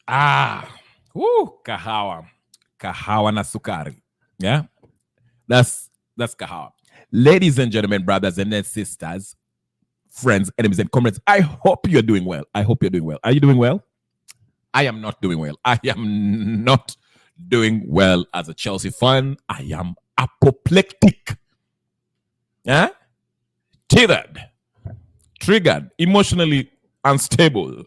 Ah, kahawa. Kahawa na sukari. Yeah, that's kahawa. Ladies and gentlemen, brothers and sisters, friends, enemies, and comrades, I hope you're doing well. I hope you're doing well. Are you doing well? I am not doing well. I am not doing well as a Chelsea fan. I am apoplectic. Yeah? Tethered, triggered, emotionally unstable.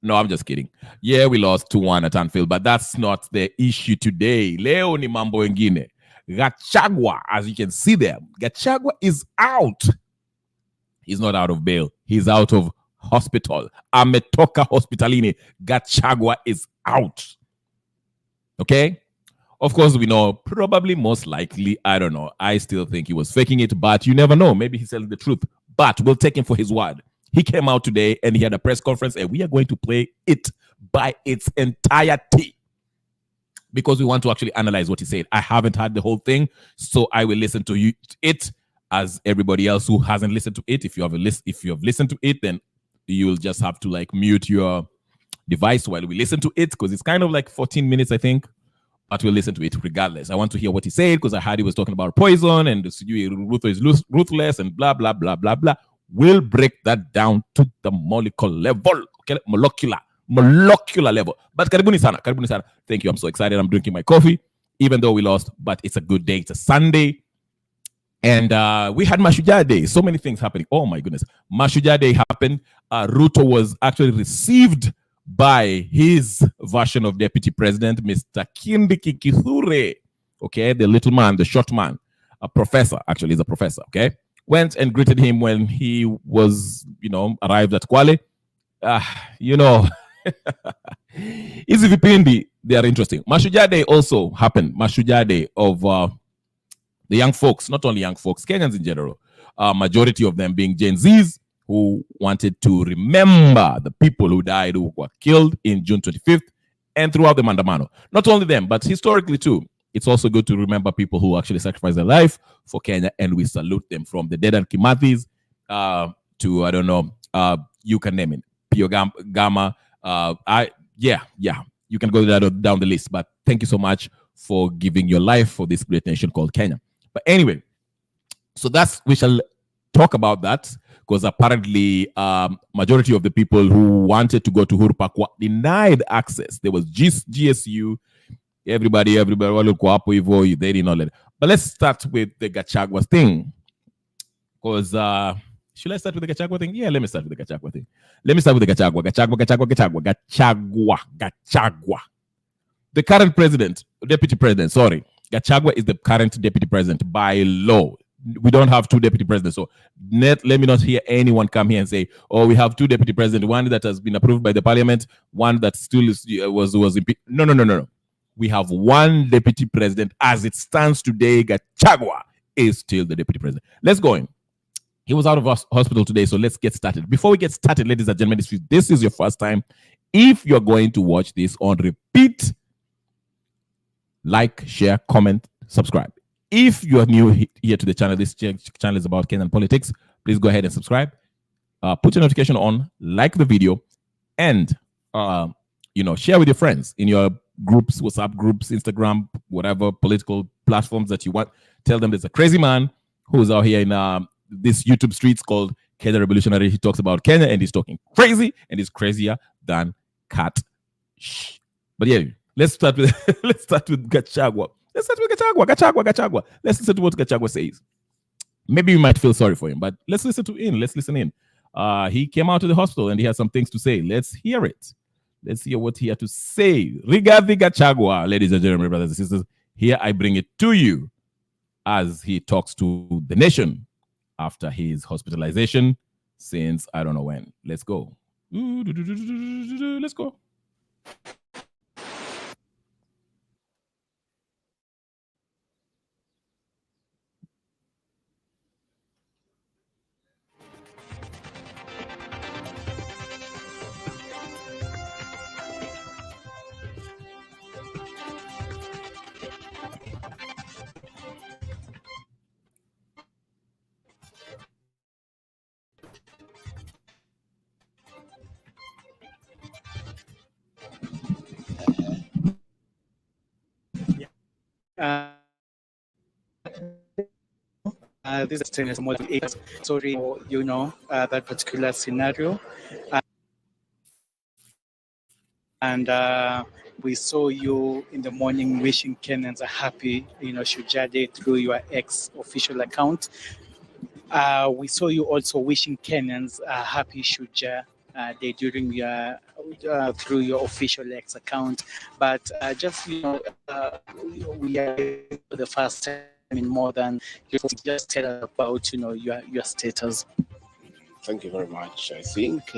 No, I'm just kidding. Yeah, we lost 2-1 at Anfield, but that's not the issue today. Leo ni mambo wengine. Gachagua, as you can see there, Gachagua is out. He's not out of bail. He's out of hospital. Ametoka hospitalini. Gachagua is out. Okay? Of course, we know, probably most likely, I don't know. I still think he was faking it, but you never know. Maybe he's telling the truth. But we'll take him for his word. He came out today and he had a press conference, and we are going to play it by its entirety because we want to actually analyze what he said. I haven't heard the whole thing, so I will listen to it as everybody else who hasn't listened to it. If you have listened to it, then you'll just have to like mute your device while we listen to it because it's kind of like 14 minutes, I think. But we'll listen to it regardless. I want to hear what he said because I heard he was talking about poison and Ruto is ruthless and blah, blah, blah, blah, blah. We'll break that down to the molecular level. Okay? Molecular level. But karibuni sana. Thank you. I'm so excited. I'm drinking my coffee, even though we lost, but it's a good day. It's a Sunday. And we had Mashujaa Day. So many things happening. Oh my goodness. Mashujaa Day happened. Ruto was actually received by his version of deputy president, Mr. Kindiki Kithure. Okay, the little man, the short man, a professor. Actually, he's a professor. Okay, went and greeted him when he was, arrived at Kwale. Easy vipindi, they are interesting. Mashujaa Day also happened. Mashujaa Day of the young folks, not only young folks, Kenyans in general, majority of them being Gen Zs who wanted to remember the people who died, who were killed in June 25th and throughout the Mandamano. Not only them, but historically too. It's also good to remember people who actually sacrificed their life for Kenya, and we salute them from the Dedan Kimathis to, I don't know, you can name it, Pio Gama. You can go down the list, but thank you so much for giving your life for this great nation called Kenya. But anyway, so we shall talk about that because apparently majority of the people who wanted to go to Uhuru Park were denied access. There was GSU, everybody, they did not let it. But let's start with the Gachagua thing. Because should I start with the Gachagua thing? Yeah, let me start with the Gachagua thing. Let me start with the Gachagua. The current president, deputy president, sorry. Gachagua is the current deputy president by law. We don't have two deputy presidents. So let me not hear anyone come here and say, oh, we have two deputy presidents, one that has been approved by the parliament, one that still was impeached. No. We have one deputy president as it stands today. Gachagua is still the deputy president. Let's go in. He was out of hospital today, so let's get started. Before we get started, ladies and gentlemen, if this is your first time, if you're going to watch this on repeat, like, share, comment, subscribe. If you are new here to the channel, this channel is about Kenyan politics. Please go ahead and subscribe. Put your notification on, like the video, and share with your friends in your groups, WhatsApp groups, Instagram, whatever political platforms that you want. Tell them there's a crazy man who's out here in this YouTube streets called Kenya Revolutionary. He talks about Kenya and he's talking crazy, and he's crazier than cat. Shh. But yeah, let's start with Gachagua. Let's start with Gachagua. Let's listen to what Gachagua says. Maybe you might feel sorry for him, but let's listen in. He came out of the hospital and he has some things to say. Let's hear it. Let's hear what he had to say regarding Gachagua. Ladies and gentlemen, brothers and sisters, here I bring it to you as he talks to the nation after his hospitalization since I don't know when. Let's go. Let's go. This is more than 8 years. Sorry, that particular scenario. And we saw you in the morning wishing Kenyans a happy, Mashujaa Day through your ex-official account. We saw you also wishing Kenyans a happy Mashujaa Day during your through your official X account. But we are for the first time in more than just tell us about your status. Thank you very much. I think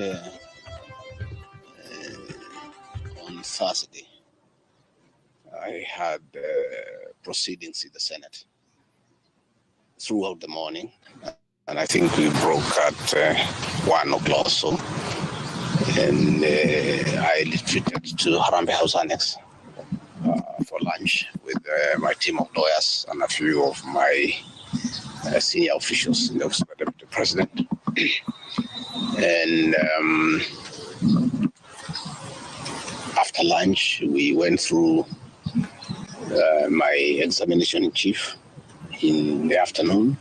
on Thursday I had proceedings in the Senate throughout the morning, and I think we broke at 1 o'clock or so, and I retreated to Harambee House Annex for lunch with my team of lawyers and a few of my senior officials in the office of the Deputy President. And after lunch, we went through my examination in chief in the afternoon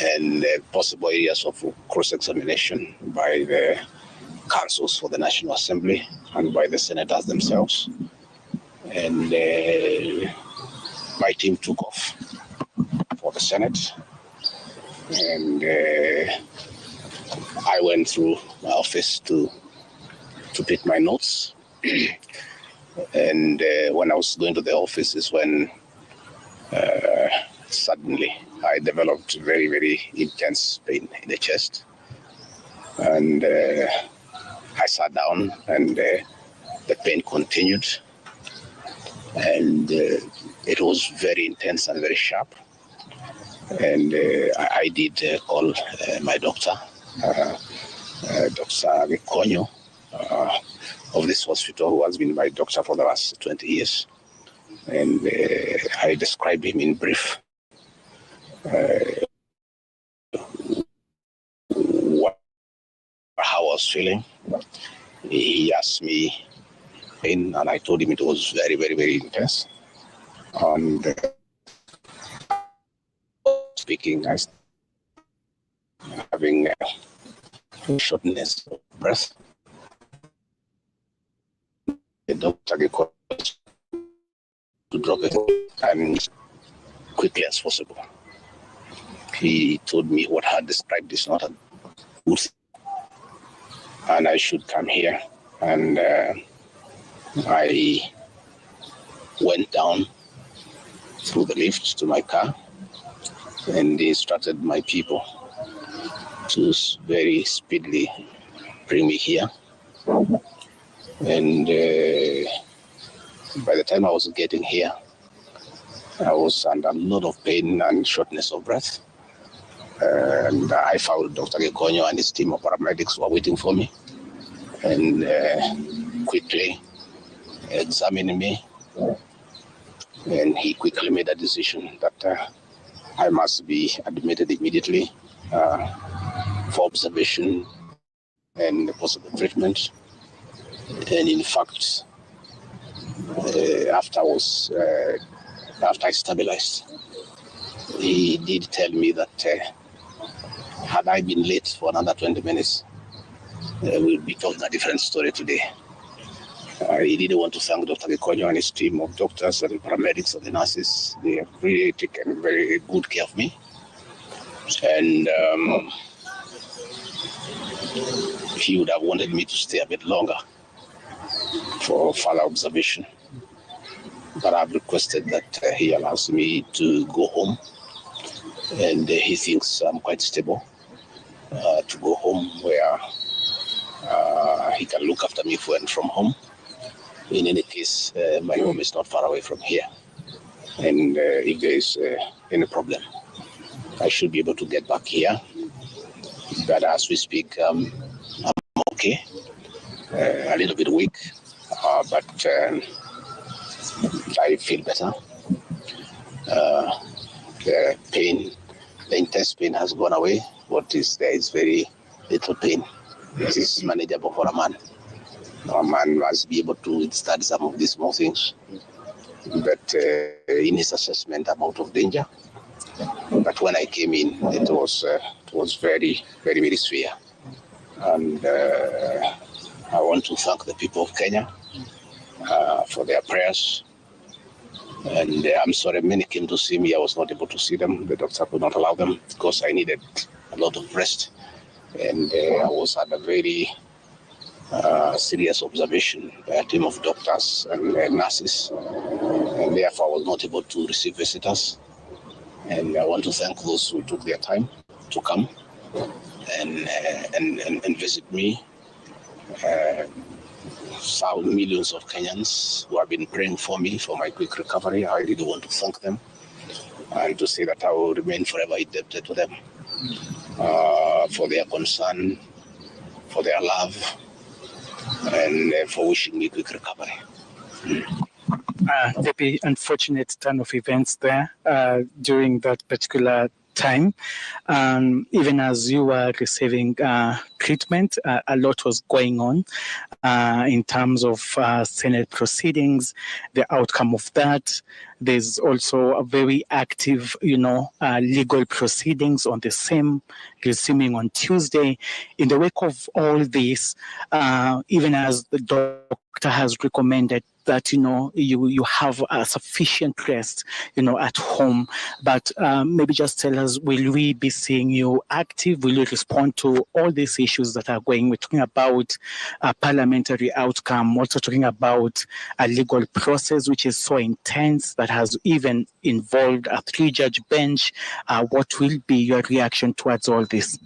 and possible areas of cross-examination by the councils for the National Assembly and by the senators themselves. And my team took off for the Senate, and I went through my office to pick my notes. And when I was going to the office is when suddenly I developed very, very intense pain in the chest. And I sat down, and the pain continued. And it was very intense and very sharp. And I did call my doctor, Dr. Gikonyo, of this hospital, who has been my doctor for the last 20 years. And I described him in brief how I was feeling. He asked me, and I told him it was very, very, very intense. And speaking, I was having shortness of breath. The doctor called to drop it and quickly as possible. He told me what I had described is not a good thing, and I should come here. And I went down through the lift to my car, and they instructed my people to very speedily bring me here. And by the time I was getting here, I was under a lot of pain and shortness of breath. And I found Dr. Gikonyo and his team of paramedics were waiting for me, and quickly examined me. And he quickly made a decision that I must be admitted immediately for observation and possible treatment. And in fact, after I stabilized, he did tell me that had I been late for another 20 minutes, we'll be talking a different story today. He didn't want to thank Dr. Gikonyo and his team of doctors and paramedics and the nurses. They have really taken very good care of me. And he would have wanted me to stay a bit longer for further observation. But I've requested that he allows me to go home. And he thinks I'm quite stable to go home, where he can look after me when from home. In any case, my home is not far away from here. And if there is any problem, I should be able to get back here. But as we speak, I'm okay, a little bit weak, but I feel better. The pain, the intense pain has gone away. What is there is very little pain. It is manageable for a man. A man must be able to withstand some of these small things. that in his assessment I'm out of danger. But when I came in, it was very, very, very severe. And I want to thank the people of Kenya for their prayers. And I'm sorry, many came to see me. I was not able to see them. The doctor could not allow them because I needed a lot of rest. And I was at a very serious observation by a team of doctors and nurses. And therefore, I was not able to receive visitors. And I want to thank those who took their time to come and visit me. Millions of Kenyans who have been praying for me for my quick recovery. I really want to thank them and to say that I will remain forever indebted to them for their concern, for their love, and for wishing me quick recovery. Very unfortunate turn of events there during that particular time. Even as you were receiving treatment, a lot was going on in terms of Senate proceedings, the outcome of that. There's also a very active, legal proceedings on the same, resuming on Tuesday. In the wake of all this, even as the doctor has recommended that you have a sufficient rest at home, but maybe just tell us, will we be seeing you active? Will you respond to all these issues that are going? We're talking about a parliamentary outcome, also talking about a legal process which is so intense that has even involved a 3-judge bench. What will be your reaction towards all this?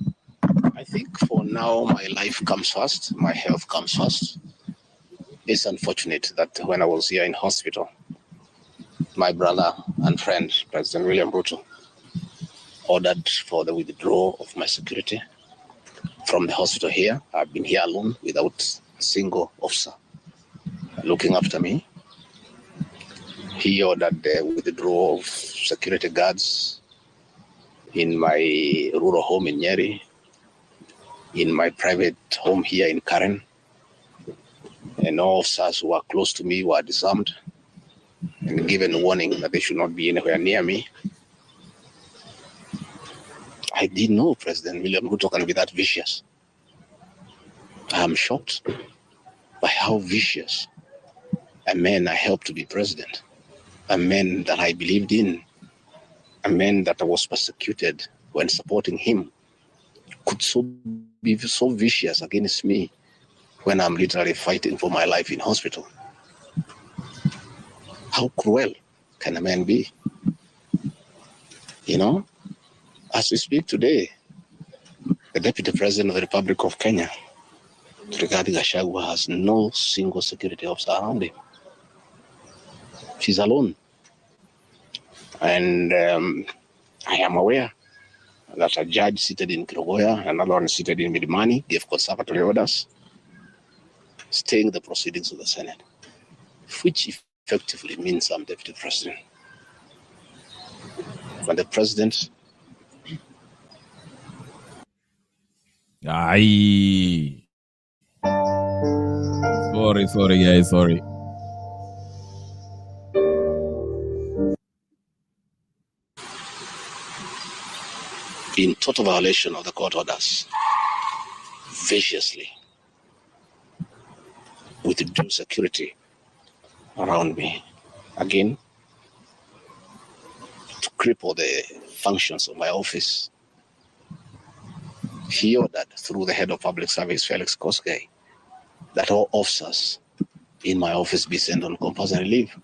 I think for now my life comes first, my health comes first. It's unfortunate that when I was here in hospital, my brother and friend, President William Ruto, ordered for the withdrawal of my security from the hospital here. I've been here alone without a single officer looking after me. He ordered the withdrawal of security guards in my rural home in Nyeri, in my private home here in Karen. And all officers who were close to me were disarmed and given a warning that they should not be anywhere near me. I didn't know President William Ruto can be that vicious. I am shocked by how vicious a man I helped to be president, a man that I believed in, a man that I was persecuted when supporting him, could be so vicious against me when I'm literally fighting for my life in hospital. How cruel can a man be? As we speak today, the Deputy President of the Republic of Kenya, Rigathi Gachagua, has no single security officer around him. She's alone. And I am aware that a judge seated in Kirogoya, another one seated in Midimani, gave conservatory orders staying the proceedings of the Senate, which effectively means I'm Deputy President. But the President... Aye. Sorry, guys, sorry. in total violation of the court orders, viciously, with due security around me. Again, to cripple the functions of my office. He ordered through the head of public service, Felix Koskei, that all officers in my office be sent on compulsory leave.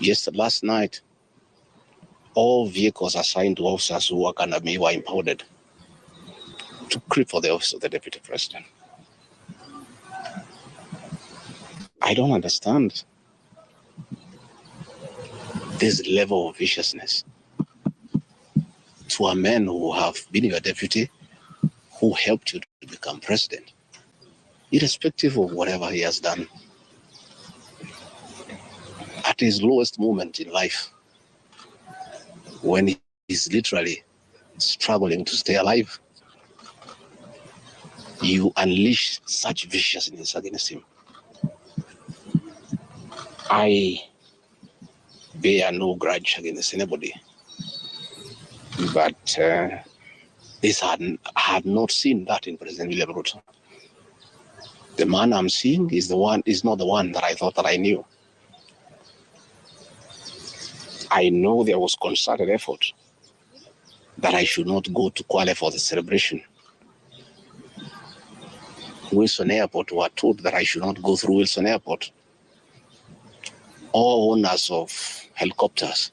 Just last night, all vehicles assigned to officers who work under me were impounded to cripple the office of the Deputy President. I don't understand this level of viciousness to a man who have been your deputy, who helped you to become president, irrespective of whatever he has done. At his lowest moment in life, when he's literally struggling to stay alive, you unleash such viciousness against him. I bear no grudge against anybody, but I had not seen that in President William Ruto. The man I'm seeing is not the one that I thought that I knew. I know there was concerted effort that I should not go to Kwale for the celebration. Wilson Airport were told that I should not go through Wilson Airport. All owners of helicopters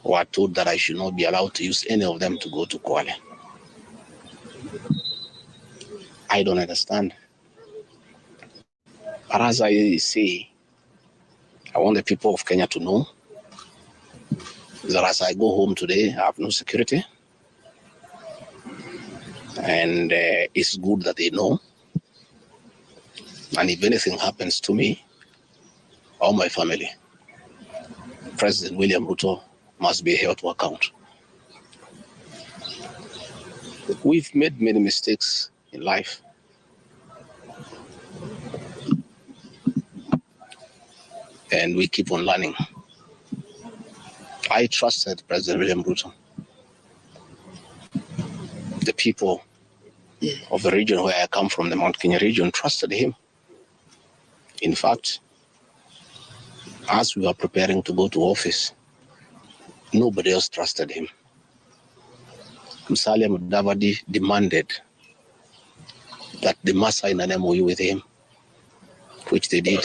were told that I should not be allowed to use any of them to go to Kwale. I don't understand. But as I say, I want the people of Kenya to know that as I go home today, I have no security. And it's good that they know. And if anything happens to me or my family, President William Ruto must be held to account. We've made many mistakes in life. And we keep on learning. I trusted President William Ruto. The people of the region where I come from, the Mount Kenya region, trusted him. In fact, as we were preparing to go to office, nobody else trusted him. Musalia Mudavadi demanded that they must sign an MOU with him, which they did.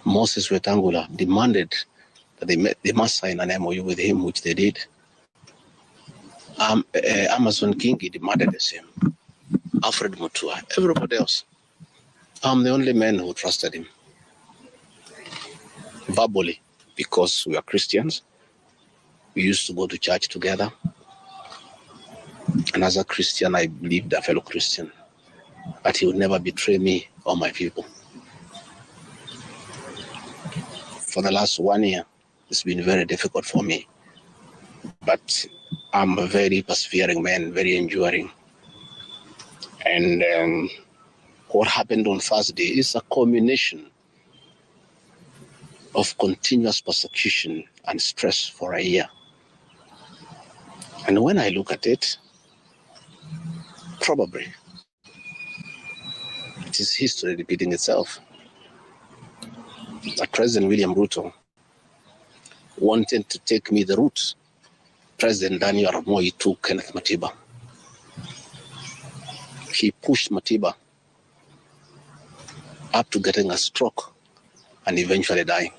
Moses Wetangula demanded that they must sign an MOU with him, which they did. Amazon Kingi demanded the same. Alfred Mutua, everybody else. I'm the only man who trusted him. Verbally, because we are Christians. We used to go to church together. And as a Christian, I believed a fellow Christian that he would never betray me or my people. For the last 1 year, it's been very difficult for me. But I'm a very persevering man, very enduring. And what happened on Thursday is a culmination of continuous persecution and stress for a year. And when I look at it, probably it is history repeating itself. That President William Ruto wanted to take me the route President Daniel Arap Moi took Kenneth Matiba. He pushed Matiba up to getting a stroke and eventually dying.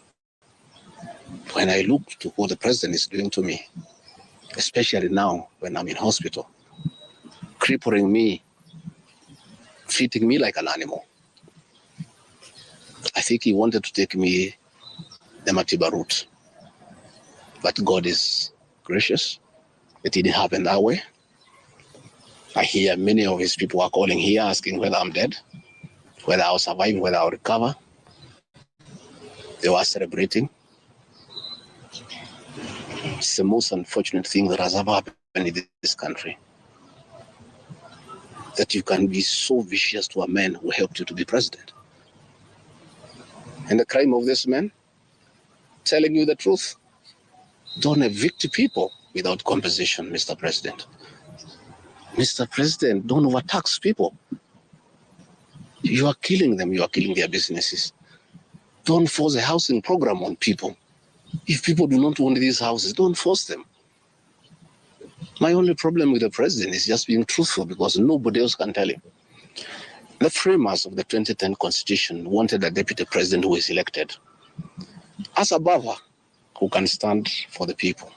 When I look to what the president is doing to me, especially now when I'm in hospital, crippling me, treating me like an animal, I think he wanted to take me the Matiba route. But God is gracious. It didn't happen that way. I hear many of his people are calling here asking whether I'm dead, whether I'll survive, whether I'll recover. They were celebrating. It's the most unfortunate thing that has ever happened in this country. That you can be so vicious to a man who helped you to be president. And the crime of this man, telling you the truth. Don't evict people without compensation, Mr. President. Mr. President, don't overtax people. You are killing them. You are killing their businesses. Don't force a housing program on people. If people do not want these houses, don't force them. My only problem with the president is just being truthful because nobody else can tell him. The framers of the 2010 Constitution wanted a deputy president who is elected as a Bava who can stand for the people.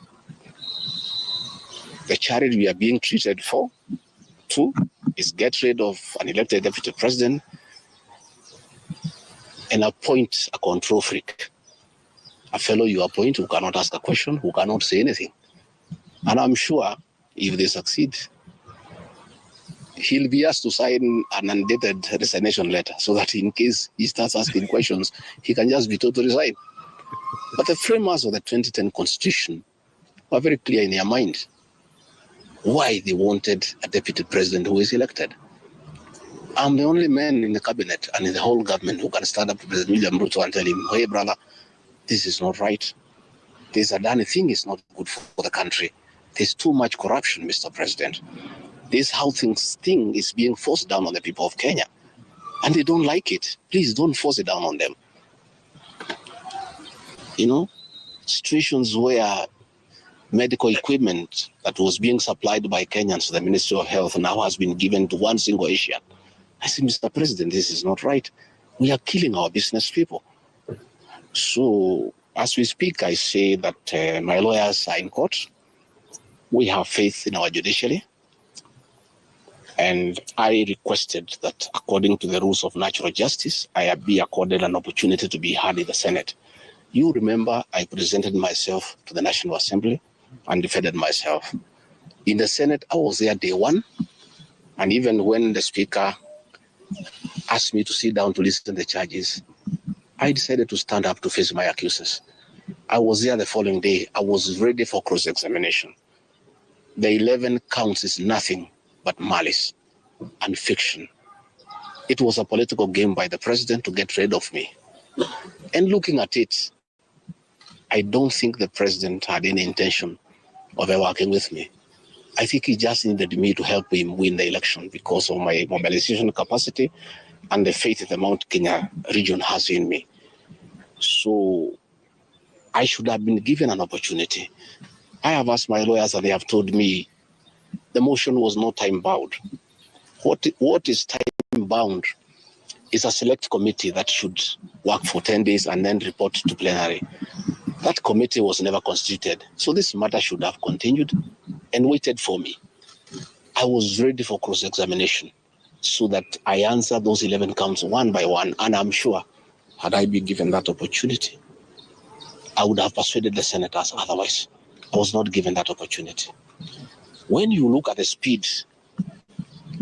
The charity we are being treated for, too, is get rid of an elected deputy president and appoint a control freak. A fellow you appoint who cannot ask a question, who cannot say anything. And I'm sure if they succeed, he'll be asked to sign an undated resignation letter so that in case he starts asking questions, he can just be told to resign. But the framers of the 2010 Constitution were very clear in their mind why they wanted a deputy president who is elected. I'm the only man in the cabinet and in the whole government who can stand up to President William Ruto and tell him, hey, brother, this is not right. This Adani thing is not good for the country. There's too much corruption, Mr. President. This how thing is being forced down on the people of Kenya. And they don't like it. Please don't force it down on them. You know, situations where medical equipment that was being supplied by Kenyans to the Ministry of Health now has been given to one single Asian. I say, Mr. President, this is not right. We are killing our business people. So as we speak, I say that my lawyers are in court. We have faith in our judiciary. And I requested that according to the rules of natural justice, I be accorded an opportunity to be heard in the Senate. You remember I presented myself to the National Assembly and defended myself. In the Senate, I was there day one. And even when the Speaker asked me to sit down to listen to the charges, I decided to stand up to face my accusers. I was there the following day. I was ready for cross-examination. The 11 counts is nothing but malice and fiction. It was a political game by the president to get rid of me. And looking at it, I don't think the president had any intention of working with me. I think he just needed me to help him win the election because of my mobilization capacity and the faith the Mount Kenya region has in me. So I should have been given an opportunity. I have asked my lawyers and they have told me the motion was not time-bound. What is time-bound is a select committee that should work for 10 days and then report to plenary. That committee was never constituted. So this matter should have continued and waited for me. I was ready for cross-examination so that I answer those 11 counts one by one. And I'm sure, had I been given that opportunity, I would have persuaded the senators otherwise. I was not given that opportunity. When you look at the speed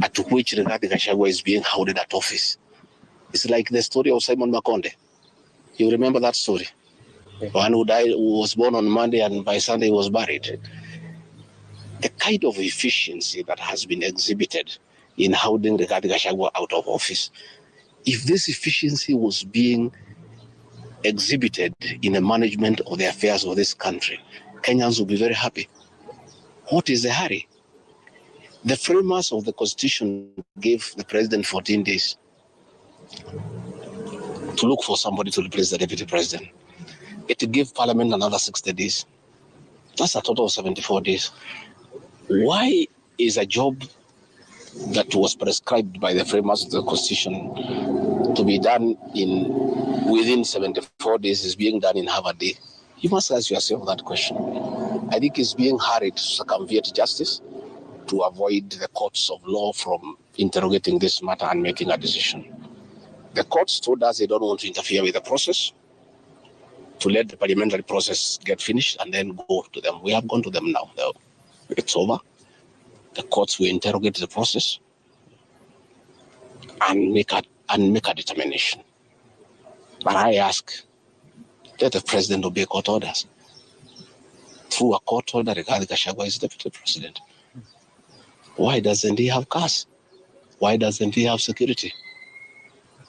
at which Rigathi Gachagua is being held at office, it's like the story of Simon Makonde. You remember that story? One who died, who was born on Monday and by Sunday was buried. The kind of efficiency that has been exhibited in holding Rigathi Gachagua out of office, if this efficiency was being exhibited in the management of the affairs of this country, Kenyans will be very happy. What is the hurry? The framers of the Constitution gave the president 14 days to look for somebody to replace the deputy president. It gave Parliament another 60 days. That's a total of 74 days. Why is a job that was prescribed by the framers of the Constitution to be done within 74 days is being done in half a day? You must ask yourself that question. I think it's being hurried to circumvent justice to avoid the courts of law from interrogating this matter and making a decision. The courts told us they don't want to interfere with the process, to let the parliamentary process get finished and then go to them. We have gone to them now. It's over. The courts will interrogate the process and make a determination. But I ask, let the president obey court orders. Through a court order, Rigathi Gachagua is deputy president. Why doesn't he have cars? Why doesn't he have security?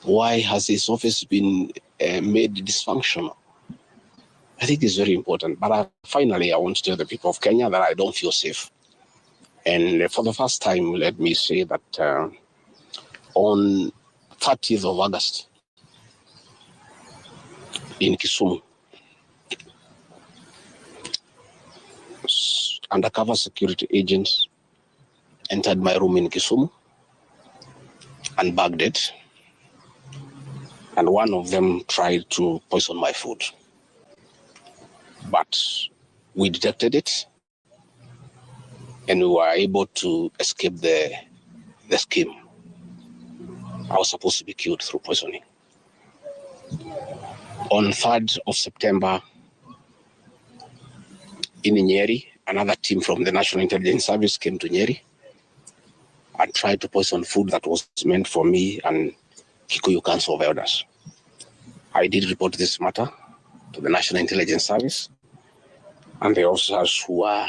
Why has his office been made dysfunctional? I think it's very important. But finally, I want to tell the people of Kenya that I don't feel safe. And for the first time, let me say that on 30th of August in Kisumu, undercover security agents entered my room in Kisumu and bagged it. And one of them tried to poison my food. But we detected it and we were able to escape the scheme. I was supposed to be killed through poisoning. On 3rd of September, in Nyeri, another team from the National Intelligence Service came to Nyeri and tried to poison food that was meant for me and Kikuyu Council of Elders. I did report this matter to the National Intelligence Service, and the officers who were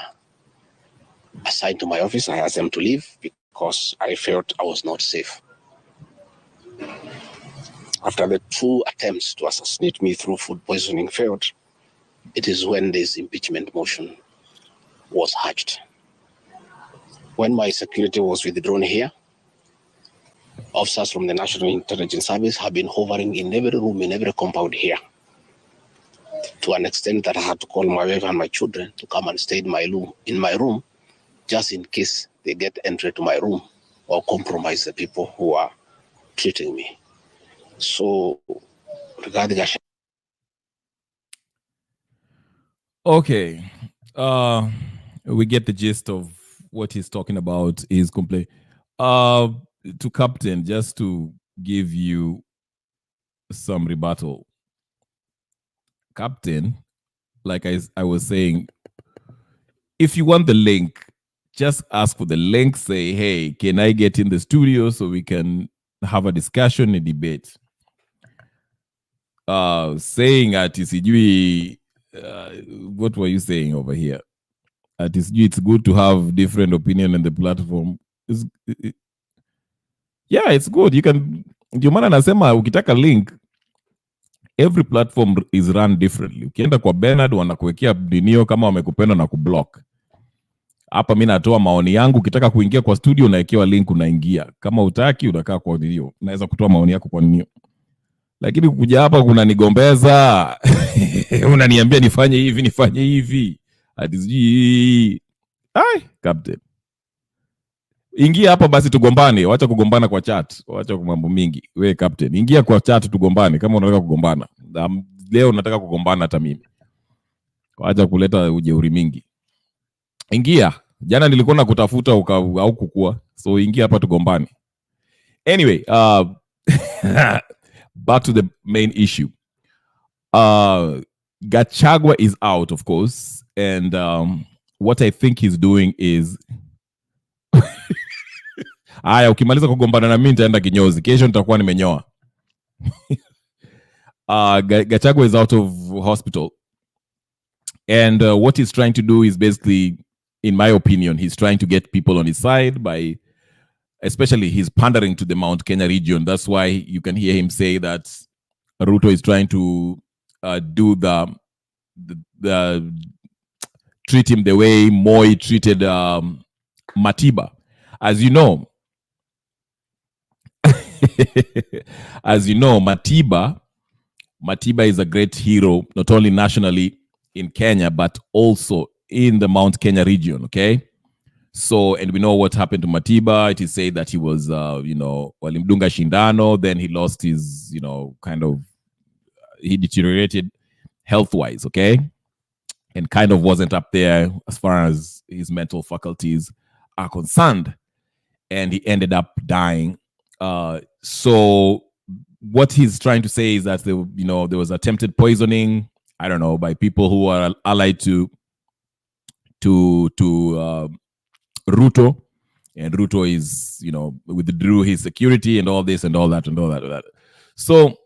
assigned to my office, I asked them to leave because I felt I was not safe. After the 2 attempts to assassinate me through food poisoning failed, it is when this impeachment motion was hatched. When my security was withdrawn here, officers from the National Intelligence Service have been hovering in every room, in every compound here, to an extent that I had to call my wife and my children to come and stay in my room, just in case they get entry to my room or compromise the people who are treating me. So, regarding Okay. We get the gist of what he's talking about. His complaint. To Captain, just to give you some rebuttal. Captain, like I was saying, if you want the link, just ask for the link. Say, hey, can I get in the studio so we can have a discussion, a debate? Saying at Isijui, what were you saying over here? At Isijui, it's good to have different opinion on the platform. Yeah, it's good. You can. Ndio maana nasema ukitaka link, every platform is run differently. Ukienda kwa Bernard wanakuwekea dinio kama wamekupenda na kublock. Hapa mimi natoa maoni yangu, ukitaka kuingia kwa studio unawekewa link unaingia. Kama utaki unakaa kwa dinio. Unaweza kutoa maoni yako kwa dinio. Lakini kukuja hapa kunanigombeza. Unaniambia nifanye hivi. Ati ai, Captain. Ingia hapa basi tugombane, wacha kugombana kwa chat, wacha mambo mingi. We Captain, ingia kwa chat tugombane kama unataka kugombana. Leo nataka kugombana hata mimi. Wacha kuleta ujeuri mingi. Ingia. Jana nilikuwa nakutafuta au kukua. So ingia hapa tugombane. Anyway, back to the main issue. Gachagua is out, of course, and what I think he's doing is aya, ukimaliza kugombana na mimi nitaenda kinyozi. Kesho nitakuwa nimenyoa. Gachagua is out of hospital. And what he's trying to do is basically, in my opinion, he's trying to get people on his side by, especially he's pandering to the Mount Kenya region. That's why you can hear him say that Ruto is trying to do the treat him the way Moi treated Matiba. As you know, Matiba is a great hero, not only nationally in Kenya, but also in the Mount Kenya region, okay? So, and we know what happened to Matiba. It is said that he was, walimdunga shindano, then he lost his, he deteriorated health-wise, okay? And kind of wasn't up there as far as his mental faculties are concerned. And he ended up dying. So what he's trying to say is that there was attempted poisoning, I don't know, by people who are allied to Ruto, and Ruto is, withdrew his security and all this and all that and all that. So,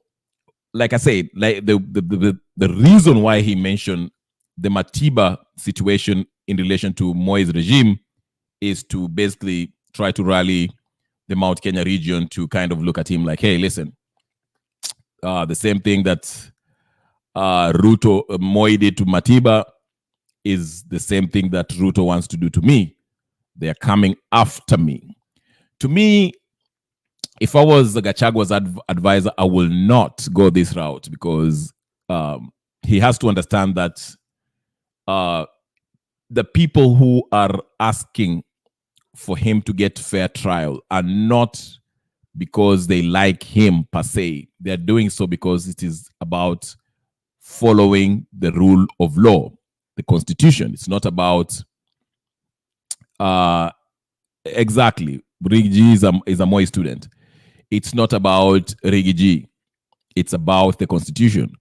like I said, like the reason why he mentioned the Matiba situation in relation to Moi's regime is to basically try to rally the Mount Kenya region to kind of look at him like, hey, listen, the same thing that Moi did to Matiba is the same thing that Ruto wants to do to me. They are coming after me. To me, if I was Gachagua's advisor, I will not go this route because he has to understand that the people who are asking for him to get fair trial are not because they like him per se. They're doing so because it is about following the rule of law, the Constitution. It's not about exactly. Rigiji is a Moi student. It's not about Rigiji. It's about the Constitution.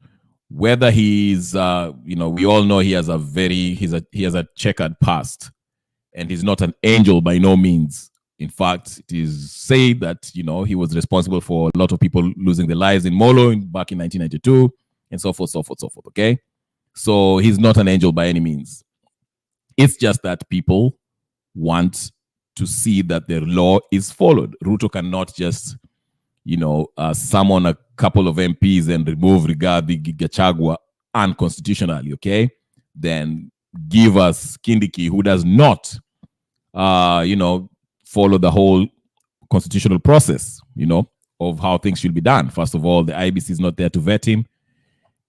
Whether he's, we all know he has a checkered past, and he's not an angel by no means. In fact, it is said that he was responsible for a lot of people losing their lives in Molo back in 1992, and so forth. Okay, so he's not an angel by any means. It's just that people want to see that the law is followed. Ruto cannot just, summon a couple of MPs and remove Rigathi Gachagua unconstitutionally, okay? Then give us Kindiki, who does not, follow the whole constitutional process, of how things should be done. First of all, the IBC is not there to vet him.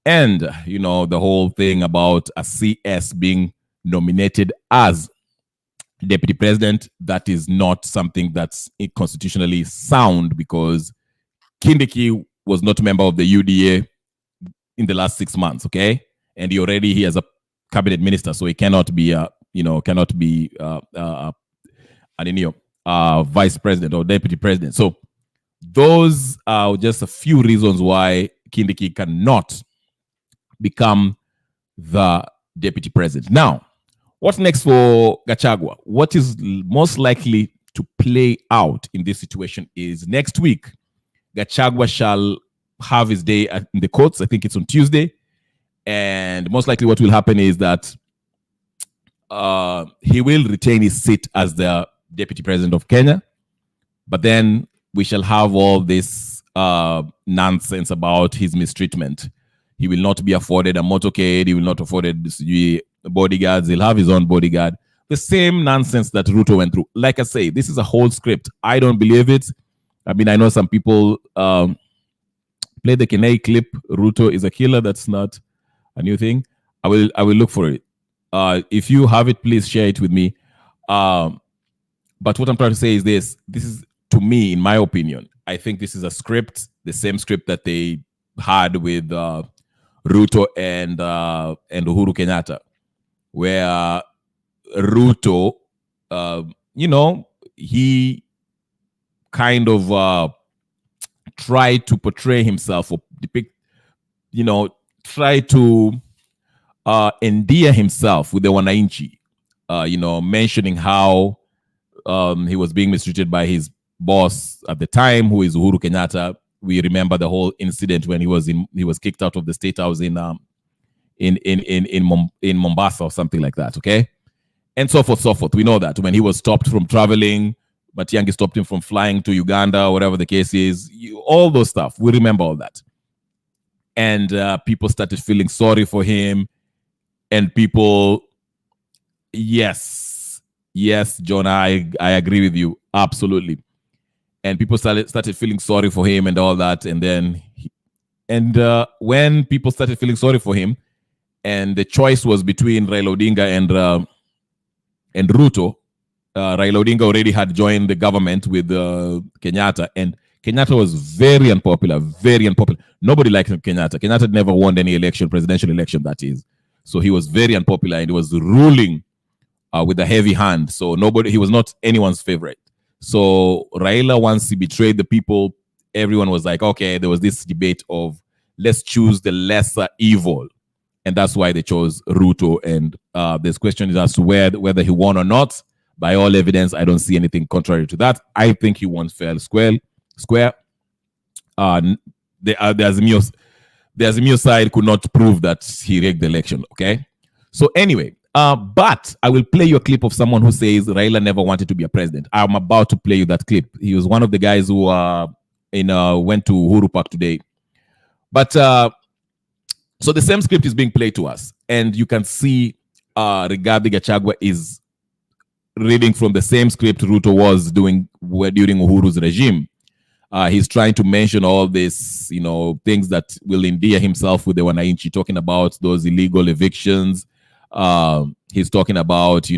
And, the whole thing about a CS being nominated as deputy president, that is not something that's constitutionally sound, because Kindiki was not a member of the UDA in the last 6 months, okay? And he has a cabinet minister, so he cannot be vice president or deputy president. So those are just a few reasons why Kindiki cannot become the deputy president. Now, what's next for Gachagua? What is most likely to play out in this situation is next week, Gachagua shall have his day in the courts. I think it's on Tuesday. And most likely what will happen is that he will retain his seat as the deputy president of Kenya. But then we shall have all this nonsense about his mistreatment. He will not be afforded a motorcade. He will not afforded bodyguards. He'll have his own bodyguard. The same nonsense that Ruto went through. Like I say, this is a whole script. I don't believe it. I mean, I know some people play the Kenai clip. Ruto is a killer. That's not a new thing. I will look for it. If you have it, please share it with me. But what I'm trying to say is this. This is, to me, in my opinion, I think this is a script, the same script that they had with Ruto and Uhuru Kenyatta, where Ruto, he kind of tried to portray himself or depict, try to endear himself with the Wananchi, mentioning how he was being mistreated by his boss at the time, who is Uhuru Kenyatta. We remember the whole incident when he was kicked out of the State House in Mombasa or something like that, okay? And so forth, so forth. We know that when he was stopped from traveling, Matiang'i stopped him from flying to Uganda, whatever the case is, all those stuff. We remember all that. And people started feeling sorry for him. And people, yes, Jonah, I agree with you, absolutely. And people started feeling sorry for him and all that. And then, when people started feeling sorry for him, and the choice was between Raila Odinga and Ruto, Raila Odinga already had joined the government with Kenyatta, and Kenyatta was very unpopular. Nobody liked Kenyatta. Kenyatta never won any presidential election, that is. So he was very unpopular, and he was ruling with a heavy hand. So he was not anyone's favorite. So Raila, once he betrayed the people, everyone was like, okay, there was this debate of let's choose the lesser evil. And that's why they chose Ruto. And this question is as to whether he won or not. By all evidence, I don't see anything contrary to that. I think he won fair square. The Azimio side could not prove that he rigged the election, okay? So anyway, but I will play you a clip of someone who says Raila never wanted to be a president. I'm about to play you that clip. He was one of the guys who went to Uhuru Park today. But so the same script is being played to us, and you can see Rigathi Gachagua is reading from the same script Ruto was doing during Uhuru's regime. He's trying to mention all this, things that will endear himself with the Wananchi, talking about those illegal evictions. He's talking about,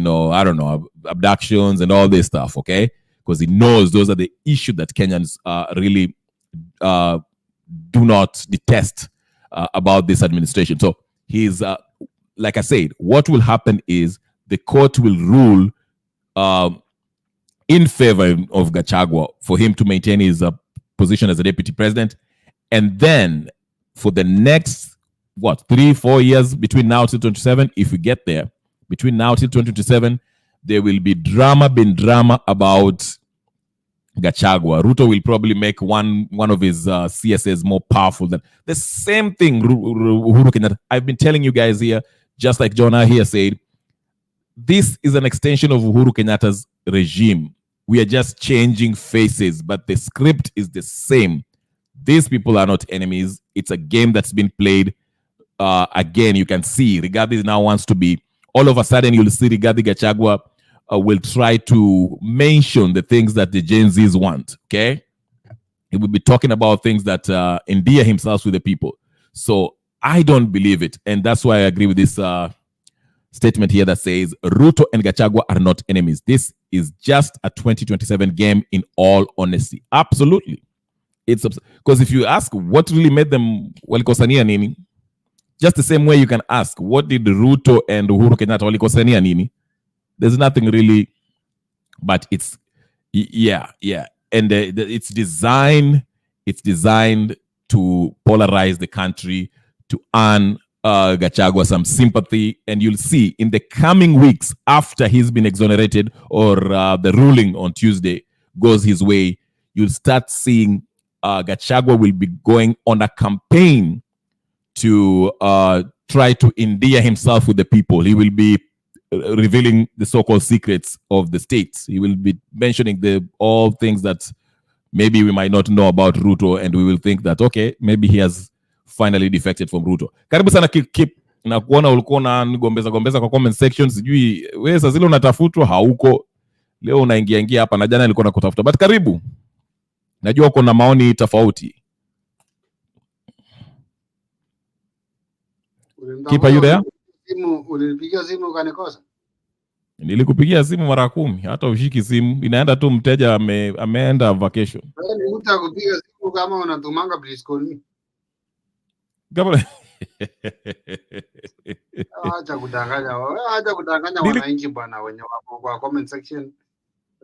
abductions and all this stuff, okay? Because he knows those are the issues that Kenyans really do not detest about this administration. So he's, like I said, what will happen is the court will rule in favor of Gachagua for him to maintain his position as a deputy president. And then for the next, 3-4 years between now till 2027, if we get there, between now till 2027, there will be drama about Gachagua. Ruto will probably make one of his CSAs more powerful than the same thing. Uhuru Kenyatta. I've been telling you guys here, just like Jonah here said, this is an extension of Uhuru Kenyatta's regime. We are just changing faces, but the script is the same. These people are not enemies. It's a game that's been played. Again, you can see Rigathi now wants to be, all of a sudden you'll see Rigathi Gachagua will try to mention the things that the Gen Zs want, okay? He will be talking about things that endear himself with the people. So I don't believe it. And that's why I agree with this statement here that says Ruto and Gachagua are not enemies. This is just a 2027 game in all honesty. Absolutely. It's because if you ask what really made them walikosania nini, just the same way you can ask what did Ruto and Uhuru Kenyatta walikosania nini, there's nothing really, but it's yeah. And it's designed to polarize the country, to earn Gachagua some sympathy. And you'll see in the coming weeks after he's been exonerated or the ruling on Tuesday goes his way, you'll start seeing Gachagua will be going on a campaign to try to endear himself with the people. He will be revealing the so-called secrets of the states. He will be mentioning all things that maybe we might not know about Ruto, and we will think that, okay, maybe he has finally defected from Ruto. Karibu sana Kip, na kuona ulikuwa na gombeza kwa comment section. Sijui wewe sasa zile unatafutwa hauko. Leo unaingia hapa na jana nilikuwa nakutafuta. But karibu. Najua uko na maoni tofauti. Kip, are you there? Ulinipigia simu ukanikosa? Nilikupigia simu mara 10, hata ushiki simu. Inaenda tu mteja ameenda vacation. Wewe utakupiga simu kama unatumanga please call me. Gabla. Acha kudanganya wananchi bwana, wenye wako kwa comment section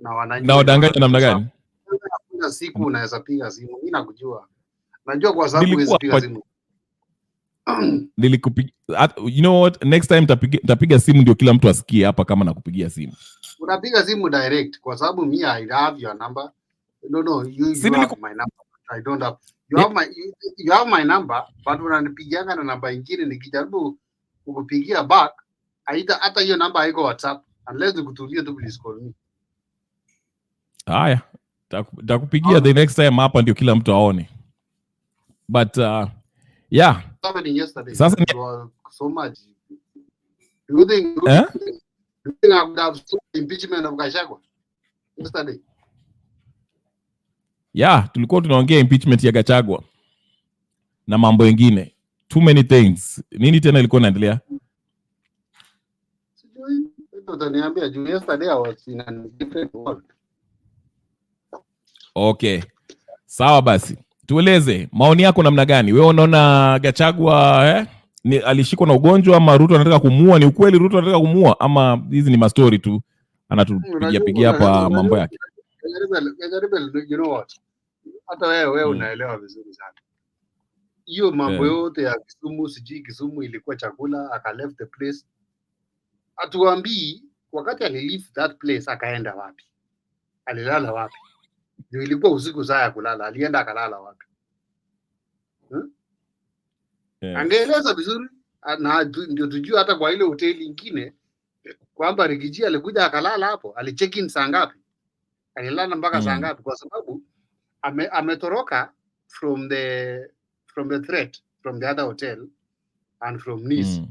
na wananchi. Na wadanganya namna gani? Kuna siku unaweza piga simu. Mimi nakujua. Najua kwa sababu huwezi piga simu. Nilikupigia, you know what, next time tapiga simu ndio kila mtu asikie hapa kama nakupigia simu. Unapiga simu direct kwa sababu mimi I have your number. No, you have my number. I don't have. You have my number, but unanipigianga na namba nyingine, nikijaribu kukupigia back hata hiyo namba haiko WhatsApp unless nikutulie tu please call me. Haya, takupigia the next time hapa ndio kila mtu aone. But yeah. Yesterday, so much. Do you think I would have impeachment of Gachagua yesterday? Yeah, tulikuwa tunaongea impeachment ya Gachagua na mambo mengine. Too many things. Nini tena ilikuwa inaendelea? Sijui, utaniambia juu yesterday I was in a different world. Okay. Sawa basi. Tueleze maoni yako namna gani? Wewe unaona Gachagua alishikwa na ugonjwa ama Ruto anataka kumuua? Ni ukweli Ruto anataka kumuua ama hizi ni mastori tu anatupigia hapa mambo yake? You know what? Hata wewe unaelewa vizuri sana. Hiyo mambo yote ya Kisumu ilikuwa chakula, aka left the place. Atuambii wakati leave that place akaenda wapi? Alilala wapi? Ndio ilikuwa usiku saa ya kulala, alienda akalala wapi? Angeeleza vizuri na ndio tujue hata kwa ile hoteli nyingine kwamba Rigiji alikuja akalala hapo, alicheck in saa ngapi? Alilala mpaka saa ngapi? Kwa sababu ametoroka from the threat from the other hotel and from Nice.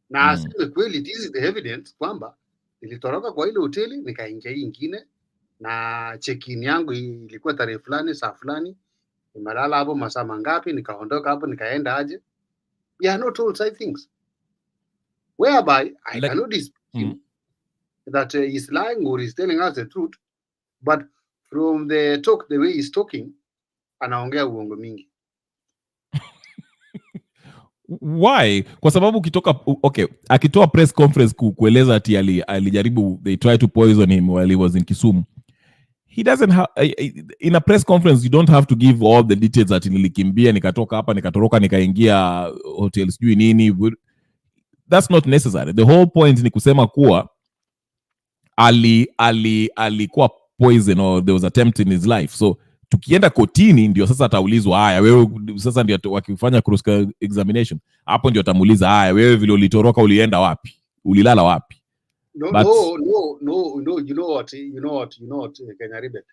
Na aseme kweli, this is the evidence kwamba nilitoroka kwa ile hoteli nikaingia hii nyingine na check-in yangu ilikuwa tarehe fulani saa fulani, nimelala hapo masaa mangapi, nikaondoka hapo nikaenda aje. We are not all side things whereby I cannot dispute that he's lying or he's telling us the truth, but from the talk, the way he's talking, anaongea uongo mingi. Why? Kwa sababu akitoa press conference kueleza ati alijaribu, they tried to poison him while he was in Kisumu. He doesn't have, in a press conference you don't have to give all the details ati nilikimbia nikatoka hapa nikatoroka nikaingia hotel sijui nini. That's not necessary. The whole point ni kusema kuwa alikuwa poison or there was attempt in his life. So tukienda kotini ndio sasa ataulizwa, haya wewe sasa ndio wakifanya cross examination hapo ndio atamuuliza, haya wewe vile ulitoroka ulienda wapi, ulilala wapi? No, you know what Kenya Ribet,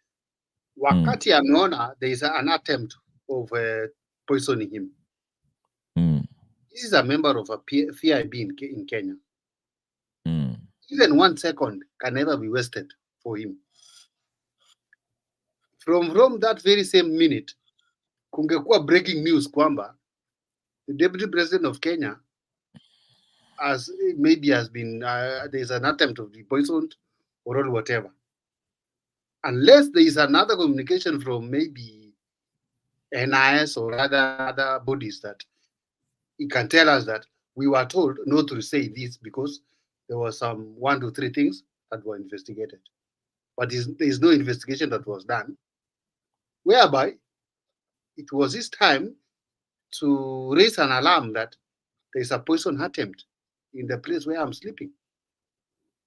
wakati ameona there is an attempt of poisoning him. This is a member of a FIB in Kenya. Even 1 second can never be wasted for him. From that very same minute, kungekuwa breaking news kwamba the deputy president of Kenya has been there's an attempt to be poisoned or whatever. Unless there is another communication from maybe NIS or other bodies that it can tell us that we were told not to say this because there were some 1 to 3 things that were investigated. But there is no investigation that was done, whereby it was this time to raise an alarm that there is a poison attempt in the place where I'm sleeping.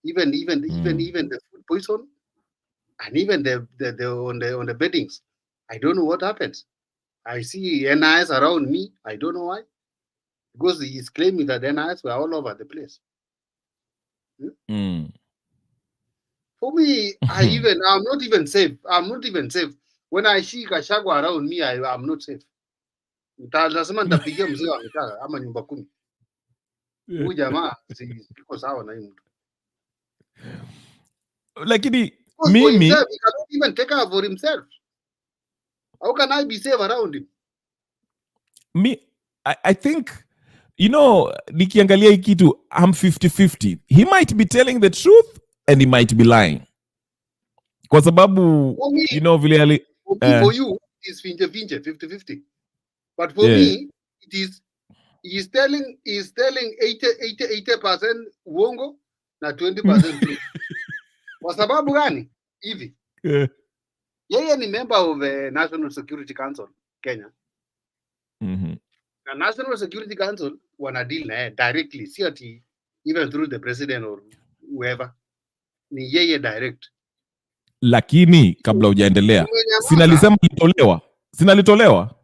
Even the food poison, and even the on the beddings. I don't know what happens. I see NIS around me. I don't know why. Because he is claiming that NIS were all over the place. For me, I'm not even safe. I'm not even safe. When I see Gachagua around me, I'm not safe. Lazima nitapigia mzee wa mitaa ama nyumba 10. Huyu jamaa siko sawa na mtu. Lakini mimi, he cannot even take care for himself. How can I be safe around him? I think, nikiangalia hii kitu, I'm 50-50. He might be telling the truth and he might be lying. Kwa sababu, vile for you, it's 50-50. But for me, it is he's telling 80% uongo na 20% truth. Kwa sababu gani? Hivi. Yeye ni member of the National Security Council Kenya. The National Security Council wana deal na directly, si ati even through the president or whoever. Ni yeye direct. Lakini kabla hujaendelea, sinalitolewa.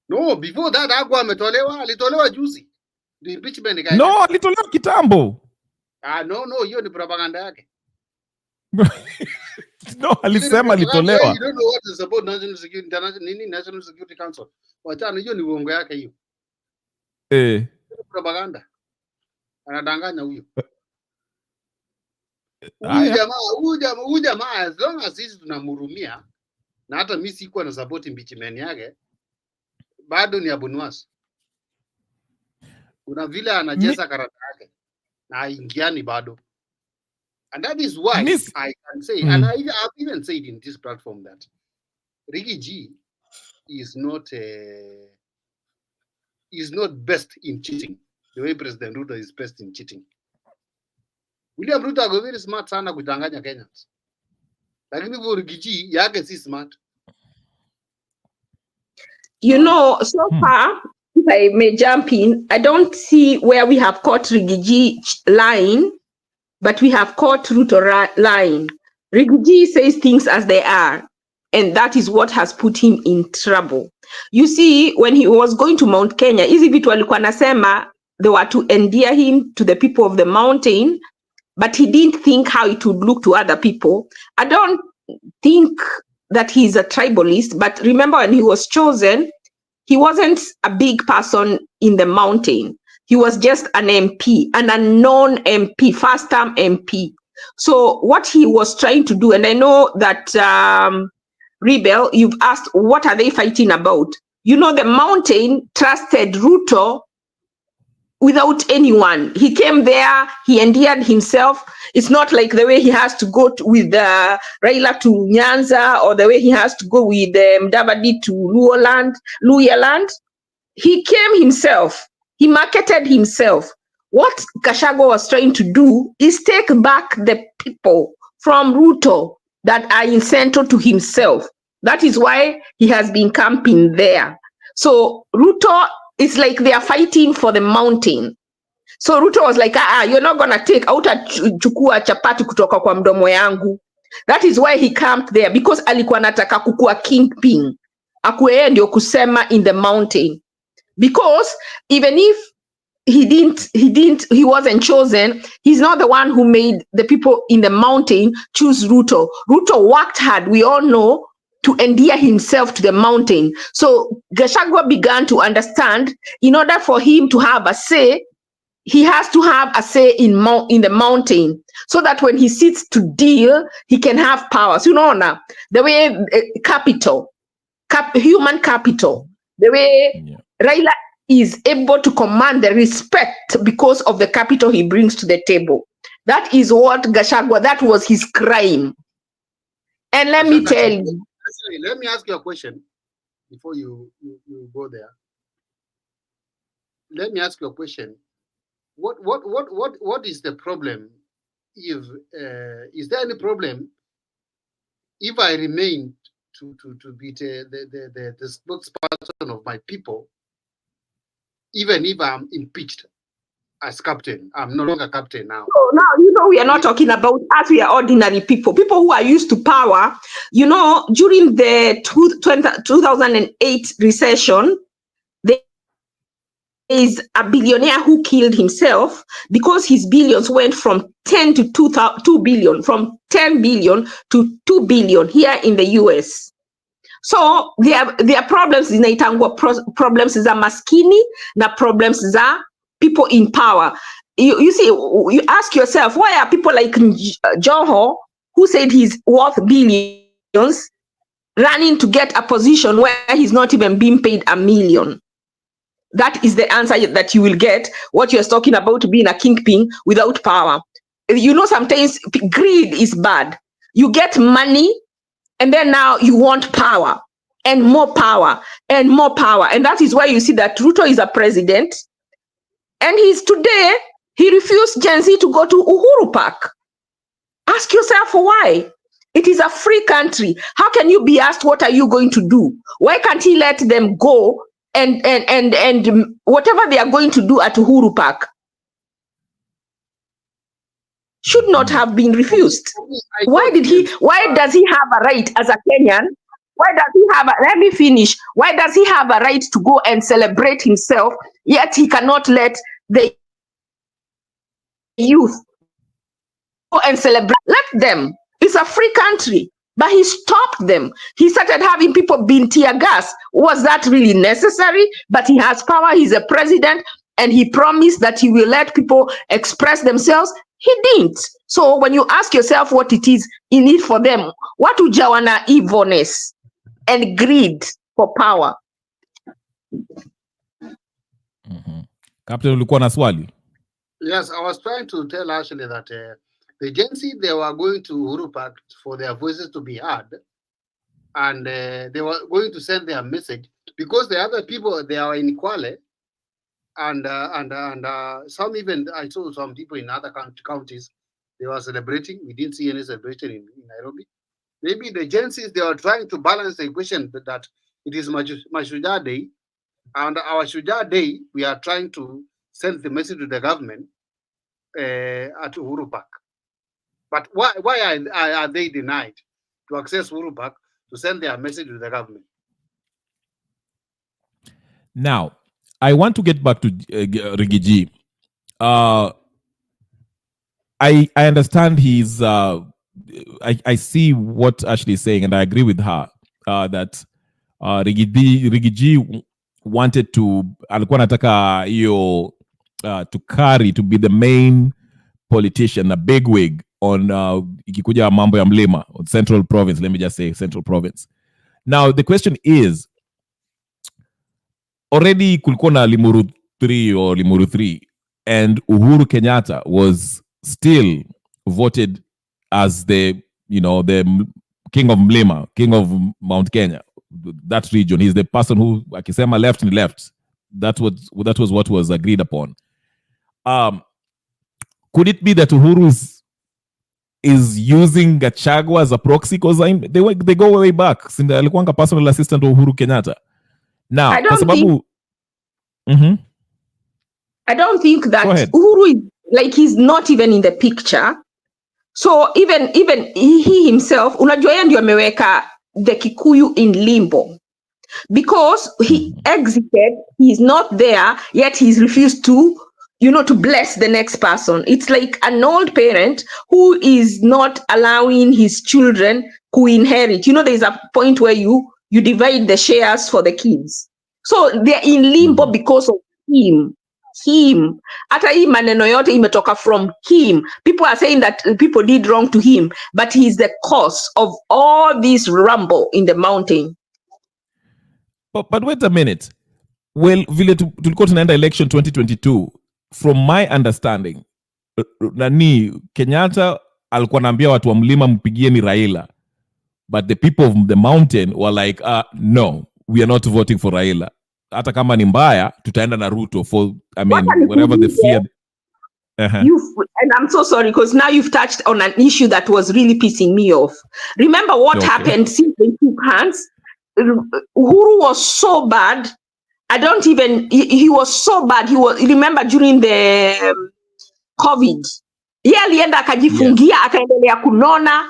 No, before that hakuwa alitolewa juzi. The impeachment guy. No, alitolewa kitambo. No, hiyo ni propaganda yake. No, alisema alitolewa. You don't know what is about National Security, National Security Council. Wachana, hiyo ni uongo yake hiyo. Propaganda. Anadanganya huyo. Huyu jamaa as long as sisi tunamhurumia, na hata mimi sikuwa na support impeachment yake, bado ni abunwasi. Kuna vile anacheza karata yake na haingiani bado. And that is why I can say, and I've even said in this platform that Ricky G is not best in cheating the way President Ruto is best in cheating. William Ruto ako very smart sana kudanganya Kenyans, lakini for Ricky G yake si smart. So far, if I may jump in, I don't see where we have caught Ricky G lying, but we have caught Ruto lying. Ricky G says things as they are, and that is what has put him in trouble. You see, when he was going to Mount Kenya, hizi vitu alikuwa anasema, they were to endear him to the people of the mountain, but he didn't think how it would look to other people. I don't think that he's a tribalist, but remember when he was chosen, he wasn't a big person in the mountain. He was just an MP, an unknown MP, first-term MP. So what he was trying to do, and I know that Rebel, you've asked, what are they fighting about? The mountain trusted Ruto without anyone. He came there, he endeared himself. It's not like the way he has to go with Raila to Nyanza, or the way he has to go with Mudavadi to Luhyaland. He came himself. He marketed himself. What Gachagua was trying to do is take back the people from Ruto that are in central to himself. That is why he has been camping there. So Ruto, it's like they are fighting for the mountain. So Ruto was like, you're not going to take out chukua chapati kutoka kwa mdomo yangu. That is why he camped there, because alikuwa anataka kukua kingpin. Akuwe yeye ndio kusema in the mountain. Because even if he wasn't chosen, he's not the one who made the people in the mountain choose Ruto. Ruto worked hard, we all know, to endear himself to the mountain. So Gachagua began to understand, in order for him to have a say, he has to have a say in the mountain, so that when he sits to deal, he can have power. So, the way human capital, the way Raila is able to command the respect because of the capital he brings to the table. That is what Gachagua, that was his crime. And let me tell you. Let me ask you a question before you go there. Let me ask you a question. What is the problem? If is there any problem if I remain to be the spokesperson of my people, even if I'm impeached as captain? I'm no longer captain now. So now, we are not talking about us. We are ordinary people who are used to power. During the 2008 recession, there is a billionaire who killed himself because his billions went from 10 to 2 billion, from 10 billion to 2 billion here in the US. So there are problems in Itangwa, problems za maskini na problems za people in power. You see, you ask yourself, why are people like Joho, who said he's worth billions, running to get a position where he's not even being paid $1 million? That is the answer that you will get, what you're talking about being a kingpin without power. Sometimes greed is bad. You get money, and then now you want power, and more power, and more power. And that is why you see that Ruto is a president, and he refused Gen Z to go to Uhuru Park. Ask yourself why. It is a free country. How can you be asked, what are you going to do? Why can't he let them go and whatever they are going to do at Uhuru Park should not have been refused? Why does he have a right as a Kenyan? Let me finish. Why does he have a right to go and celebrate himself, yet he cannot let the youth go and celebrate? Let them. It's a free country. But he stopped them. He started having people being tear gas. Was that really necessary? But he has power. He's a president, and he promised that he will let people express themselves. He didn't. So when you ask yourself what it is in it for them, what ujawana evilness and greed for power? Captain, ulikuwa na swali? Yes, I was trying to tell Ashley that the Gen Z, they were going to Uhuru Park for their voices to be heard, and they were going to send their message, because the other people, they are in Kwale, and some, even I saw some people in other counties, they were celebrating. We didn't see any celebration in Nairobi. Maybe the Gen Z, they are trying to balance the equation that it is Mashujaa Day, and our Shujaa Day, we are trying to send the message to the government at Uhuru Park. But why are they denied to access Uhuru Park to send their message to the government? Now, I want to get back to Rigiji. I understand he's. I see what Ashley is saying, and I agree with her that Rigiji wanted to. Alikuwa nataka hiyo to carry, to be the main politician, a bigwig on ikikuja mambo ya mlima, on Central Province. Let me just say Central Province. Now the question is, already kulikuwa na Limuru 3 or Limuru 3, and Uhuru Kenyatta was still voted as the king of Mlima, king of Mount Kenya, that region. He's the person who akisema left and left. That was what was agreed upon. Could it be that Uhuru is using Gachagua as a proxy? Because they go way back. Alikuwa personal assistant to Uhuru Kenyatta. Now, I don't think that Uhuru is he's not even in the picture. So even he himself, unajua yeye ndio ameweka the Kikuyu in limbo, because he exited, he's not there, yet he's refused to, to bless the next person. It's like an old parent who is not allowing his children to inherit. There's a point where you divide the shares for the kids. So they're in limbo because of him. Hata hii maneno yote imetoka from him. People are saying that people did wrong to him, but he's the cause of all this rumble in the mountain. But wait a minute. Well, vile tulikuwa tunaenda election 2022, from my understanding, nani Kenyatta alikuwa anaambia watu wa mlima mpigieni Raila, but the people of the mountain were like, no, we are not voting for Raila. Hata kama ni mbaya, tutaenda na Ruto for, whatever the fear. And I'm so sorry because now you've touched on an issue that was really pissing me off. Remember what happened since they took hands? Uhuru was so bad. He was so bad. Remember during the COVID. Alienda akajifungia, akaendelea kunona,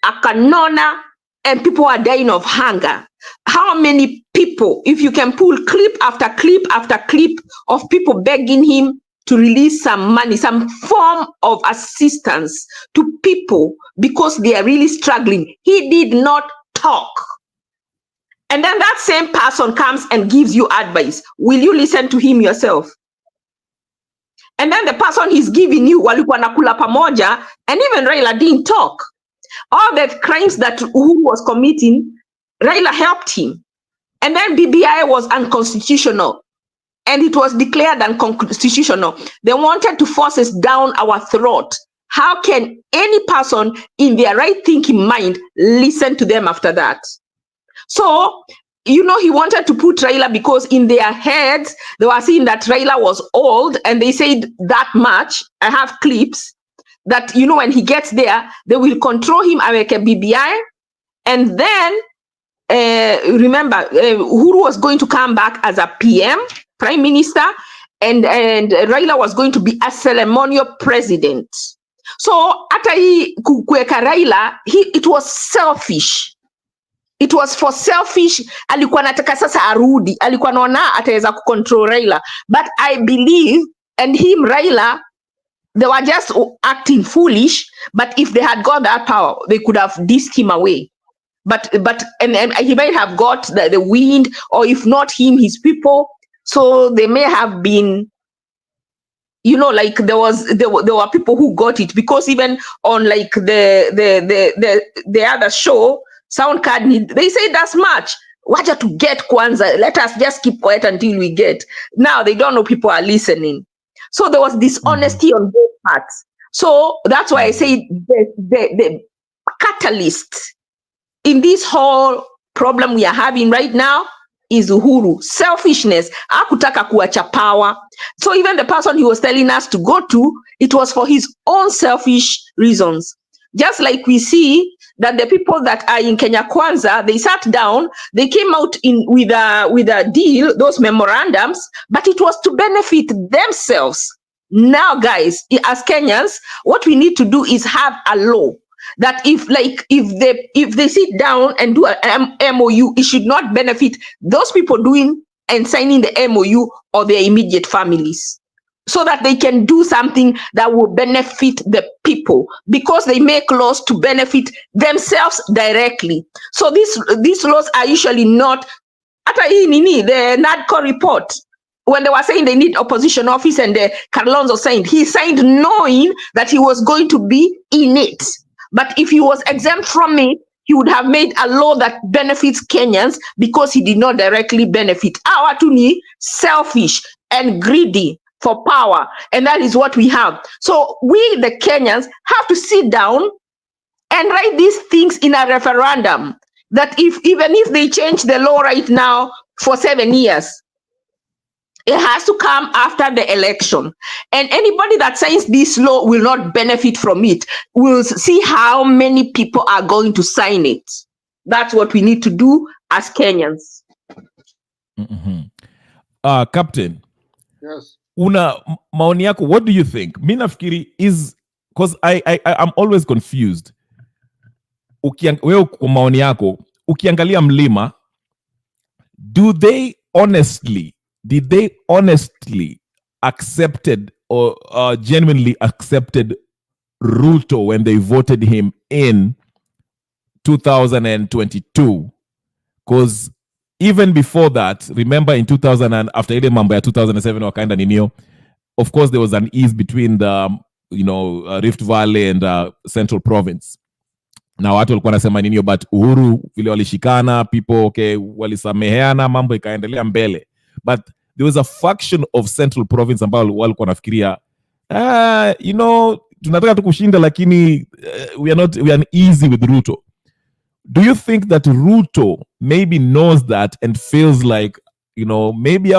akanona, and people are dying of hunger. How many people, if you can pull clip after clip after clip of people begging him to release some money, some form of assistance to people because they are really struggling, he did not talk. And then that same person comes and gives you advice. Will you listen to him yourself? And then the person he's giving you, walikuwa nakula pamoja, and even Raila didn't talk. All the crimes that Uhuru was committing, Raila helped him. And then BBI was unconstitutional. And it was declared unconstitutional. They wanted to force us down our throat. How can any person in their right thinking mind listen to them after that? So, he wanted to put Raila because in their heads, they were saying that Raila was old, and they said that much. I have clips that, when he gets there, they will control him like a BBI. And then, remember, Uhuru was going to come back as a PM, Prime Minister, and Raila was going to be a ceremonial president. So, hata hii kuweka Raila, it was selfish. It was for selfish. Alikuwa anataka sasa arudi. Alikuwa anaona ataweza kucontrol Raila. But I believe, and him, Raila, they were just acting foolish. But if they had got that power, they could have dissed him away. But and he might have got the wind, or if not him, his people. So they may have been, like there were people who got it, because even on like the other show, Sound Card, they say that's much. Wacha to get kwanza. Let us just keep quiet until we get. Now they don't know people are listening. So there was dishonesty on both parts. So that's why I say the catalyst in this whole problem we are having right now is Uhuru. Selfishness. Hakutaka kuacha power. So even the person he was telling us to go to, it was for his own selfish reasons. Just like we see that the people that are in Kenya Kwanza, they sat down, they came out with a deal, those memorandums, but it was to benefit themselves. Now, guys, as Kenyans, what we need to do is have a law that if they sit down and do an MOU, it should not benefit those people doing and signing the MOU or their immediate families, so that they can do something that will benefit the people, because they make laws to benefit themselves directly. So these laws are usually not. The NADCO report, when they were saying they need opposition office, and Kalonzo signed, he signed knowing that he was going to be in it. But if he was exempt from it, he would have made a law that benefits Kenyans, because he did not directly benefit. Our Tuni, selfish and greedy for power, and that is what we have. So we, the Kenyans, have to sit down and write these things in a referendum, that even if they change the law right now for 7 years, it has to come after the election. And anybody that signs this law will not benefit from it. We'll see how many people are going to sign it. That's what we need to do as Kenyans. Captain. Yes. Una maoni yako, what do you think? Mi nafikiri is, because I'm always confused. Wewe kwa maoni yako, ukiangalia mlima, do they honestly did they honestly accepted or genuinely accepted Ruto when they voted him in 2022? Because even before that, remember in 2000 and after ile mambo ya 2007 wakaenda ninio, of course there was an ease between the Rift Valley and Central Province. Na watu walikuwa nasema ninio, but Uhuru vile walishikana, people walisameheana, mambo ikaendelea mbele. But there was a faction of Central Province ambao walikuwa nafikiria tunataka tu kushinda, lakini we are uneasy with Ruto. Do you think that Ruto maybe knows that and feels like, maybe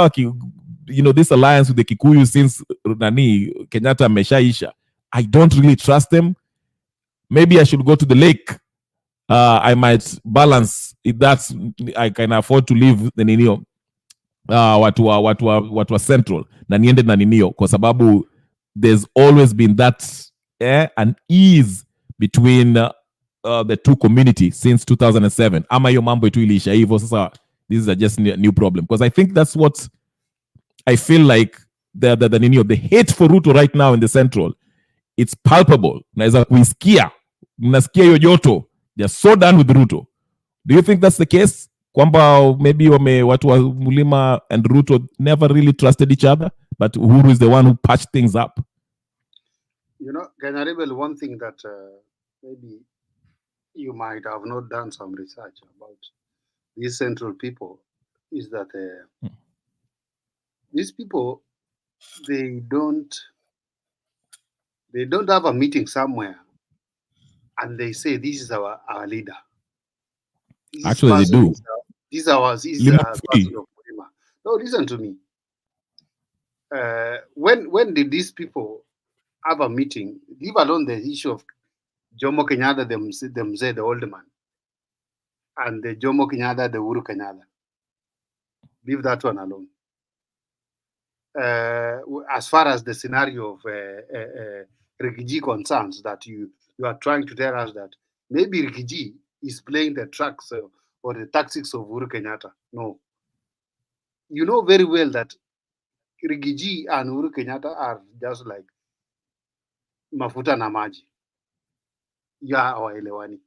this alliance with the Kikuyu since Kenyatta ameshaisha, I don't really trust them. Maybe I should go to the lake. I might balance if that's I can afford to leave the ninio watu wa Central na niende na ninio, kwa sababu there's always been that an ease between the two communities since 2007. Ama hiyo mambo itu iliisha hivyo, sasa this is just a new problem, because I think that's what I feel like the hate for Ruto right now in the Central, it's palpable. Naweza kuisikia, nasikia hiyo joto. They're so done with Ruto. Do you think that's the case? Kwamba maybe watu wa Mulima and Ruto never really trusted each other, but Uhuru is the one who patched things up. General, one thing that maybe you might have not done some research about these Central people is that these people, they don't have a meeting somewhere and they say this is our leader. Actually, they do. This is our person of Mulima. No, listen to me. When did these people have a meeting? Leave alone the issue of Jomo Kenyatta, the old man, and the Jomo Kenyatta, the Uhuru Kenyatta. Leave that one alone. As far as the scenario of Rigiji concerns, that you are trying to tell us that maybe Rigiji is playing the tracks or the tactics of Uhuru Kenyatta. No. You know very well that Rigiji and Uhuru Kenyatta are just like mafuta na maji. Ya hawaelewani.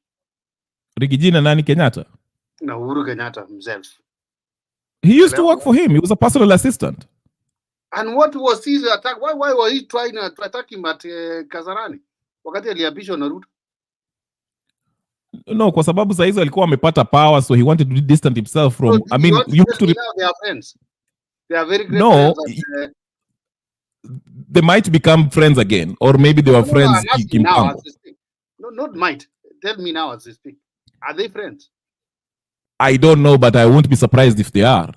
Rigiji na nani Kenyatta? Na Uhuru Kenyatta himself. He used to work for him. He was a personal assistant. And what was his attack? Why was he trying to attack him at Kasarani? Wakati aliapishwa na Ruto? No, kwa sababu saa hizo alikuwa amepata power, so he wanted to distance himself from. So, you have to. They are friends. They are very great friends. They might become friends again, or maybe they were friends. Now, as we speak. No, not might. Tell me now as we speak. Are they friends? I don't know, but I won't be surprised if they are.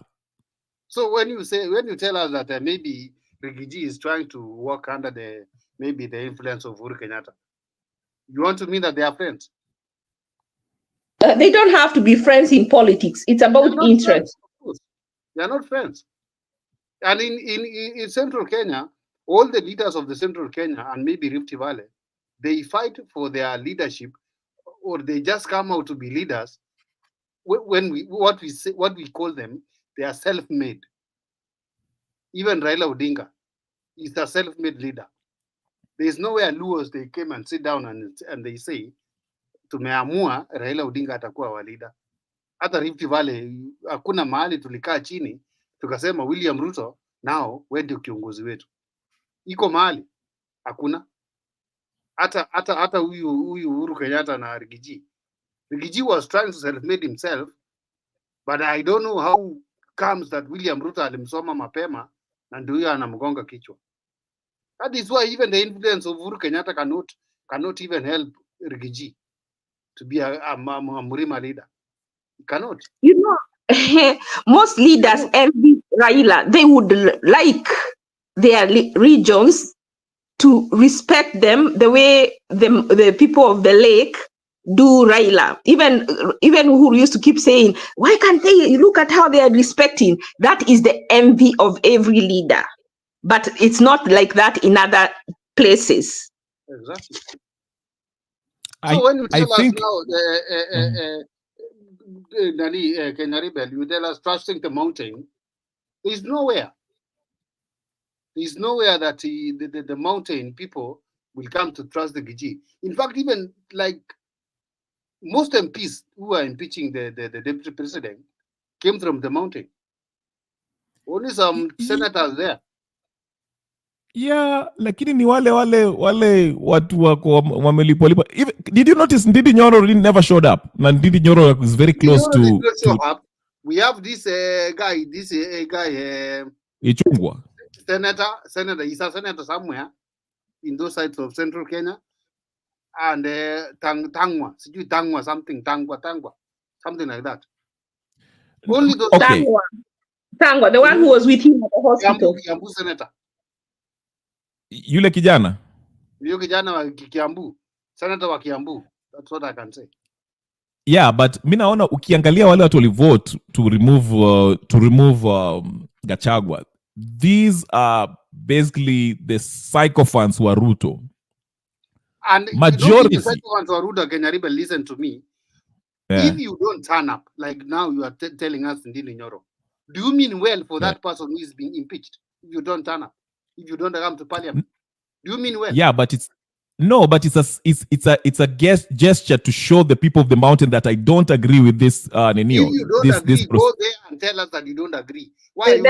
So when you tell us that maybe Rigiji is trying to work under the influence of Uhuru Kenyatta, you want to mean that they are friends? They don't have to be friends in politics. It's about interest. They are not friends. And in Central Kenya, all the leaders of the Central Kenya and maybe Rift Valley, they fight for their leadership, or they just come out to be leaders. What we call them, they are self-made. Even Raila Odinga is a self-made leader. There is nowhere Luos they came and sit down and they say, tumeamua Raila Odinga atakuwa wa leader. Hata Rift Valley hakuna mahali tulikaa chini tukasema William Ruto nao wewe ndio kiongozi wetu. Iko mahali hakuna. Hata huyu Uhuru Kenyatta na Rigiji. Rigiji was trying to self-made himself, but I don't know how comes that William Ruto alimsoma mapema na ndio huyo anamgonga kichwa. That is why even the influence of Uhuru Kenyatta cannot even help Rigiji to be a Mlima leader. It cannot. Most leaders envy Raila. They would like their regions to respect them the way the people of the lake do Raila. Even who used to keep saying, why can't they look at how they are respecting? That is the envy of every leader. But it's not like that in other places. Exactly. So when you tell us now, Kenya Rebel, you tell us trusting the mountain, There's nowhere. There's nowhere that the mountain people will come to trust the Gigi. In fact, even like most MPs who are impeaching the deputy president came from the mountain. Only some senators there. Yeah, lakini ni wale watu wako wamelipolipa. Did you notice Ndidi Nyoro never showed up? Na Ndidi Nyoro is very close to we have this guy Ichungwa. Senator, he's a senator somewhere in those sides of central Kenya. And Tangwa, something like that. Only those. Okay. Tangwa, the one who was with him at the hospital. Kiambu senator. Yule kijana wa Kiambu, senator wa Kiambu. That's what I can say. Yeah, but mi naona ukiangalia wale watu walivote to remove Gachagua. These are basically the sycophants who are Ruto. And majority. The sycophants who are Ruto, Kenyaribe, listen to me. Yeah. If you don't turn up, like now you are telling us Ndili Nyoro, do you mean well for that person who is being impeached? If you don't turn up, if you don't come to parliament, do you mean well? Yeah, but it's a gesture to show the people of the mountain that I don't agree with this. If you don't agree, go there and tell us that you don't agree. Why?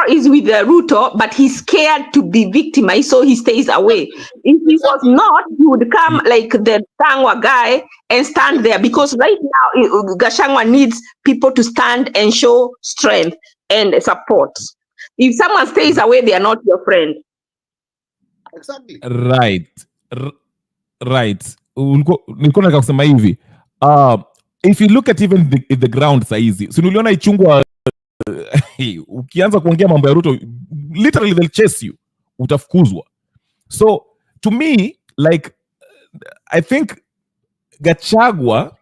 Is with the Ruto, but he's scared to be victimized, so he stays away. If he was not, he would come like the Tangwa guy and stand there, because right now Gachagua needs people to stand and show strength and support. If someone stays away, they are not your friend. Exactly. Right. Nilikuwa nataka kusema hivi. If you look at even the ground saizi, so uliona Ichungwa ukianza kuongea mambo ya Ruto, literally they'll chase you, utafukuzwa. So to me, like, I think Gachagua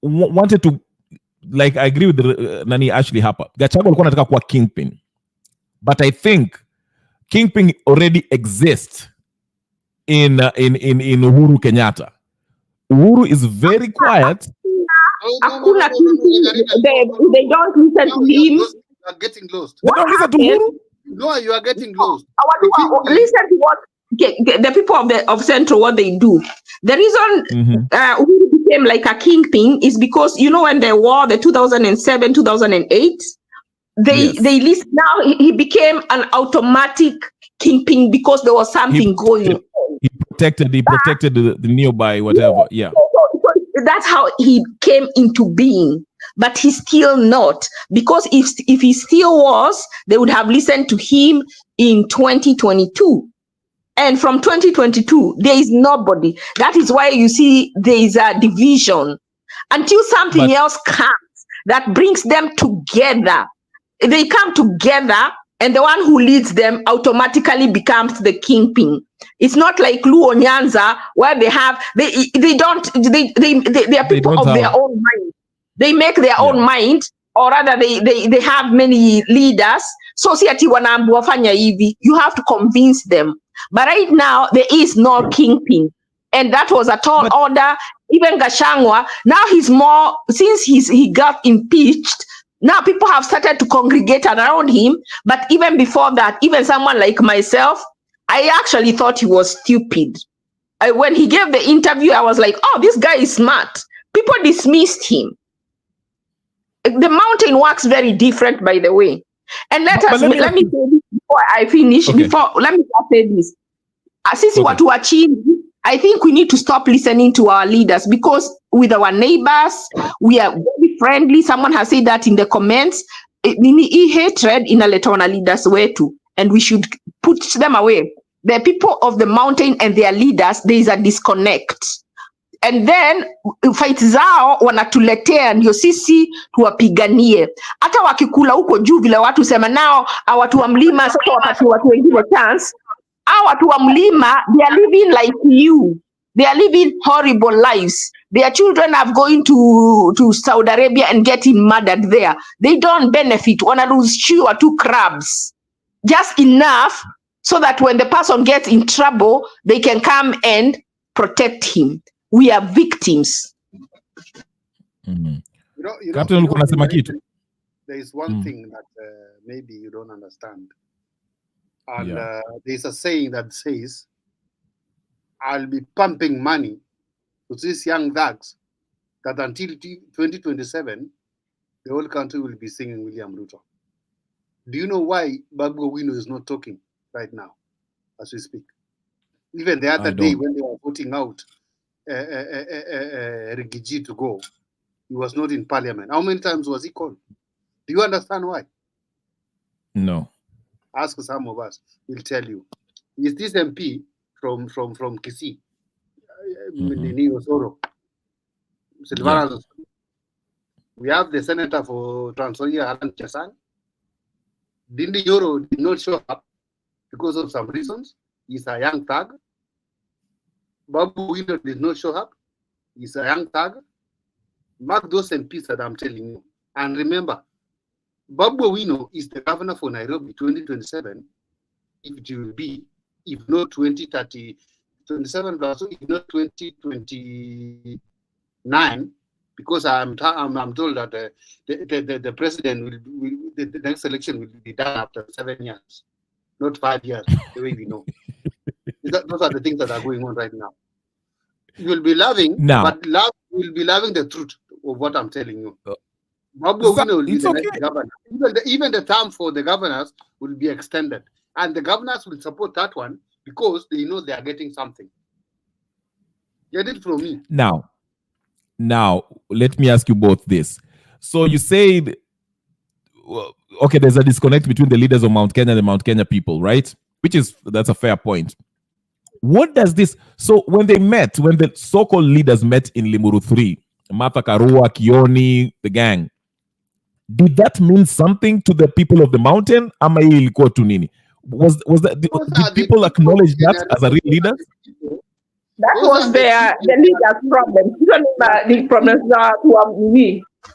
wanted to, like, I agree with nani Ashley hapa. Gachagua alikuwa anataka kuwa kingpin, but I think kingpin already exists in Uhuru Kenyatta. Uhuru is very quiet. They don't listen to him. You are getting lost. They don't listen to Uhuru. No, you are getting lost. Listen to what the people of Central, what they do. The reason Uhuru became like a kingpin is because, you know, when they were the 2007, 2008, they list. Now he became an automatic kingpin because there was something going on. He protected the nearby whatever. Yeah. So that's how he came into being. But he's still not, because if he still was, they would have listened to him in 2022. And from 2022, there is nobody. That is why you see there is a division until something else comes that brings them together. They come together, and the one who leads them automatically becomes the kingpin. It's not like Luo Nyanza, where they are people of their own mind. They make their own mind, or rather they have many leaders. So you have to convince them. But right now there is no kingpin, and that was a tall order. Even Gachagua, now he's more, since he got impeached. Now people have started to congregate around him. But even before that, even someone like myself, I actually thought he was stupid. When he gave the interview, I was like, oh, this guy is smart. People dismissed him. The mountain works very different, by the way. And let me say this before I finish. Okay. Let me say this. I think we need to stop listening to our leaders, because with our neighbors, we are very friendly. Someone has said that in the comments. Hatred in a letona leaders way too, and we should put them away. The people of the mountain and their leaders, there is a disconnect. And then fight zao wanatuletea ndio sisi tuwapiganie. Hata wakikula huko juu vile watu sema nao, watu wa mlima sasa wakati watu wengine chance, watu wa mlima, they are living like you. They are living horrible lives. Their children are going to Saudi Arabia and getting murdered there. They don't benefit. Wanna lose or two crabs. Just enough so that when the person gets in trouble, they can come and protect him. We are victims. Captain, ulikuwa unasema kitu? there is one thing that maybe you don't understand. And there's a saying that says, I'll be pumping money to these young thugs that until 2027, the whole country will be singing William Ruto. Do you know why Babu Owino is not talking right now as we speak? Even the other day when they were putting out Rigiji to go, he was not in parliament. How many times was he called? Do you understand why? No. Ask some of us. We'll tell you. Is this MP from Kisii? Osoro. Silvana. We have the senator for Trans Nzoia, Alan Chesang. Dindi Yoro did not show up because of some reasons. He's a young thug. Babu Owino did not show up. He's a young thug. Mark those MPs that I'm telling you. And remember, Babu Owino is the governor for Nairobi 2027. If it will be, if not 2030, 27 plus, if not 2029, because I'm told that the president will the next election will be done after 7 years, not 5 years, the way we know. Those are the things that are going on right now. You will be loving, but will be loving the truth of what I'm telling you. Babu Owino will be the next governor. Even the term for the governors will be extended. And the governors will support that one because they know they are getting something. Get it from me. Now, let me ask you both this. So you said, okay, there's a disconnect between the leaders of Mount Kenya and the Mount Kenya people, right? That's a fair point. What does this, so when the so-called leaders met in Limuru 3, Martha Karua, Kioni, the gang, did that mean something to the people of the mountain? Ama ilikuwa tu nini? Did people acknowledge that as a real leader? That was the leaders' problem. Even the problems are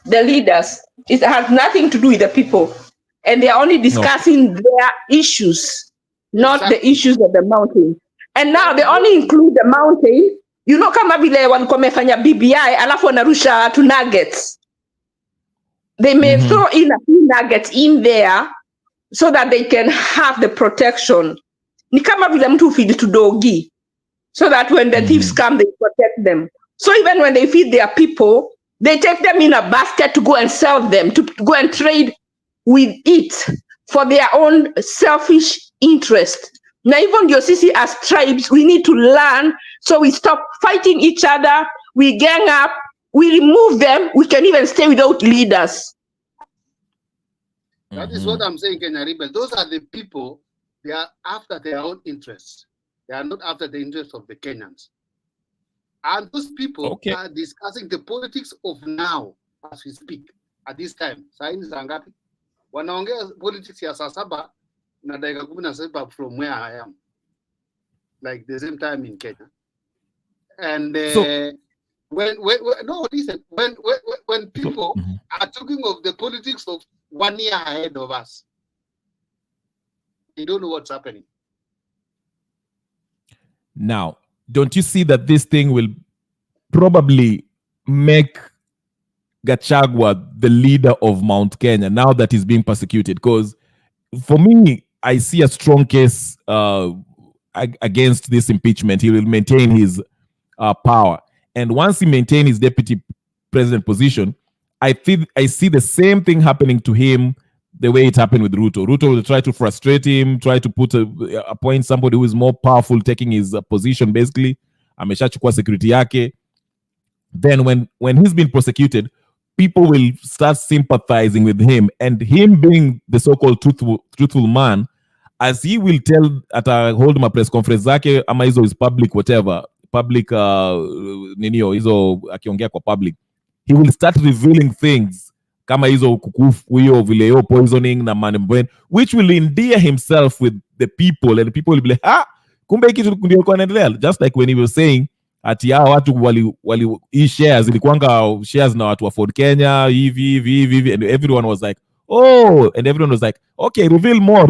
the leaders. It has nothing to do with the people. And they are only discussing their issues, not the issues of the mountain. And now they only include the mountain. You know, kama vile wamefanya BBI, alafu wanarusha to nuggets. They may throw in a few nuggets in there so that they can have the protection. Ni kama vile mtu feed to dogi, so that when the thieves come, they protect them. So even when they feed their people, they take them in a basket to go and sell them, to go and trade with it for their own selfish interest. Now, even your sisi as tribes, we need to learn, so we stop fighting each other, we gang up, we remove them, we can even stay without leaders. That is what I'm saying, Kenya Rebel. Those are the people, they are after their own interests. They are not after the interests of the Kenyans. And those people are discussing the politics of now, as we speak, at this time. Saini Zangapi. Wanaongea politics ya saa saba na dakika 17 from where I am. Like the same time in Kenya. And when people are talking of the politics of 1 year ahead of us, they don't know what's happening. Now, don't you see that this thing will probably make Gachagua the leader of Mount Kenya now that he's being persecuted? Because for me, I see a strong case against this impeachment. He will maintain his power. And once he maintains his deputy president position, I see the same thing happening to him the way it happened with Ruto. Ruto will try to frustrate him, try to appoint somebody who is more powerful, taking his position basically. Ameshachukua security yake. Then when he's been prosecuted, people will start sympathizing with him, and him being the so-called truthful man, as he will tell at a hold my press conference zake, ama hizo is public whatever, public ninio hizo akiongea kwa public, he will start revealing things kama hizo kukufu hiyo vile hiyo poisoning na manembwen, which will endear himself with the people, and the people will be like, kumbe hiki ndio kwa naendelea. Just like when he was saying ati hao watu wali shares ilikuanga shares na watu wa Ford Kenya hivi, and everyone was like, oh, and everyone was like, okay, reveal more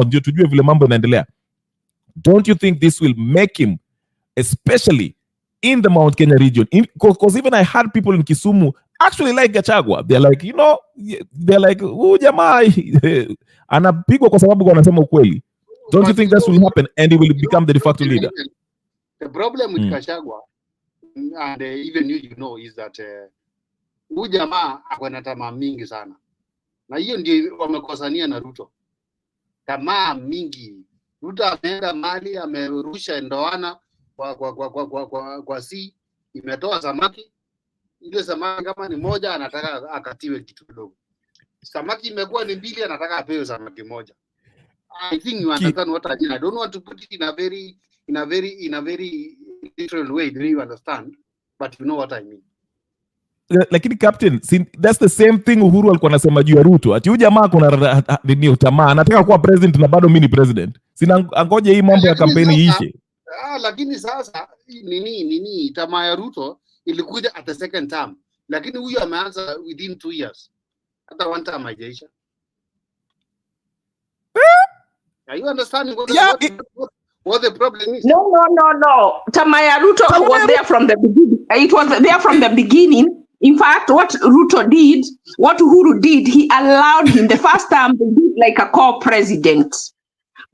ndio tujue vile mambo yanaendelea. Don't you think this will make him, especially in the Mount Kenya region, because even I had people in Kisumu actually like Gachagua. They're like, they're like, jamaa anapigwa kwa sababu wanasema ukweli. Don't you think that will happen and he will become the de facto leader? The problem with Gachagua, and even you is that huyu jamaa ako na tamaa mingi sana. Na hiyo ndio wamekosania na Ruto. Tamaa mingi. Ruto ameenda mali, amerusha ndoana kwa si, imetoa samaki. Ile samaki kama ni moja anataka akatiwe kitu kidogo. Samaki imekuwa ni mbili anataka apewe samaki moja. I think you understand what I mean. I don't want to put it in a very literal way. Do you understand? But you know what I mean. Lakini Captain, that's the same thing Uhuru alikuwa anasema juu ya Ruto. Ati huyu jamaa kuna nini tamaa, anataka kuwa president na bado mimi ni president. Sina angoje hii mambo ya kampeni iishe. Lakini sasa nini tamaa ya Ruto ilikuja at the second term. Lakini huyu ameanza within 2 years. Hata one term haijaisha. Are you understanding what the problem is? No. Tamaya Ruto was there from the beginning. It was there from the beginning. In fact, what Ruto did, what Uhuru did, he allowed him. The first term, they did like a co-president.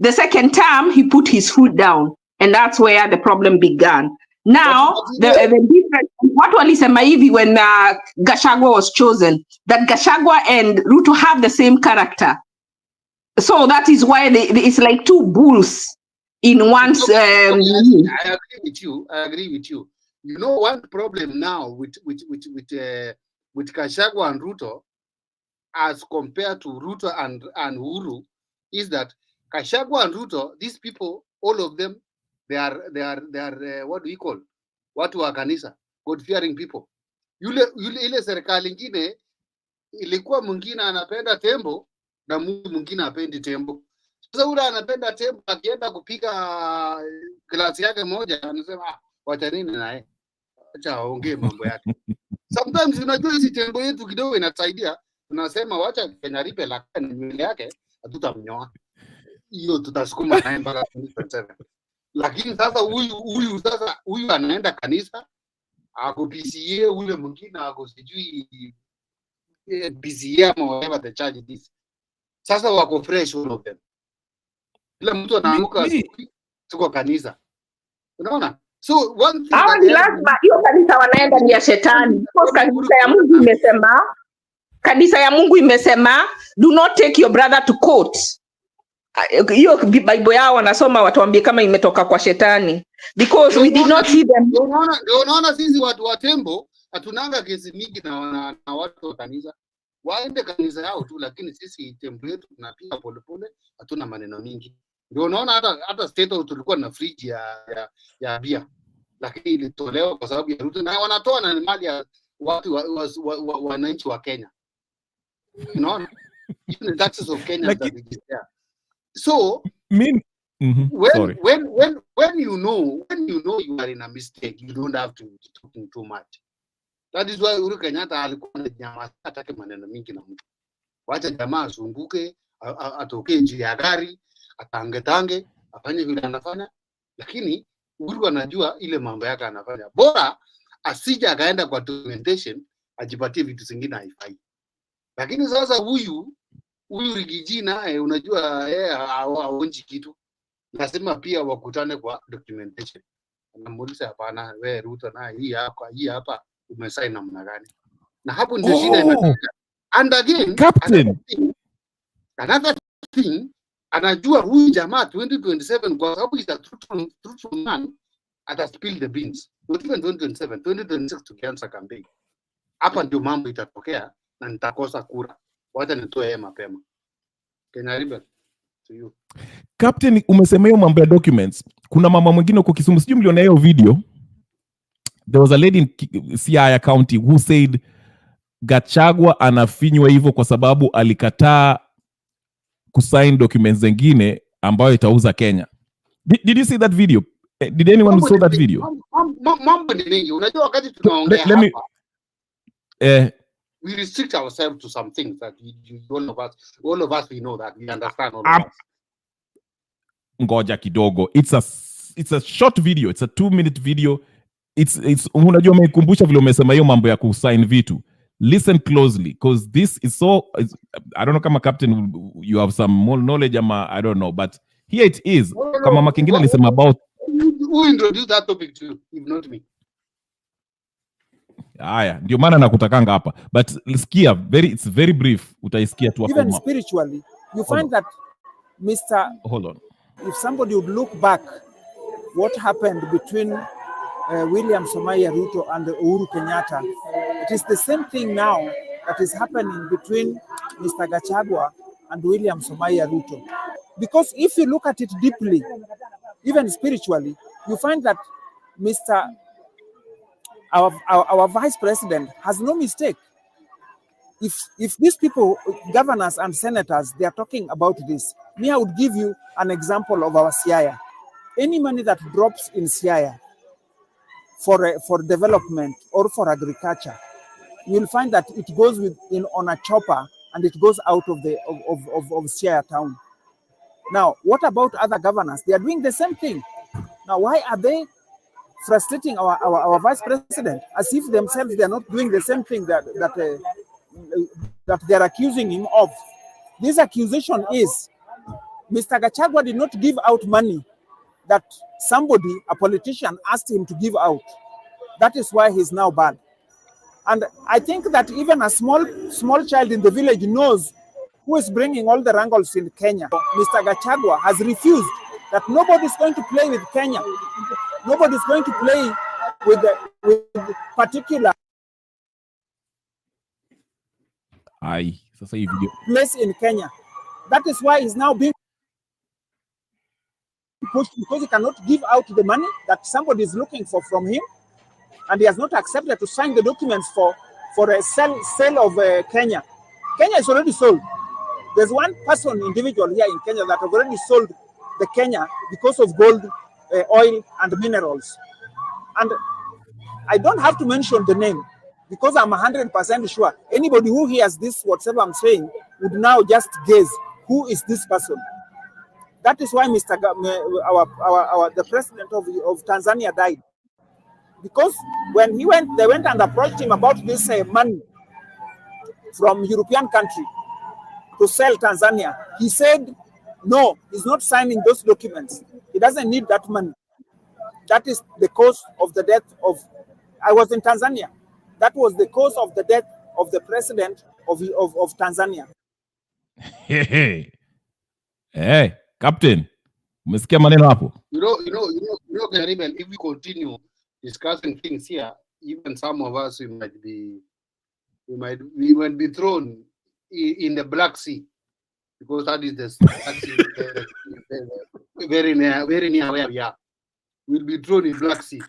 The second term, he put his foot down. And that's where the problem began. Now, the difference, what walisema hivi when Gachagua was chosen, that Gachagua and Ruto have the same character. So that is why it's like two bulls in one. I agree with you. You know, one problem now with Gachagua and Ruto, as compared to Ruto and Uhuru, is that Gachagua and Ruto, these people, all of them, they are what do we call? Watu wa kanisa, God-fearing people. Ile serikali ingine ilikuwa mwingine anapenda tembo na mwingine apendi tembo. Sasa ule anapenda tembo, akienda kupika glasi yake moja anasema wacha nini naye, acha aongee mambo yake. Sometimes unajua hizi tembo yetu kidogo inasaidia, tunasema wacha Kenya ripe la nywele yake hatutamnyoa, hiyo tutasukuma naye mpaka 2027. Lakini sasa huyu anaenda kanisa ako PCA, ule mwingine ako sijui PCA ama whatever the charge is. Sasa wako fresh all of them. Kila mtu anaamka tuko kanisa. Unaona? So one thing lazima hiyo kanisa wanaenda ni ya shetani. Because kanisa ya Mungu imesema do not take your brother to court. Hiyo Bible yao wanasoma watuambie kama imetoka kwa shetani. Because we did not see them. Unaona sisi watu wa tembo hatunanga kesi mingi na watu wa kanisa. Waende kanisa yao tu, lakini sisi tembo yetu tunapiga polepole, hatuna maneno mingi. Ndio unaona hata State House tulikuwa na fridge ya bia, lakini ilitolewa kwa sababu ya Ruto, na wanatoa na mali ya watu wananchi wa Kenya. Unaona? Even the taxes of Kenya that is there. So when you know you are in a mistake, you don't have to be talking too much. That is why Uhuru Kenyatta alikuwa ananyamaza, hataki maneno mingi na mtu. Wacha jamaa azunguke, atokee nje ya gari, atange, afanye vile anafanya, lakini Uhuru anajua ile mambo yake anafanya. Bora asije akaenda kwa documentation, ajipatie vitu zingine haifai. Lakini sasa huyu Rigiji naye unajua haonji kitu. Lazima pia wakutane kwa documentation. Anamuuliza hapana, wewe Ruto na hii hapa umesaini namna gani? Na hapo ndio shida inatokea. And again, Captain, another thing, anajua huyu jamaa 2027 kwa sababu is a truthful man, ata spill the beans. Not even 2027 tukianza campaign. Hapa ndio mambo itatokea na nitakosa kura. Wacha nitoe yeye mapema. Kenya River to you. Captain, umesemea mambo ya documents. Kuna mama mwingine huko Kisumu, sijui mliona hiyo video. There was a lady in Siaya County who said Gachagua anafinywa hivyo kwa sababu alikataa kusign documents zingine ambayo itauza Kenya. Did you see that video? Did anyone saw that video? Mambo ni mengi. Unajua wakati tunaongea hapa, we restrict ourselves to some things that all of us we know that we understand all of us. Ngoja kidogo. It's a short video. It's a 2-minute video. It's unajua umekumbusha vile umesema hiyo mambo ya kusign vitu. listen closely, because this is so, I don't know, kama captain, you have some more knowledge, I don't know, but here it is. Kama Makingina listen about. Who introduced that topic to you, if not me? Haya, ndio maana nakutakanga hapa. But sikia, it's very brief. Utaisikia tu hapo. Even spiritually, you find that Mr. Hold on. If somebody would look back what happened between William Samoei Ruto and Uhuru Kenyatta, it is the same thing now that is happening between Mr. Gachagua and William Samoei Ruto. Because if you look at it deeply, even spiritually, you find that our vice president has no mistake. If these people, governors and senators, they are talking about this, me, I would give you an example of our Siaya. Any money that drops in Siaya for development or for agriculture, you'll find that it goes on a chopper and it goes out of Siaya town. Now, what about other governors? They are doing the same thing. Now, why are they frustrating our vice president as if themselves they are not doing the same thing that they are accusing him of? This accusation is Mr. Gachagua did not give out money that somebody, a politician, asked him to give out. That is why he's now banned. And I think that even a small child in the village knows who is bringing all the wrangles in Kenya. Mr. Gachagua has refused that nobody's going to play with Kenya. Nobody's going to play with particular place in Kenya. That is why he's now being pushed, because he cannot give out the money that somebody is looking for from him, and he has not accepted to sign the documents for a sale of Kenya. Kenya is already sold. There's one person, individual here in Kenya that have already sold the Kenya because of gold, oil, and minerals. And I don't have to mention the name because I'm 100% sure anybody who hears this, whatever I'm saying, would now just guess who is this person. That is why the president of Tanzania died. Because when they went and approached him about this money from European country to sell Tanzania, he said, no, he's not signing those documents. He doesn't need that money. That is the cause of the death of, I was in Tanzania. That was the cause of the death of the president of Tanzania. Hey, Captain, umesikia maneno hapo? You know, if we continue discussing things here, even some of us we might be thrown in the Black Sea, because that is very near where we are. We'll be thrown in Black Sea.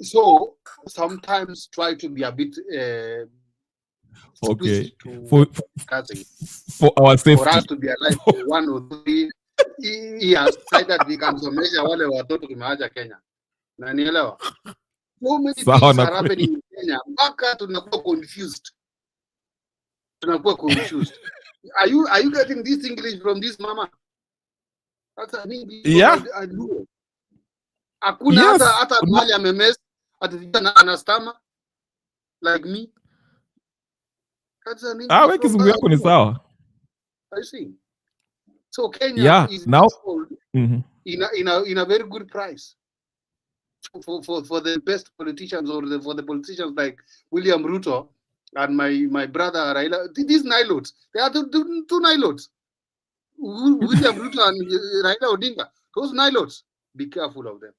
So sometimes try to be a bit okay for our safety, for us to be alive for 1 or 3 years, so that we can somesha wale watoto tumeacha Kenya. Na nielewa. So many things are happening in Kenya. Mpaka tunakuwa confused. Are you getting this English from this mama? That's an English. Yeah. I do. Hakuna hata mali amemes atijana anastama like me. That's an English. Wewe kizungu yako ni sawa. I see. So Kenya is now sold in a very good price for the best politicians, or for the politicians like William Ruto and my brother Raila. These Nilots, they are two Nilots. William Ruto and Raila Odinga, those Nilots. Be careful of them.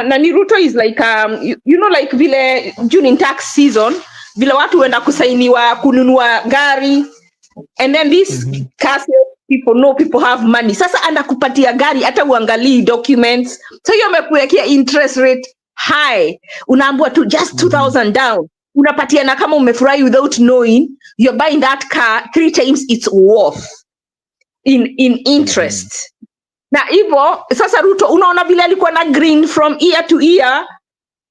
Nani Ruto is like you know, like vile June in tax season, vile watu wenda kusainiwa kununua gari, and then these people have money. Sasa anakupatia gari hata uangalii documents, so hiyo amekuwekea interest rate high, unaambiwa tu just 2,000 down, unapatia na kama umefurahi without knowing you're buying that car 3 times its worth in interest. Na hivyo sasa Ruto unaona vile alikuwa na green from year to year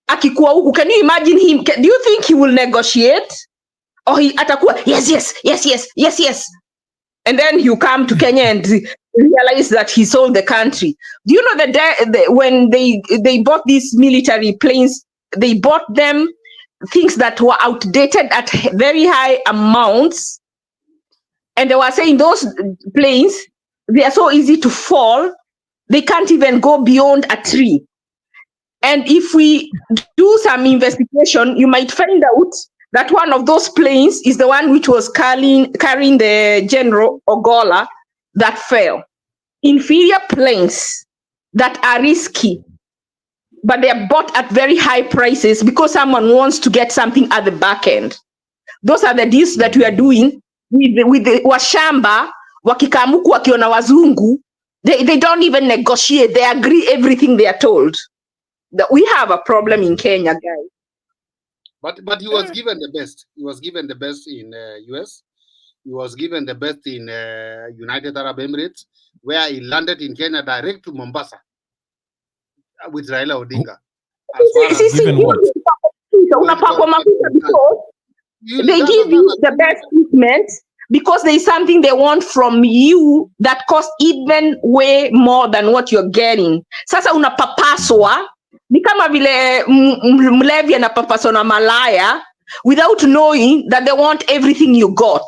akikuwa huku. Can you imagine him? Do you think he will negotiate, or he atakuwa yes, and then you come to Kenya and realize that he sold the country? Do you know when they bought these military planes they bought them things that were outdated at very high amounts. And they were saying those planes, they are so easy to fall, they can't even go beyond a tree. And if we do some investigation, you might find out that one of those planes is the one which was carrying the General Ogola that fell. Inferior planes that are risky, but they are bought at very high prices because someone wants to get something at the back end. Those are the deals that we are doing with the washamba wakikamuku wakiona wazungu. They don't even negotiate. They agree everything they are told. We have a problem in Kenya, guys. But he was given the best. He was given the best in US. He was given the best in United Arab Emirates, where he landed in Kenya direct to Mombasa with Raila Odinga. They give you the best treatment because there is something they want from you that costs even way more than what you're getting. Sasa unapapaswa ni kama vile mlevi anapapaswa na malaya without knowing that they want everything you got.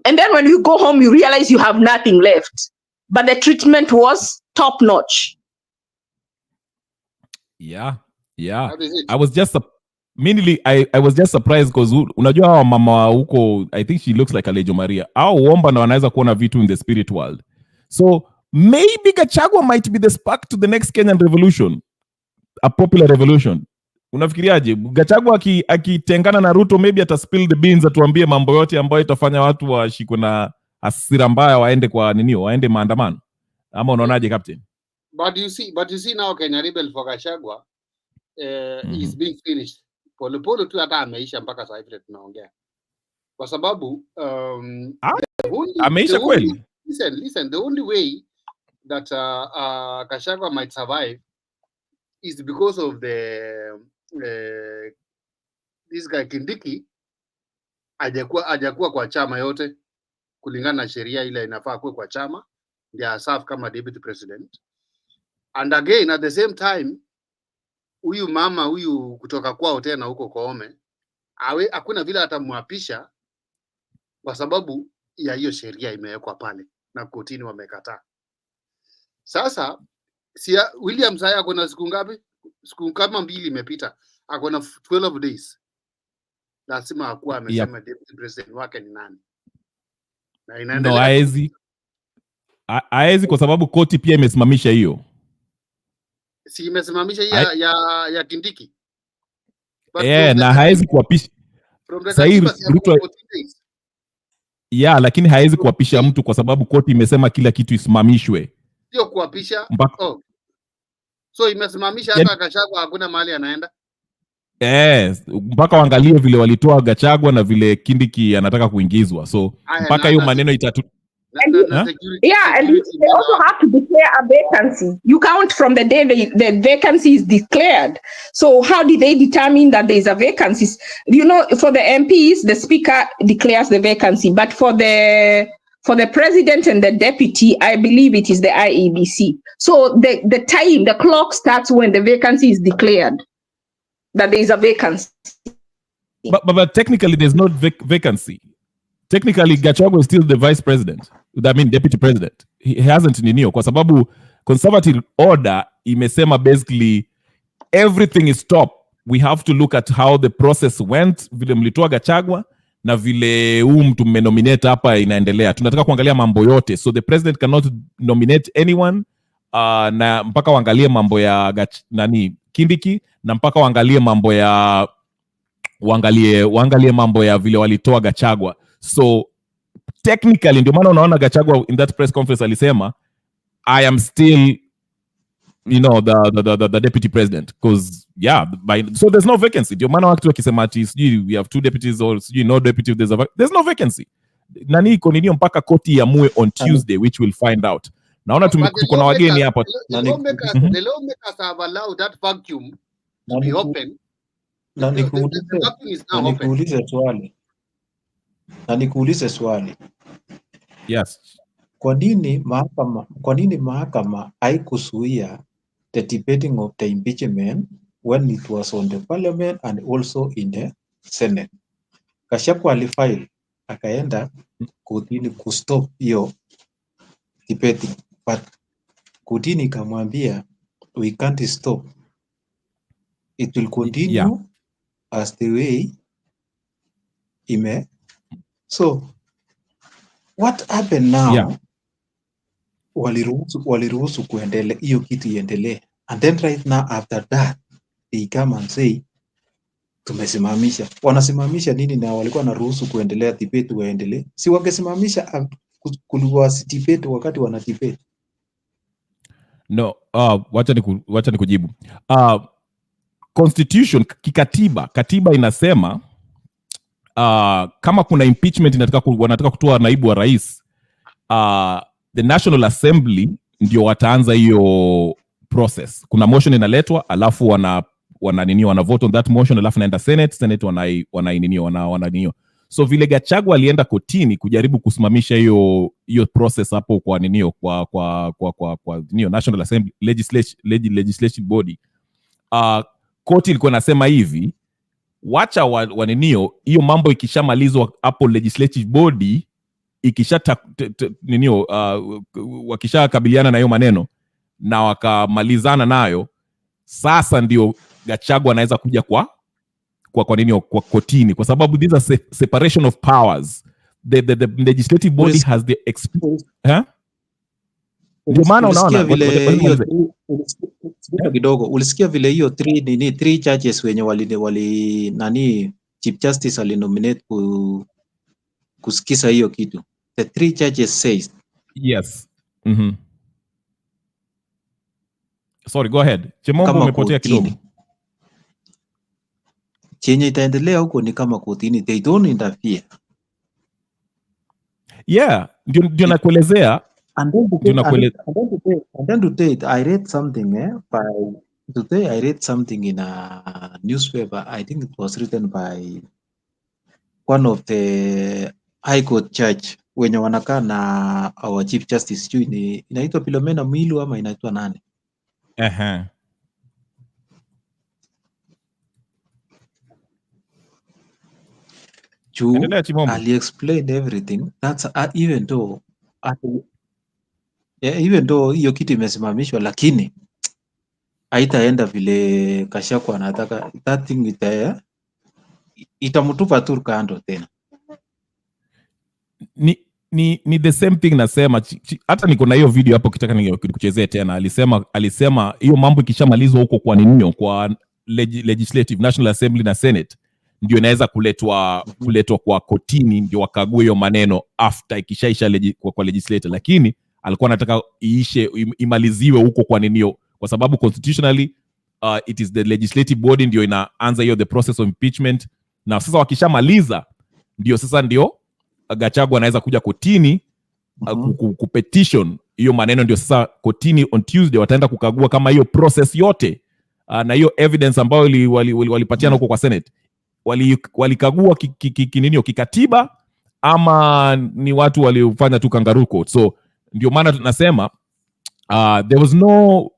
And then when you go home, you realize you have nothing left. But the treatment was top notch. Yeah. I was just I was just surprised because unajua hawa mama huko, I think she looks like a Lejo Maria. Au uomba na wanaweza kuona vitu in the spirit world. So maybe Gachagua might be the spark to the next Kenyan revolution, a popular revolution. Unafikiriaje? Gachagua akitengana na Ruto, maybe ata spill the beans, atuambie mambo yote ambayo itafanya watu washikwe na hasira mbaya waende maandamano. Ama unaonaje, Captain? But you see now Kenya rebel for Gachagua is being finished. Polepole tu hata ameisha mpaka sasa hivi tunaongea. Kwa sababu ameisha kweli. Listen, the only way that Gachagua might survive is because of this guy Kindiki hajakuwa kwa chama yote kulingana na sheria ile inafaa kuwe kwa chama ndio serve kama deputy president. And again at the same time huyu mama huyu kutoka kwao tena huko Koome hakuna vile atamwapisha kwa sababu ya hiyo sheria imewekwa pale na kotini wamekataa. Sasa William Samoei akona siku ngapi? Siku kama 2 imepita. Akona 12 days. Lazima akuwa amesema deputy president wake ni nani. Na inaendelea. No, haezi kwa sababu koti pia imesimamisha hiyo. Si imesimamisha ya Kindiki. Na haezi kuapisha. Lakini haezi kuapisha mtu kwa sababu koti imesema kila kitu isimamishwe. Sio kuapisha. So imesimamisha hata Gachagua hakuna mahali anaenda. Mpaka waangalie vile walitoa Gachagua na vile Kindiki anataka kuingizwa. So mpaka hiyo maneno itatu. And they also have to declare a vacancy. You count from the day the vacancy is declared. So how did they determine that there is a vacancy? You know, for the MPs, the speaker declares the vacancy, but for the president and the deputy, I believe it is the IEBC. So the clock starts when the vacancy is declared, that there is a vacancy. But technically, there's no vacancy. Technically, Gachagua is still the vice president. I mean, deputy president. He hasn't ninio. Kwa sababu conservative order imesema basically everything is stopped. We have to look at how the process went, vile mlitoa Gachagua na vile mtu mmenominate hapa inaendelea. Tunataka kuangalia mambo yote. So the president cannot nominate anyone na mpaka waangalie mambo ya Kindiki na mpaka waangalie mambo ya waangalie mambo ya vile walitoa Gachagua. So technically ndio maana unaona Gachagua in that press conference alisema I am still the deputy president because so there's no vacancy. Ndio maana watu wakisema ati we have 2 deputies or no deputy, there's no vacancy. Nani iko ninio mpaka koti iamue on Tuesday, which we'll find out. Naona tuko na wageni hapa. The lawmakers have allowed that vacuum to be open. Na nikuulize swali. Yes. Kwa nini mahakama haikuzuia the debating of the impeachment when it was on the parliament and also in the Senate. Gachagua alifile akaenda kotini kustop hiyo debating, but kotini ikamwambia we can't stop, it will continue as the way ime. So what happened now? Waliruhusu kuendelea hiyo kitu iendelee, and then right now after that they come and say tumesimamisha. Wanasimamisha nini na walikuwa naruhusu kuendelea debate waendelee? Si wangesimamisha kulikuwa debate wakati wana debate. No, wacha nikujibu. Constitution, katiba inasema kama kuna impeachment wanataka kutoa naibu wa rais, the National Assembly ndio wataanza hiyo process. Kuna motion inaletwa, alafu wana vote on that motion, alafu naenda Senate wana so vile Gachagua alienda kotini kujaribu kusimamisha hiyo process hapo kwa National Assembly legislative body. Koti ilikuwa nasema hivi, wacha hiyo mambo ikishamalizwa hapo legislative body, wakishakabiliana na hiyo maneno na wakamalizana nayo, sasa ndio Gachagua anaweza kuja kwa kotini, kwa sababu these are separation of powers. The legislative body has the experience. Ndio maana unaona kidogo ulisikia vile hiyo three judges wenye wali Chief Justice alinominate kusikiza hiyo kitu. The three judges says yes. Sorry, go ahead. Chemombo umepotea kidogo. Chenye itaendelea huko ni kama kotini, they don't interfere. Yeah, ndio nakuelezea. And then today I read something I read something in a newspaper. I think it was written by one of the High Court judge wenye wanakaa na our Chief Justice, inaitwa Philomena Mwilu ama inaitwa nani? Ali explained everything. That's even though hiyo kitu imesimamishwa, lakini haitaenda vile Gachagua anataka. That thing itamtupa tu kando tena. Ni the same thing nasema. Hata niko na hiyo video hapo, kitaka nikuchezee tena. Alisema hiyo mambo ikishamalizwa huko kwa legislative, National Assembly na Senate, ndio inaweza kuletwa kwa kotini, ndio wakague hiyo maneno after ikishaisha kwa legislature. Lakini alikuwa anataka imaliziwe huko kwa sababu constitutionally it is the legislative body ndio inaanza hiyo the process of impeachment. Na sasa wakishamaliza ndio Gachagua anaweza kuja kotini kupetition hiyo maneno, ndio sasa kotini on Tuesday wataenda kukagua kama hiyo process yote na hiyo evidence ambayo walipatiana huko kwa Senate walikagua kikatiba ama ni watu waliofanya tu kangaroo court. So ndio maana tunasema there was no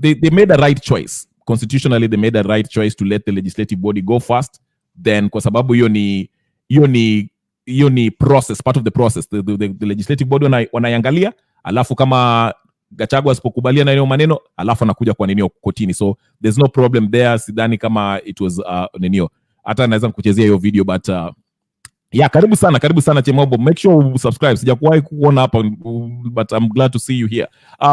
they made a right choice constitutionally. They made a right choice to let the legislative body go first, then kwa sababu hiyo ni process, part of the process. The legislative body wanaiangalia, alafu kama Gachagua asipokubaliana na hiyo maneno, alafu anakuja kwa kotini. So there's no problem there. Sidhani kama it was hata naweza kukuchezea hiyo video, but yeah, karibu sana Chemombo. Make sure you subscribe. Sijakuwahi kuona hapa, but I'm glad to see you here.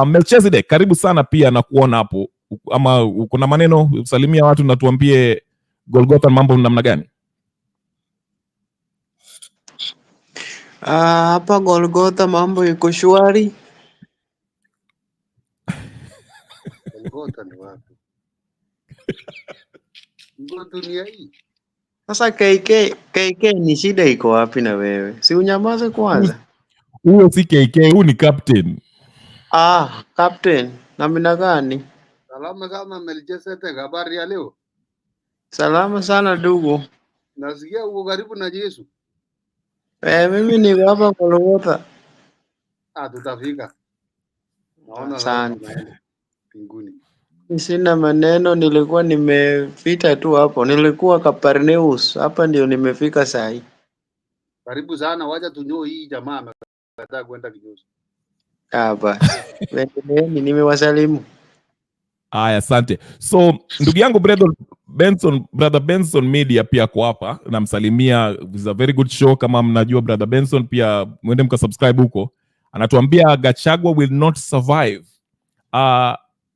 Melchizedek, karibu sana pia na kuona hapo. Ama kuna maneno usalimia watu na tuambie Golgotha mambo namna gani? Hapa Golgotha mambo iko shwari. Golgotha ni wapi? Dunia hii. Sasa KK ni shida iko wapi na wewe? Si unyamaze kwanza. Huyo si KK, huyu ni captain. Captain. Namna gani? Salama sana Melchizedek, habari ya leo? Salama sana ndugu. Nasikia uko karibu na Yesu. Mimi ni hapa Golgotha. Tutafika. Naona sana mbinguni. Sina maneno, nilikuwa nimepita tu hapo. Nilikuwa Kaparneus, hapa ndio nimefika saa hii. Karibu sana, wacha tunyoe hii jamaa amekataa kwenda kinyozi. Basi. Endeleeni, nimewasalimu. Aya, asante. So ndugu yangu brother Benson Media pia kwa hapa, namsalimia. It's a very good show. Kama mnajua brother Benson, pia mwende mkasubscribe huko. Anatuambia Gachagua will not survive.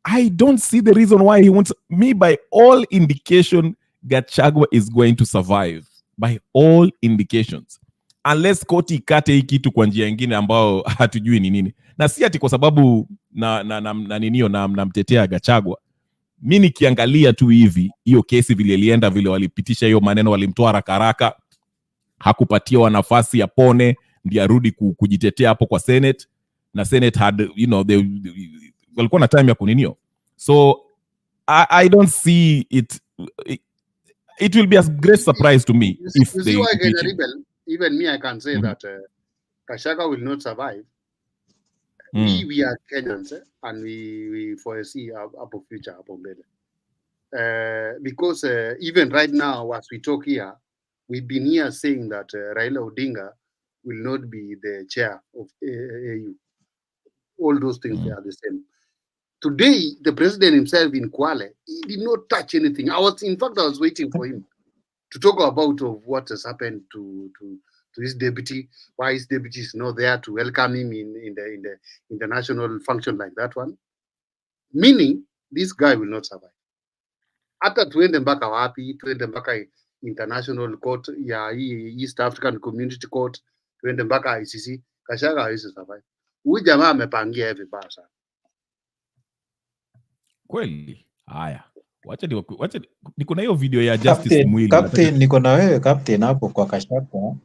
I don't see the reason why he wants me. By all indication, Gachagua is going to survive. By all indications. Unless koti ikate hii kitu kwa njia nyingine ambao hatujui ni nini. Na si ati kwa sababu namtetea Gachagua. Mimi nikiangalia tu hivi hiyo kesi vile ilienda, vile walipitisha hiyo maneno, walimtoa haraka, hakupatiwa nafasi ya pone ndiye arudi kujitetea hapo kwa Senate, na Senate had walikuwa na time ya kuninio. So I don't see it. It will be a great surprise to me if they even me, I can say that Gachagua will not survive. We are Kenyans, and we foresee our future up mbele. Because even right now, as we talk here, we've been here saying that Raila Odinga will not be the chair of AU. All those things, they are the same. Today, the president himself in Kwale, he did not touch anything. I was waiting for him to talk about what has happened to his deputy, why his deputy is not there to welcome him in the international function like that one. Meaning, this guy will not survive. Hata tuende mpaka wapi, tuende mpaka international court ya East African Community Court, tuende mpaka ICC, Gachagua hawezi survive. Huyu jamaa amepangia vibaya sana. Kweli. Haya. Wacha niko na hiyo video ya Justice Mwili. Captain, niko na wewe Captain hapo kwa Gachagua.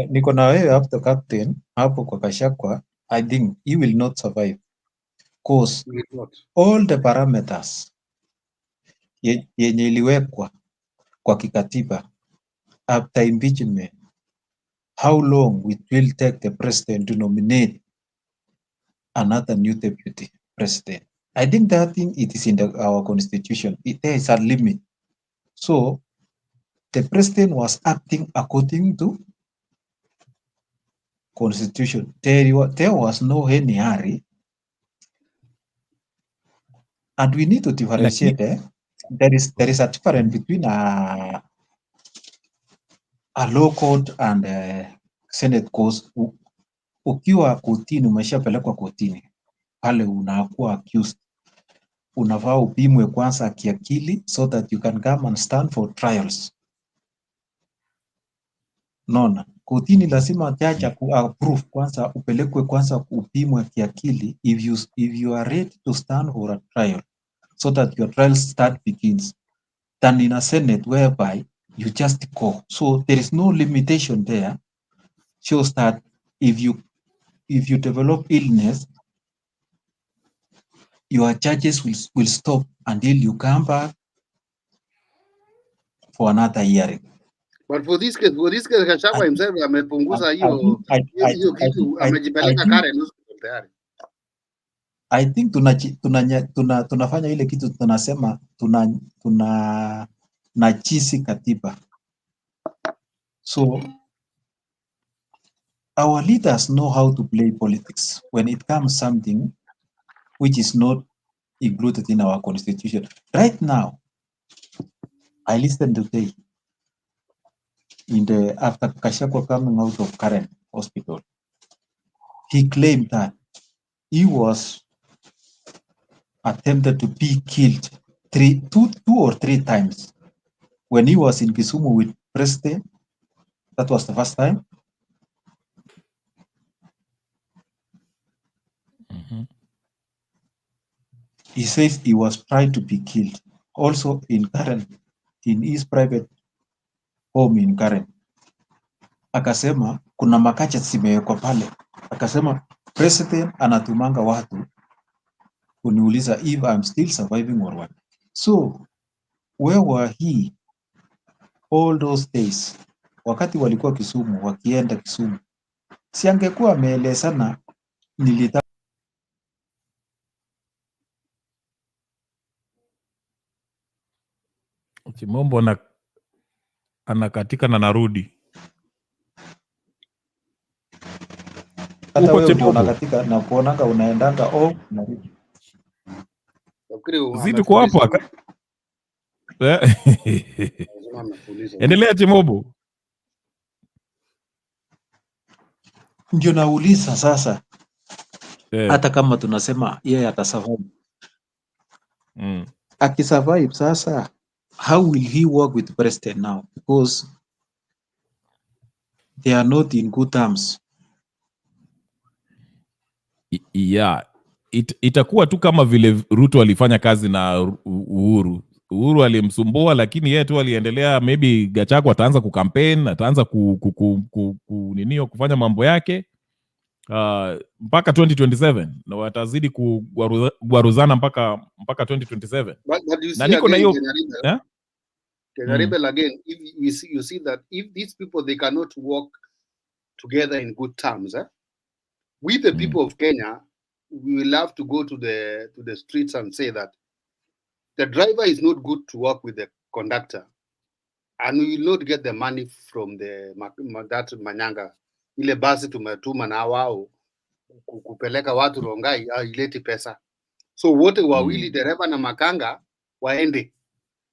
Niko na wewe hapo Captain hapo kwa Gachagua. I think he will not survive because all the parameters yenye iliwekwa kwa kikatiba after impeachment, how long it will take the president to nominate another new deputy president. I think that thing, it is in our constitution. There is a limit. So the president was acting according to constitution. There was no any hurry, and we need to differentiate. There is a difference between a law court and Senate court. Ukiwa kotini, umeshapelekwa kotini, pale unakuwa accused, unafaa upimwe kwanza kiakili so that you can come and stand for trials. Nona kotini lazima judge approve kwanza, upelekwe kwanza upimwe kiakili if you are ready to stand for a trial so that your trial begins, than in a Senate whereby you just go. So there is no limitation there. Shows that if you develop illness, your charges will stop until you come back for another hearing. But for this case, Gachagua himself amepunguza hiyo kitu, amejipeleka Karen tayari. I think tunafanya ile kitu tunasema tuna najisi katiba. So our leaders know how to play politics when it comes something which is not included in our constitution. Right now, I listened today after Gachagua coming out of Karen Hospital, he claimed that he was attempted to be killed two or three times. When he was in Kisumu with President, that was the first time. He says he was trying to be killed. Also in Karen, in his private home in Karen. Akasema kuna makacha zimewekwa pale. Akasema President anatumanga watu kuniuliza if I'm still surviving or what. So where were he all those days? Wakati walikuwa Kisumu, wakienda Kisumu, si angekuwa ameelezana nilitaka Chimombo anakatika na narudi. Hata Uko wewe ndio Chimombo? unakatika na kuonanga unaendanga unarudi. Zidi kwa hapo. Endelea Chimombo. Ndio nauliza sasa. Hata kama tunasema yeye atasurvive. Akisurvive sasa, how will he work with president now? Because they are not in good terms. Yeah, itakuwa tu kama vile Ruto alifanya kazi na Uhuru. Uhuru alimsumbua, lakini yeye tu aliendelea. Maybe Gachagua ataanza kukampeni, ataanza kufanya mambo yake mpaka 2027 na watazidi kuwaruzana mpaka 2027. But you see na niko na hiyo again, if you see that if these people they cannot work together in good terms, we the people of Kenya, we will have to go to the streets and say that the driver is not good to work with the conductor, and we will not get the money from that manyanga ile basi tumetuma na wao kupeleka watu Rongai ileti pesa, so wote wawili dereva na makanga waende,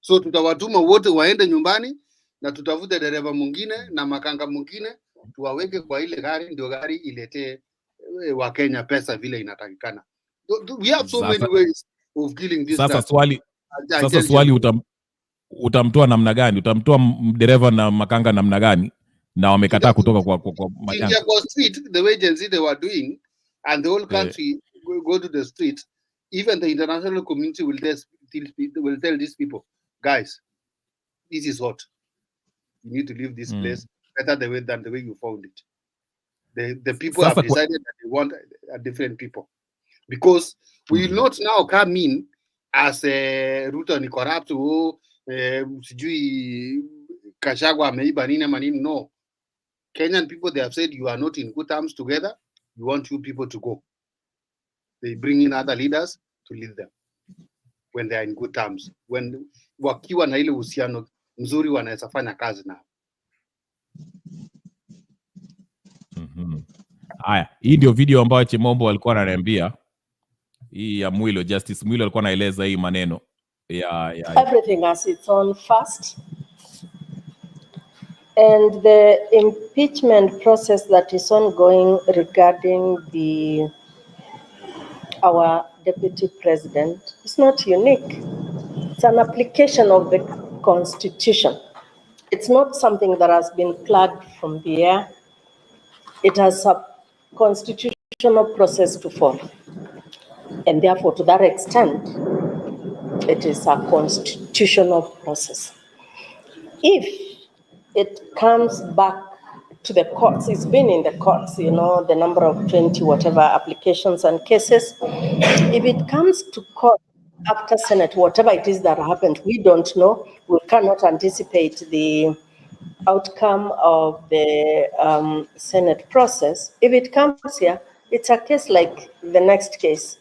so tutawatuma wote waende nyumbani na tutafute dereva mwingine na makanga mwingine tuwaweke kwa ile gari, ndio gari ilete wa Kenya pesa vile inatakikana. We have so many ways of killing this. Sasa swali utamtoa namna gani? Utamtoa dereva na makanga namna gani? Na wamekataa kutoka kwa majanga. Kwa street, the way Gen Z they were doing, and the whole country go to the street, even the international community will tell these people, guys, this is hot. You need to leave this place better than the way you found it. The people have decided that they want a different people, because we will not now come in as a Ruto ni corrupt, sijui Gachagua ameiba nini manini. No, Kenyan people, they have said you are not in good terms together. You want you people to go. They bring in other leaders to lead them when they are in good terms. When wakiwa na ile uhusiano mzuri wanaweza fanya kazi nao. Haya, hii ndio video ambayo Chimombo alikuwa ananiambia. Hii ya Mwilo, Justice Mwilo alikuwa anaeleza hii maneno ya everything has its own first, and the impeachment process that is ongoing regarding our deputy president is not unique. It's an application of the constitution. It's not something that has been plucked from the air. It has a constitutional process to follow. And therefore, to that extent, it is a constitutional process. If it comes back to the courts, it's been in the courts, the number of 20 whatever applications and cases. If it comes to court after Senate, whatever it is that happened, we don't know. We cannot anticipate the outcome of the Senate process. If it comes here, it's a case like the next case.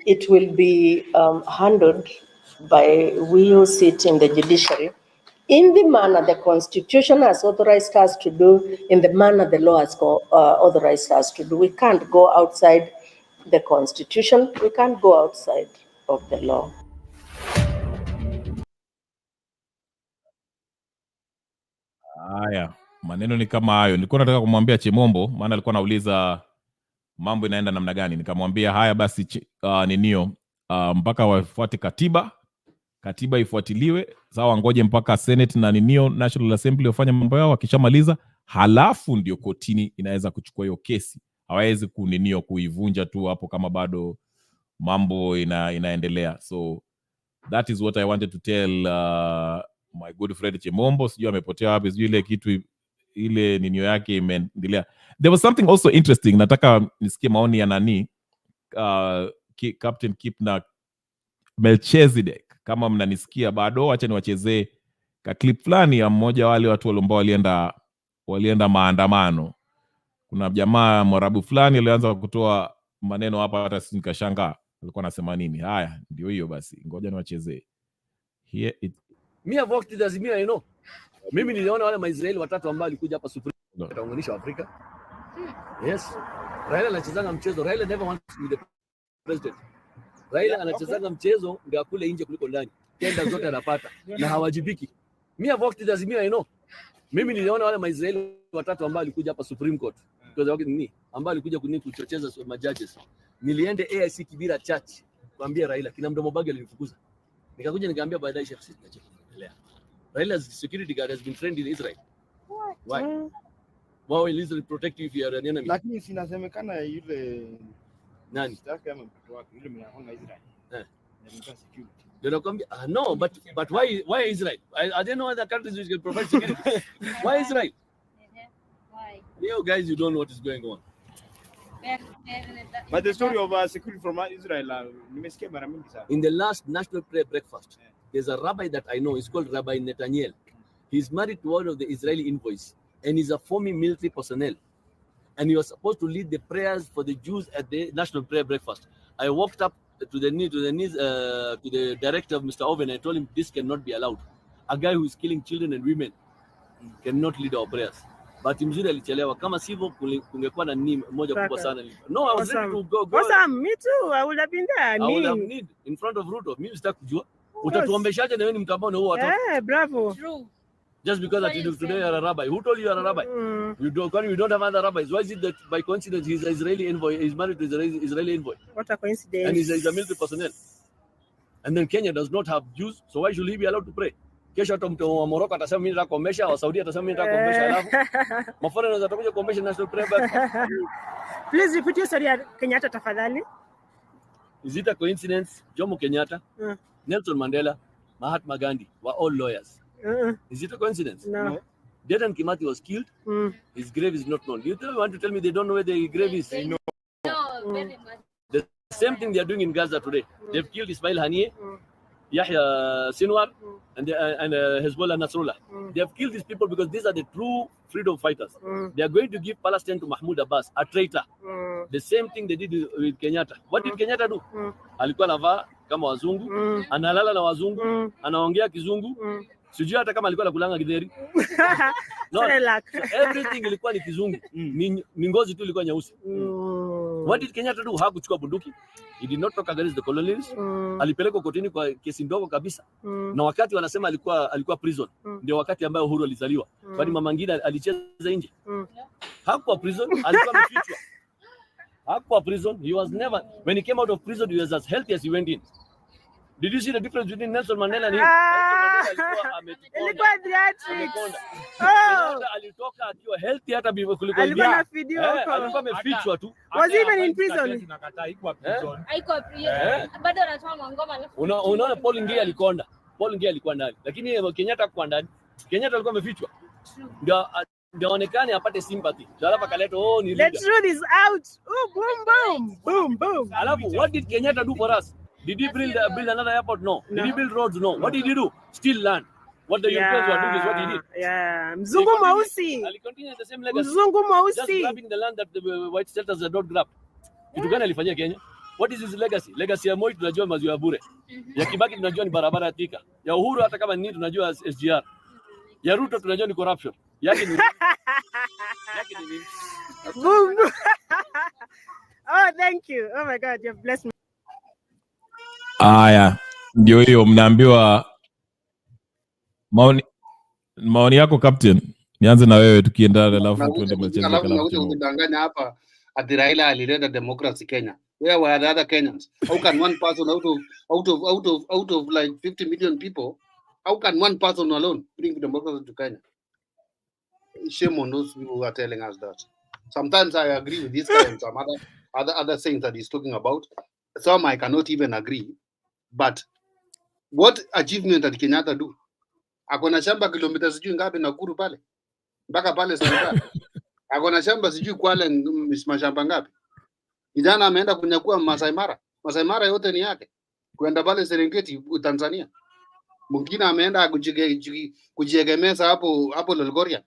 It will be handled by we who sit in the judiciary in the manner the Constitution has authorized us to do, in the manner the law has authorized us to do. We can't go outside the Constitution. We can't go outside of the law. Haya, maneno ni kama hayo. Nilikuwa nataka kumwambia Chimombo, maana alikuwa anauliza mambo inaenda namna gani. Nikamwambia haya basi mpaka wafuate katiba ifuatiliwe, sawa, ngoje mpaka Senate na National Assembly wafanye mambo yao. Wakishamaliza, halafu ndio kotini inaweza kuchukua hiyo kesi. Hawezi kuivunja tu hapo kama bado mambo inaendelea. So that is what I wanted to tell my good friend Chimombo. Sijui amepotea wapi, sijui ile kitu ile ninio yake imeendelea. There was something also interesting. Nataka nisikie maoni ya Captain Kip na Melchizedek. Kama mnanisikia bado, acha niwachezee ka clip fulani ya mmoja wale watu ambao walienda maandamano. Kuna jamaa Mwarabu fulani alianza kutoa maneno hapa, hata sisi nikashangaa alikuwa anasema nini. Haya, ndio hiyo basi, ngoja niwachezee. Here it Me have worked with Azimio, I know. Mimi niliona wale Maisraeli watatu ambao walikuja hapa Supreme wataunganisha Afrika. Yes. Raila anachezanga mchezo. Raila never wants to be the president. Raila anachezanga mchezo ndio akule nje kuliko ndani. Tenda zote anapata na hawajibiki. Me have worked with Azimio, I know. Mimi niliona wale Maisraeli watatu ambao walikuja hapa Supreme Court. Because wake ni ambao walikuja kuchocheza majudges. Niliende AIC Kibira Church kuambia Raila kina mdomo bagi alinifukuza. Nikakuja nikaambia baadaye Sheikh sisi tunaendelea. Raila's security guard has been trained in Israel. Why? Why will Israel protect you if you are an enemy? Lakini sinasemekana yule nani? Sitaki kama mtoto wake yule mnaona Israel. Ndio security. No, but why Israel? I don't know other countries which can provide security. Why Israel? Why? You guys, you don't know what is going on. But the story of security from Israel, nimesikia mara mingi sana. In the last national prayer breakfast, there's a rabbi that I know. He's called Rabbi Netanyahu. He's married to one of the Israeli envoys, and he's a former military personnel. And he was supposed to lead the prayers for the Jews at the national prayer breakfast. I walked up to the director of Mr. Oven and I told him this cannot be allowed. A guy who is killing children and women cannot lead our prayers. But mzuri alichelewa. Kama sivyo kungekuwa na nini moja kubwa sana. No, I was ready to go. Awesome. Me too. I would have been there. I would have need in front of Ruto. Mimi sitaki kujua. Utatuombeshaje na wewe ni mtu ambao huo watu? Bravo. True. Just because that you today are a rabbi. Who told you are a rabbi? You don't have other rabbis. Why is it that by coincidence he's an Israeli envoy? He's married to an Israeli envoy. What a coincidence. And he's a military personnel. And then Kenya does not have Jews, so why should he be allowed to pray? Kesho mtu wa Morocco atasema mimi nataka kuombesha, wa Saudi atasema mimi nataka kuombesha, alafu maforeigners watakuja kuombesha national prayer breakfast. Please repeat your story at Kenyatta tafadhali. Is it a coincidence? Jomo Kenyatta, Nelson Mandela, Mahatma Gandhi were all lawyers. Is it a coincidence? No. Dedan Kimathi was killed. His grave is not known. Do you want to tell me they don't know where the grave is? No, very much. The same thing they are doing in Gaza today. They've killed Ismail Haniyeh, Yahya Sinwar, and Hezbollah Nasrallah. They have killed these people because these are the true freedom fighters. They are going to give Palestine to Mahmoud Abbas, a traitor. The same thing they did with Kenyatta. What did Kenyatta do? Alikuwa anavaa kama wazungu, analala na wazungu, anaongea kizungu. Sijui hata kama alikuwa anakulanga githeri. No, everything ilikuwa ni kizungu. Ni ngozi tu ilikuwa nyeusi. What did Kenyatta do? Hakuchukua bunduki. He did not talk against the colonialists. Alipelekwa kotini kwa kesi ndogo kabisa. Na wakati wanasema alikuwa prison. Ndio wakati ambao Uhuru alizaliwa. Kwani Mama Ngina alicheza nje. Hakuwa prison, alikuwa amefichwa. Hakuwa prison. He was never, when he came out of prison, he was as healthy as he went in. Did you see the difference between Nelson Mandela and him? Alikuwa theatrics. Alitoka akiwa healthy hata kuliko alikuwa na video huko. Alikuwa amefichwa tu. Was even in prison. Haikuwa prison. Bado anatoa ngoma alafu. Unaona Paul Ngia alikonda. Paul Ngia alikuwa ndani. Lakini Kenyatta hakuwa ndani. Kenyatta alikuwa amefichwa. Ndio onekane apate sympathy. Alafu akaleta ni leader. The truth is out. Boom boom. Boom boom. Alafu what did Kenyatta do for us? Did he build another airport? No. Did he build roads? No. What did he do? Still land. What the Europeans were doing is what he did. Yeah. Mzungu mweusi. He continued the same legacy. Mzungu mweusi. Just grabbing the land that the white settlers had not grabbed. Kitu gani alifanyia Kenya? What is his legacy? Legacy ya Moi tunajua maziwa ya bure. Ya Kibaki tunajua ni barabara ya Thika. Ya Uhuru hata kama ni tunajua SGR. Ya Ruto tunajua ni corruption. Yake ni Boom. Oh, thank you. Oh my God, you've blessed me. Aya, ndio hiyo mnaambiwa maoni yako captain. Nianze na wewe tukienda alafu tuende mchezo alafu nakuja kudanganya hapa ati Raila alileta democracy Kenya. Where were the other Kenyans? How can one person out of like 50 million people, how can one person alone bring democracy to Kenya? Shame on those people who are telling us that. Sometimes I agree with this guy and some other things that he's talking about. Some I cannot even agree. But what achievement did Kenyatta do? Akona shamba kilomita sijui ngapi Nakuru pale. Mpaka pale sana. Akona shamba sijui Kwale mashamba ngapi. Kijana ameenda kunyakua Masai Mara. Masai Mara yote ni yake. Kwenda pale Serengeti Tanzania. Mwingine ameenda kujiegemeza hapo Lolgoria.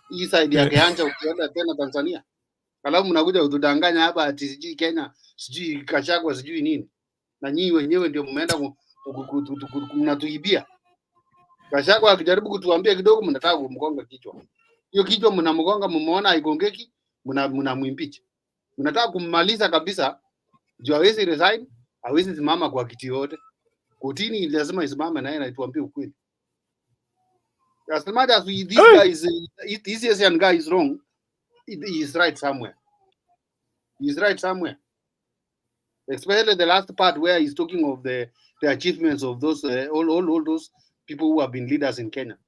Hii side ya Kianja ukienda tena Tanzania. Alafu mnakuja utudanganya hapa ati sijui Kenya, sijui Gachagua, sijui nini. Na nyinyi wenyewe ndio mmeenda mnatuibia. Gachagua akijaribu kutuambia kidogo mnataka kumgonga kichwa. Hiyo kichwa mnamgonga, mmeona haigongeki, mnamwimpeach. Mnataka kummaliza kabisa. Juu hawezi resign, hawezi simama kwa kiti yote. Kotini lazima isimame na yeye atuambie ukweli. As much as this guy is this Asian guy is wrong, he is right somewhere. He is right somewhere. Especially the last part where he's talking of the achievements of those all those people who have been leaders in Kenya.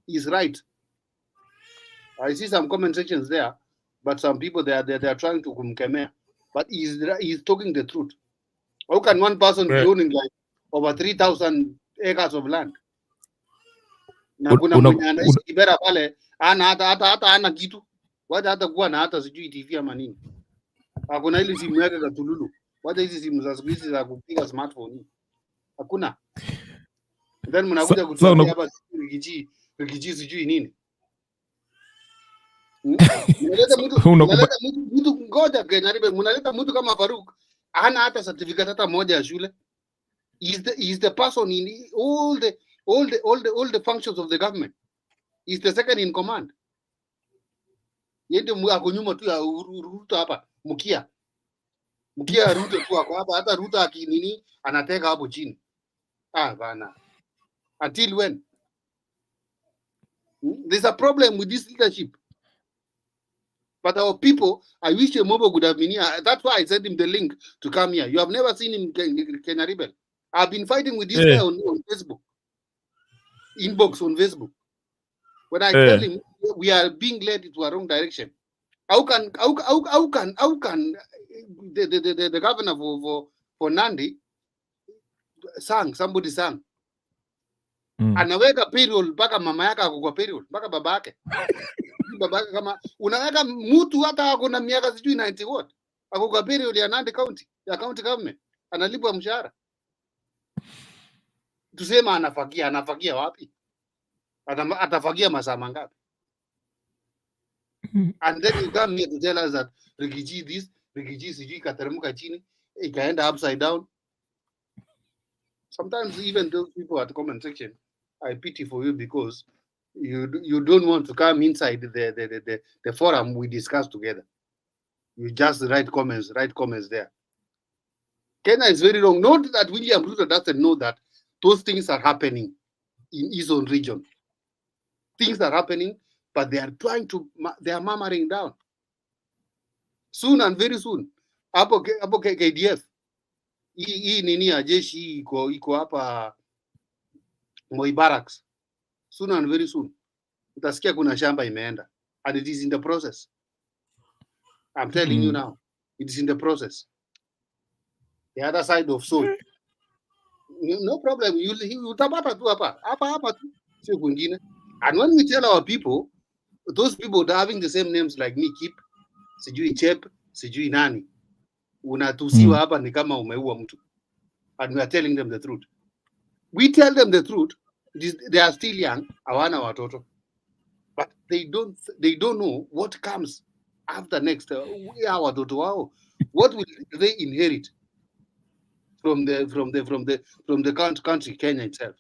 He's right. I see some comment sections there, but some people they are trying to kumkemea. But he's talking the truth. How can one person be owning like over 3,000 acres of land? Na kuna mwenye anaishi Kibera pale hata ana kitu. Wacha hata kuwa na hata sijui TV ama nini. Hakuna ile simu yake za tululu. Wacha hizi simu za siku hizi za kupiga smartphone. Hakuna. Then mnakuja kutuambia hapa Rigiji sijui nini. Mnaleta mtu ngoja Kenya Ribe, mnaleta mtu kama Faruk hana hata certificate hata moja ya shule. Is the person in all the functions of the government. Is the second in command. Yende ako nyuma tu ya Ruto hapa. Mkia Ruto tu ako hapa, hata Ruto akinini anateka hapo chini. Bana. Until when? There's a problem with this leadership. But our people, I wish Mobo would have been here. That's why I sent him the link to come here. You have never seen him, Kenya Rebel. I've been fighting with this guy on Facebook. Inbox on Facebook. When I tell him we are being led into a wrong direction. How can the governor for Nandi somebody sang. Anaweka payroll mpaka mama yake ako kwa payroll, mpaka baba yake. Babaka kama unaweka mtu hata ako na miaka sijui 90 what ako kwa period ya Nandi County ya county government analipwa mshahara. Tusema anafagia wapi? Atafagia masaa mangapi? And then you come here to tell us that Rigiji this, Rigiji sijui kateremka chini, ikaenda upside down. Sometimes even those people at the comment section, I pity for you because you don't want to come inside the forum we discuss together. You just write comments there. Kenya is very wrong. Not that William Ruto doesn't know that those things are happening in his own region. Things are happening, but they are murmuring down. Soon and very soon. Hapo KDF. Hii nini ya jeshi iko hapa Moi Barracks. Soon and very soon. Utasikia kuna shamba imeenda. And it is in the process. I'm telling you now. It is in the process. The other side of soul. No problem. Utapata tu hapa tu. Sio kwingine. And when we tell our people, those people that are having the same names like me, Kip, sijui Chep, sijui nani, unatusiwa hapa ni kama umeua mtu. And we are telling them the truth. We tell them the truth. They are still young, hawana watoto. But they don't know what comes after next. Watoto wao, what will they inherit from the country Kenya itself?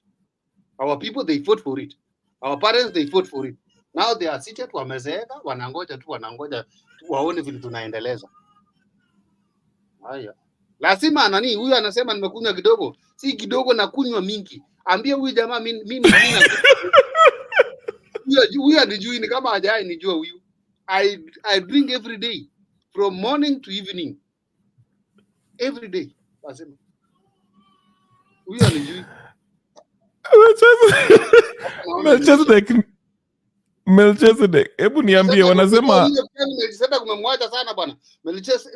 Our people, they fought for it. Our parents, they fought for it. Now they are seated, wamezeeka, wanangoja waone vile tunaendeleza. Haya. Lazima nani huyu anasema nimekunywa kidogo. Si kidogo na kunywa mingi. Ambia huyu jamaa mimi huyu anijui ni kama hajai nijua huyu. I drink every day from morning to evening. Every day. Lazima. Huyu anijui. Melchizedek, hebu niambie wanasema Melchizedek kumemwacha sana bwana.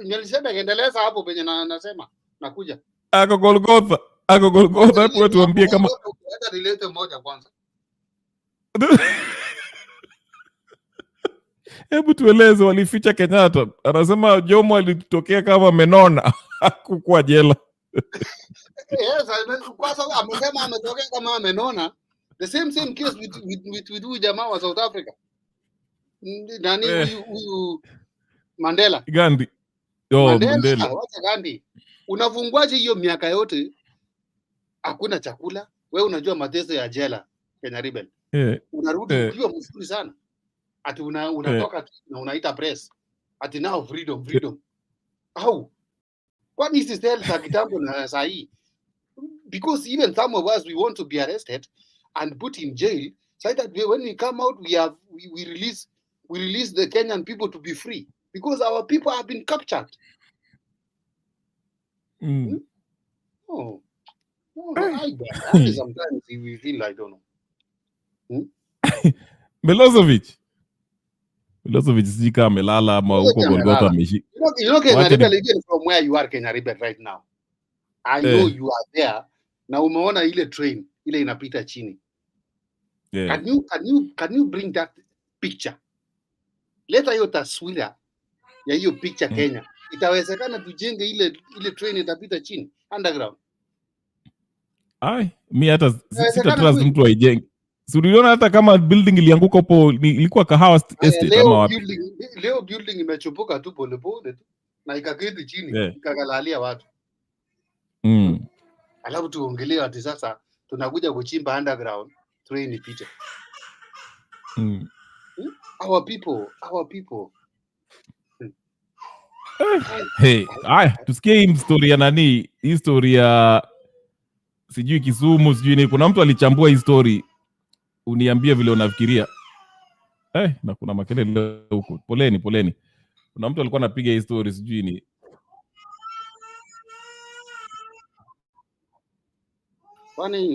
Melchizedek endeleza hapo penye nasema nakuja. Ako Golgotha, hapo tuambie kama hata nilete moja kwanza. Hebu tueleze walificha Kenyatta. Anasema Jomo alitokea kama amenona, hakukuwa jela. Yes, kwanza amesema ametokea kama amenona. The same case with huyu jamaa wa South Africa. Nani huyu Mandela. Gandhi. Mandela. Wacha Gandhi. Unafungwaje hiyo miaka yote? Hakuna chakula. Wewe unajua mateso ya jela. Kenya Rebel. Unarudi ukiwa mzuri sana. Ati unatoka na unaita press. Ati now freedom. How? What is this hell za kitambo na saa hii? Because even some of us, we want to be arrested and put in jail so that when we come out, we release the Kenyan people to be free because our people have been captured. Oh, I sometimes we feel I don't know. Milosevic sijui kama amelala ama huko Golgotha ameshi. You know Kenya Rebel, even from where you are Kenya Rebel right now. I know you are there. Na umeona ile train ile inapita chini. Can you bring that picture? Leta hiyo taswira ya hiyo picture Kenya. Itawezekana tujenge ile train itapita chini underground. Mi hata sita trust mtu aijenge. Uliona hata kama building ilianguka hapo ilikuwa Kahawa Estate ama wapi? Leo building imechupuka tu polepole tu na ikaketi chini ikakalalia watu. Alafu tuongelee ati sasa tunakuja kuchimba underground train ipite. Our people. Hey, tusikie hii story ya nani? Hii story ya sijui Kisumu, sijui ni kuna mtu alichambua hii story. Uniambie vile unafikiria. Na kuna makelele huko. Poleni. Kuna mtu alikuwa anapiga hii story sijui ni.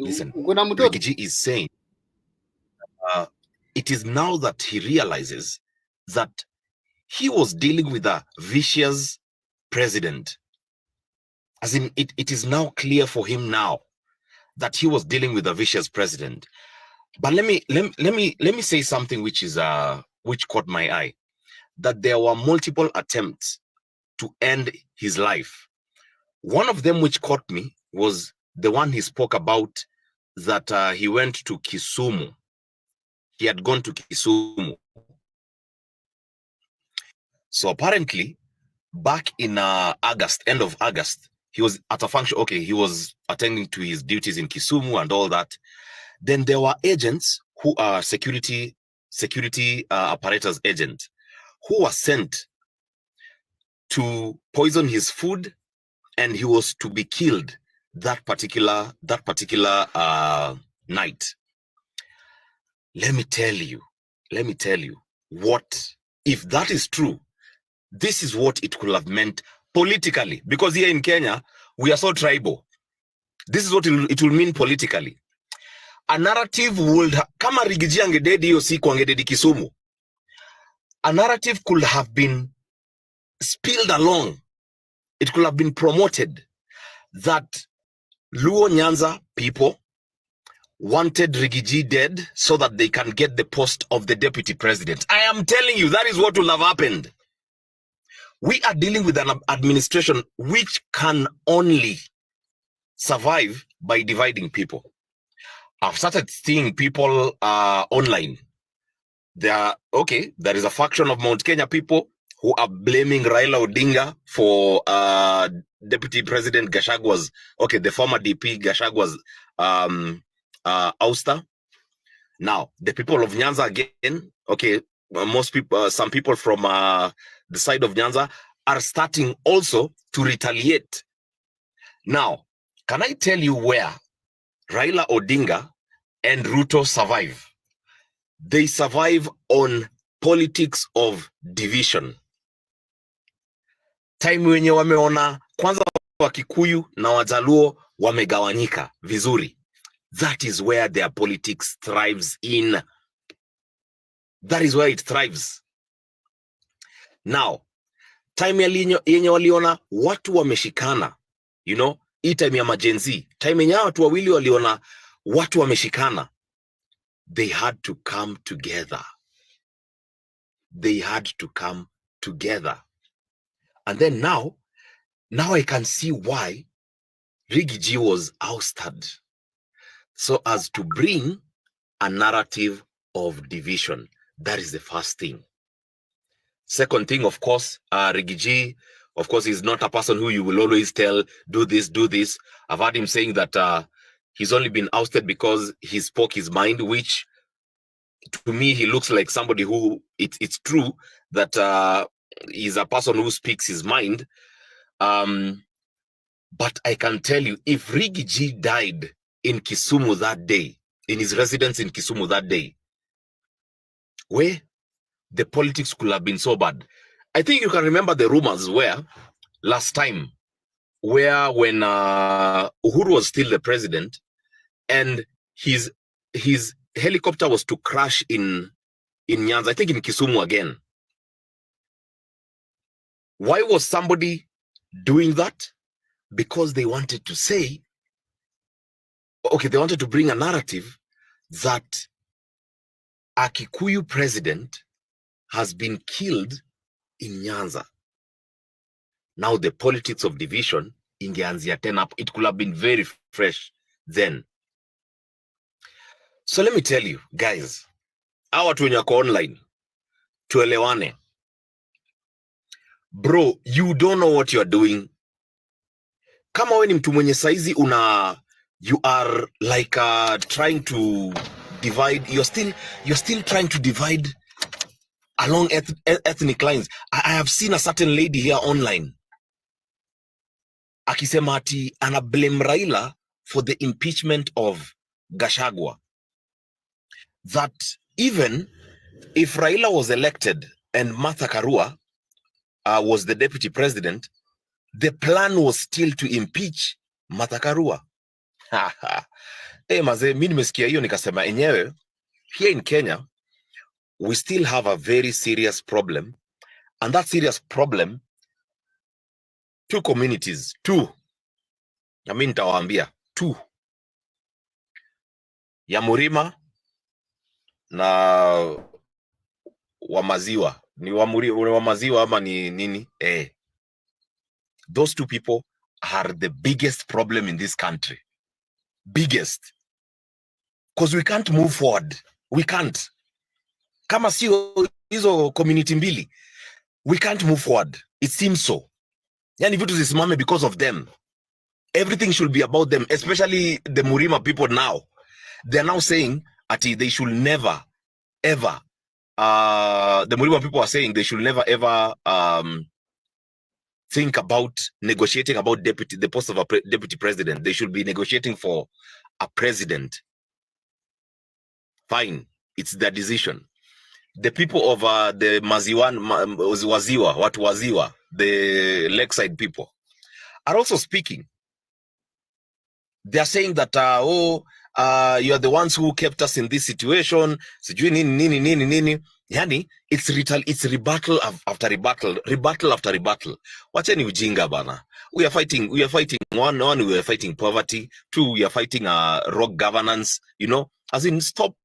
Listen, Rigiji is saying it is now that he realizes that he was dealing with a vicious president. As in, it is now clear for him now that he was dealing with a vicious president. But let me say something which is which caught my eye, that there were multiple attempts to end his life. One of them which caught me was the one he spoke about, that he went to Kisumu. He had gone to Kisumu. So apparently, back in August, end of August, he was at a function. Okay, he was attending to his duties in Kisumu and all that. Then there were agents who are security apparatus agents who were sent to poison his food, and he was to be killed that particular night. Let me tell you, what if that is true? This is what it could have meant politically, because here in Kenya we are so tribal. This is what it will mean politically. A narrative would kama Rigiji angededi hiyo siku angededi Kisumu, a narrative could have been spilled along. It could have been promoted that Luo Nyanza people wanted Rigiji dead so that they can get the post of the deputy president. I am telling you, that is what will have happened. We are dealing with an administration which can only survive by dividing people. I've started seeing people online. There is a faction of Mount Kenya people who are blaming Raila Odinga for Deputy President Gachagua's, the former DP Gachagua's ouster. Now, the people of Nyanza again, most people, some people from the side of Nyanza are starting also to retaliate. Now, can I tell you where Raila Odinga and Ruto survive? They survive on politics of division. Time wenye wameona kwanza Wakikuyu na Wajaluo wamegawanyika vizuri. That is where their politics thrives in. That is where it thrives. Now, time yenye waliona watu wameshikana, hii time ya majenzi, time yenye watu wawili waliona watu wameshikana, they had to come together. And then now I can see why Rigiji was ousted, so as to bring a narrative of division. That is the first thing. Second thing, of course, Rigiji, of course, is not a person who you will always tell, do this. I've heard him saying that he's only been ousted because he spoke his mind, which to me, he looks like somebody who, it's true that he's a person who speaks his mind. But I can tell you, if Rigiji died in Kisumu that day, in his residence in Kisumu that day, where the politics could have been so bad. I think you can remember the rumors where last time, where when Uhuru was still the president, and his helicopter was to crash in Nyanza, I think in Kisumu again. Why was somebody doing that? Because they wanted to say, okay, they wanted to bring a narrative that a Kikuyu president has been killed in Nyanza. Now the politics of division ingeanzia tena, it could have been very fresh then. So let me tell you guys, hawa watu wenye wako online, tuelewane. Bro, you don't know what you are doing. Kama we ni mtu mwenye saizi you are like trying to divide, you're still trying to divide along ethnic lines. I have seen a certain lady here online akisema ati ana blame Raila for the impeachment of Gachagua. That even if Raila was elected and Martha Karua was the deputy president, the plan was still to impeach Martha Karua. Maze, mimi nimesikia hiyo nikasema enyewe, here in Kenya, we still have a very serious problem. And that serious problem, two communities, I mean nitawaambia, two. Ya Murima na Wamaziwa. Ni Wamaziwa ama ni nini? Those two people are the biggest problem in this country. Biggest. Because we can't move forward. We can't. Kama sio hizo community mbili, we can't move forward. It seems so. Yani vitu zisimame because of them. Everything should be about them, especially the Murima people now. They're now saying that they should never, ever, the Murima people are saying they should never, ever think about negotiating about the post of a deputy president. They should be negotiating for a president. Fine, it's their decision. The people of the Waziwa, Waziwa, the Lakeside people, are also speaking. They are saying that, you are the ones who kept us in this situation. Yani, it's rebuttal after rebuttal after rebuttal. Wacheni ujinga bana. We are fighting one, we are fighting poverty. Two, we are fighting rogue governance. You know, as in, stop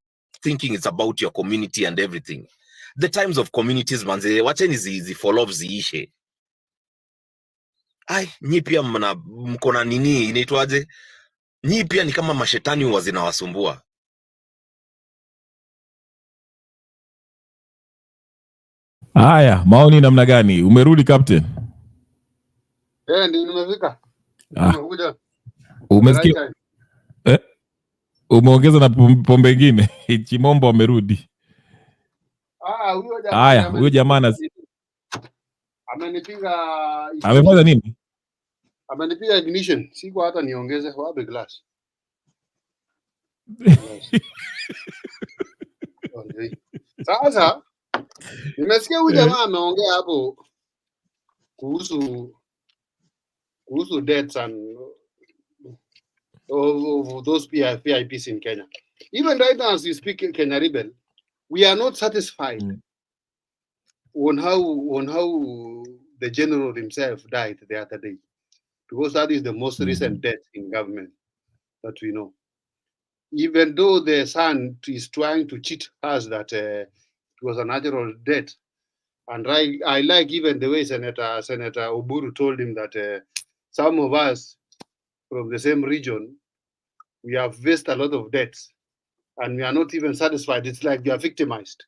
thinking it's about your community and everything. The times of communities, manze, wacheni zi follow ziishe. Ai, nyi pia mkona nini inaitwaje? Nyi pia ni kama mashetani huwa zinawasumbua. Haya, maoni namna gani? Umerudi captain? Ndio nimefika. Nimekuja. Umesikia? Umeongeza na pombe nyingine. Chimombo amerudi. Huyo jamaa. Haya, huyo jamaa amenipiga. Amefanya nini? Amenipiga ignition. Siko hata niongeze wapi glass. Sasa nimesikia huyu jamaa ameongea hapo kuhusu deaths and of those PIPs in Kenya. Even right now as we speak, Kenya Rebel, we are not satisfied on how the general himself died the other day, because that is the most recent death in government that we know. Even though the son is trying to cheat us that it was a natural death, and I like even the way Senator Oburu told him that some of us from the same region, we have faced a lot of deaths, and we are not even satisfied. It's like we are victimized.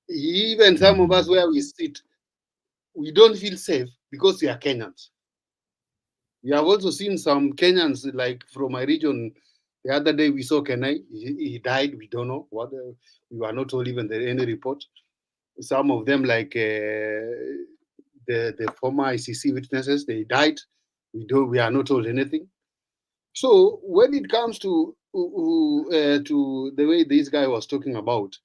Even some of us where we sit, we don't feel safe because we are Kenyans. We have also seen some Kenyans, like from my region. The other day we saw Kenai, he died. We don't know what. We were not told even any report. Some of them, like the former ICC witnesses, they died. We are not told anything. So when it comes to the way this guy was talking about,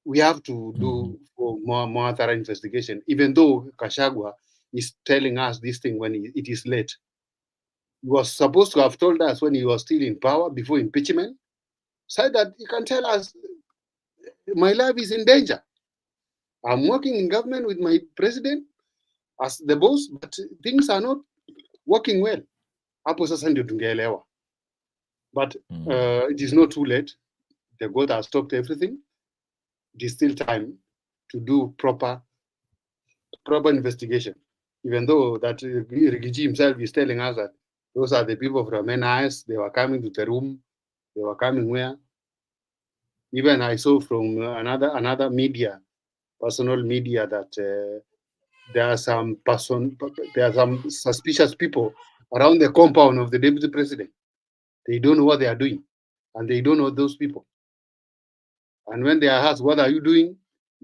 we have to do more thorough investigation. Even though Gachagua is telling us this thing when it is late. He was supposed to have told us when he was still in power before impeachment, so that he can tell us, my life is in danger. I'm working in government with my president as the boss, but things are not working well. Hapo sasa ndio tungeelewa. But it is not too late. The God has stopped everything. It is still time to do proper investigation. Even though that Rigiji himself is telling us that those are the people from NIS, they were coming to the room, they were coming where? Even I saw from another media, personal media, that there are some suspicious people around the compound of the deputy president. They don't know what they are doing, and they don't know those people. And when they are asked, what are you doing?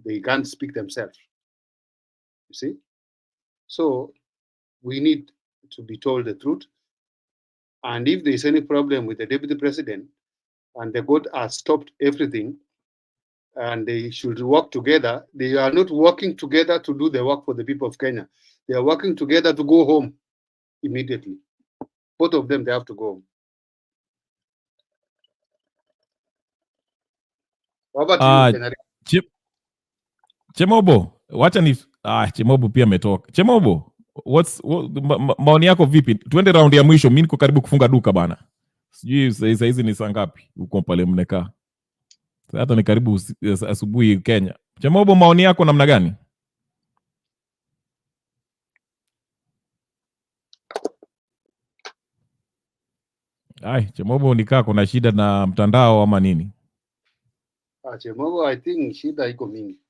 They can't speak themselves. You see? So we need to be told the truth. And if there is any problem with the deputy president, and the court has stopped everything, and they should work together, they are not working together to do the work for the people of Kenya. They are working together to go home immediately. Both of them, they have to go home. How about you, Kenari? Chemobo, wacha ni Chemobo pia ametoka. Chemobo, maoni yako vipi? Tuende round ya mwisho, mimi niko karibu kufunga duka bana. Sijui saa hizi ni saa ngapi uko pale mnekaa. Hata ni karibu asubuhi Kenya. Chemobo, maoni yako namna gani? Chemobo nikaa kuna shida na mtandao ama nini? Chemobo, I think shida iko mingi.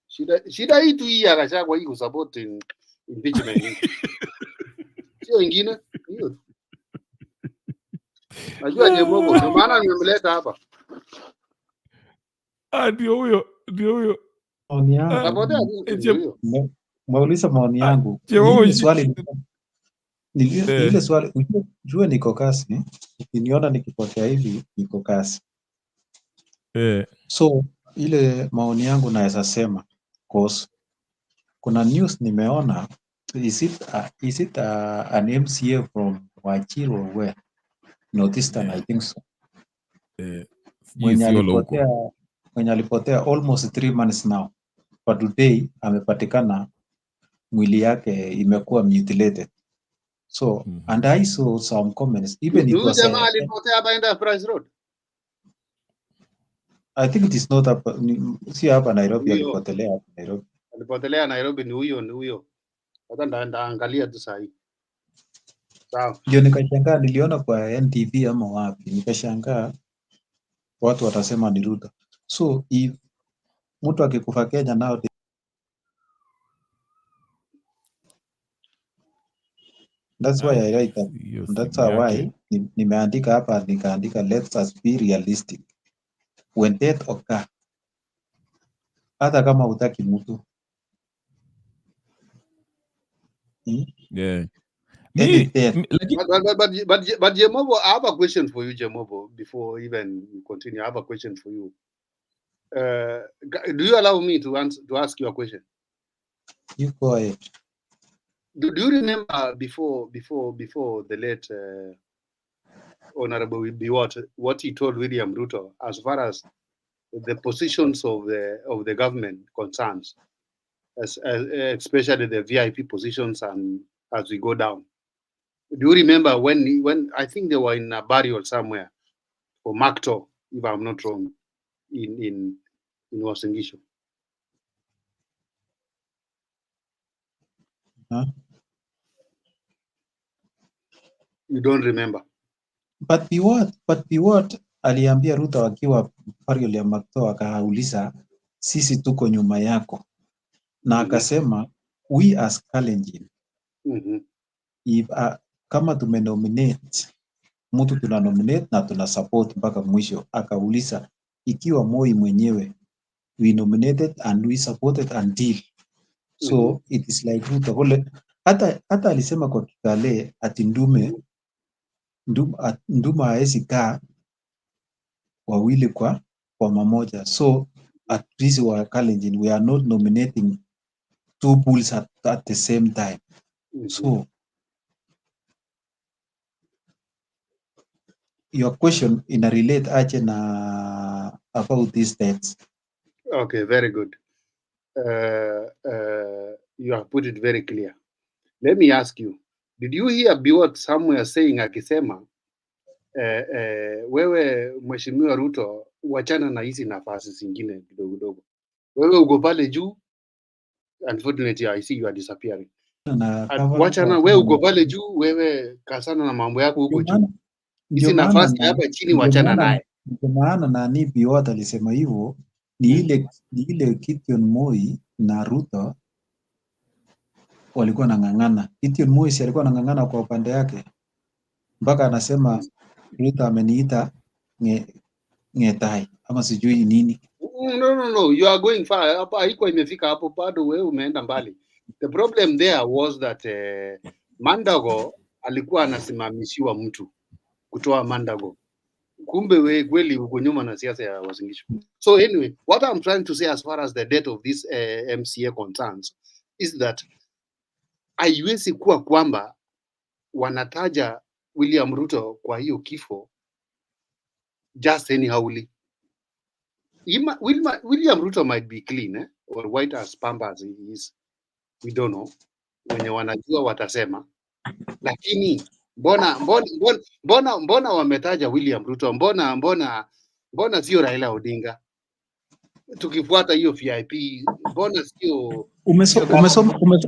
Shida hii tu hii ya Gachagua hii kusupport impeachment. Sio ingine hiyo. Najua Chemobo, ndio maana nimemleta hapa. Ndio huyo. Maoni yangu. Mauliza maoni yangu. Ile swali ujue niko kasi. Ukiniona nikipotea hivi niko kasi. So ile maoni yangu naweza sema, cause kuna news nimeona, is it an MCA from Wajir or where? Northeastern, I think so. Mwenye alipotea almost 3 months now, but today amepatikana mwili yake imekuwa mutilated. So and I saw some comments, even it was jamaa alipotea hapa Enterprise Road. I think it is not up, si hapa Nairobi, alipotelea hapa Nairobi. Alipotelea Nairobi ni huyo. Hata ndaangalia tu saa hii. Sawa. Ndio nikashangaa, niliona kwa NTV ama wapi, nikashangaa watu watasema ni Ruto. So if mtu akikufa Kenya nao, that's why I write that. That's why nimeandika hapa, nikaandika let us be realistic. When death occur, hata kama hutaki mtu. Yeah. But Jemobo, I have a question for you, Jemobo, before even you continue. I have a question for you. Do you allow me to ask you a question? You go ahead. Do you remember before the late Honorable Biwott, what he told William Ruto as far as the positions of the government concerns, especially the VIP positions, and as we go down? Do you remember when I think they were in a burial somewhere for Makto, if I'm not wrong, in Uasin Gishu? Huh? You don't remember? But Biwott aliambia Ruto akiwa burial ya Makto, akauliza sisi tuko nyuma yako, na akasema we as Kalenjin, if kama tumenominate mtu tuna nominate na tuna support mpaka mwisho. Akauliza ikiwa Moi mwenyewe we nominated and we supported until so it is like Ruto vile hata alisema kwa Kikale ati Nduma haezi kaa wawili kwa mamoja, so at least we are Kalenjin, we are not nominating two bulls at the same time. So your question in a relate aje na about these dates. Okay, very good. You have put it very clear. Let me ask you, did you hear Biwott somewhere saying akisema wewe Mheshimiwa Ruto wachana na hizi nafasi zingine kidogo kidogo, wewe uko pale juu. Unfortunately, I see you are disappearing. Wachana, wewe uko pale juu, wewe kasana na mambo yako huko juu. Hizi nafasi hapa chini wachana naye. Ndio maana nani Biwott alisema hivyo ni ile Gideon Moi na Ruto walikuwa nang'ang'ana. Gideon Moi si alikuwa nang'ang'ana kwa upande yake mpaka anasema Ruto ameniita ngetai ama sijui nini. No, you are going far. Hapa haiko imefika hapo, bado wewe umeenda mbali. The problem there was that Mandago alikuwa anasimamishiwa mtu kutoa Mandago. Kumbe wewe kweli uko nyuma na siasa ya Uasin Gishu. So anyway, what I'm trying to say as far as the date of this MCA concerns is that haiwezi kuwa kwamba wanataja William Ruto kwa hiyo kifo just anyhowly. William Ruto might be clean or white as pamba as he is. We don't know. Wenye wanajua watasema. Lakini mbona wametaja William Ruto? Mbona sio Raila Odinga? Tukifuata hiyo VIP, mbona sio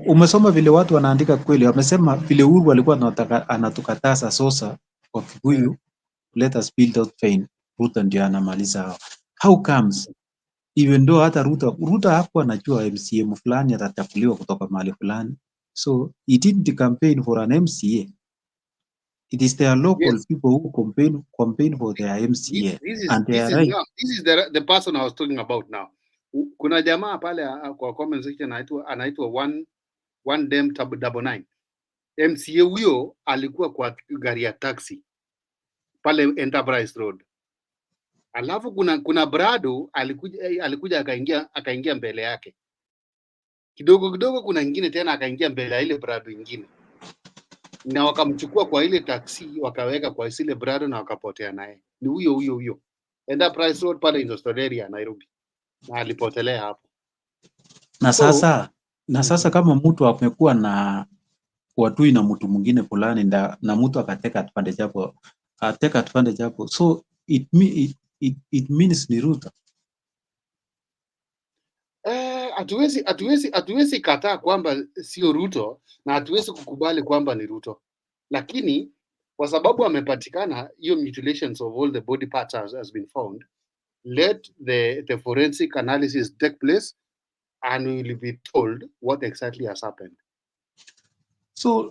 umesoma vile watu wanaandika kweli. Wamesema vile Uhuru alikuwa anatukataza Sosa kwa Kikuyu, let us build out pain. Ruto ndio anamaliza hao. How comes even though hata Ruto hakuwa anajua MCA fulani atachaguliwa kutoka mahali fulani, so he didn't campaign for an MCA. It is their local people who campaign for their MCA. This is the person I was talking about now. Kuna jamaa pale kwa comment section anaitwa one dem 99. MCA huyo alikuwa kwa gari ya taxi pale Enterprise Road. Alafu kuna Brado alikuja akaingia mbele yake. Kidogo kuna ingine tena akaingia mbele ya ile Brado ingine. Na wakamchukua kwa ile taxi wakaweka kwa ile Brado na wakapotea naye. Ni huyo. Enterprise Road pale Industrial Area Nairobi. Na alipotelea hapo. Na sasa kama mtu amekuwa na watui na mtu mwingine fulani na mtu akateka advantage hapo. So it means ni Ruto. Hatuwezi kataa kwamba sio Ruto na hatuwezi kukubali kwamba ni Ruto. Lakini kwa sababu amepatikana, hiyo mutilations of all the body parts has been found, let the forensic analysis take place and we will be told what exactly has happened. So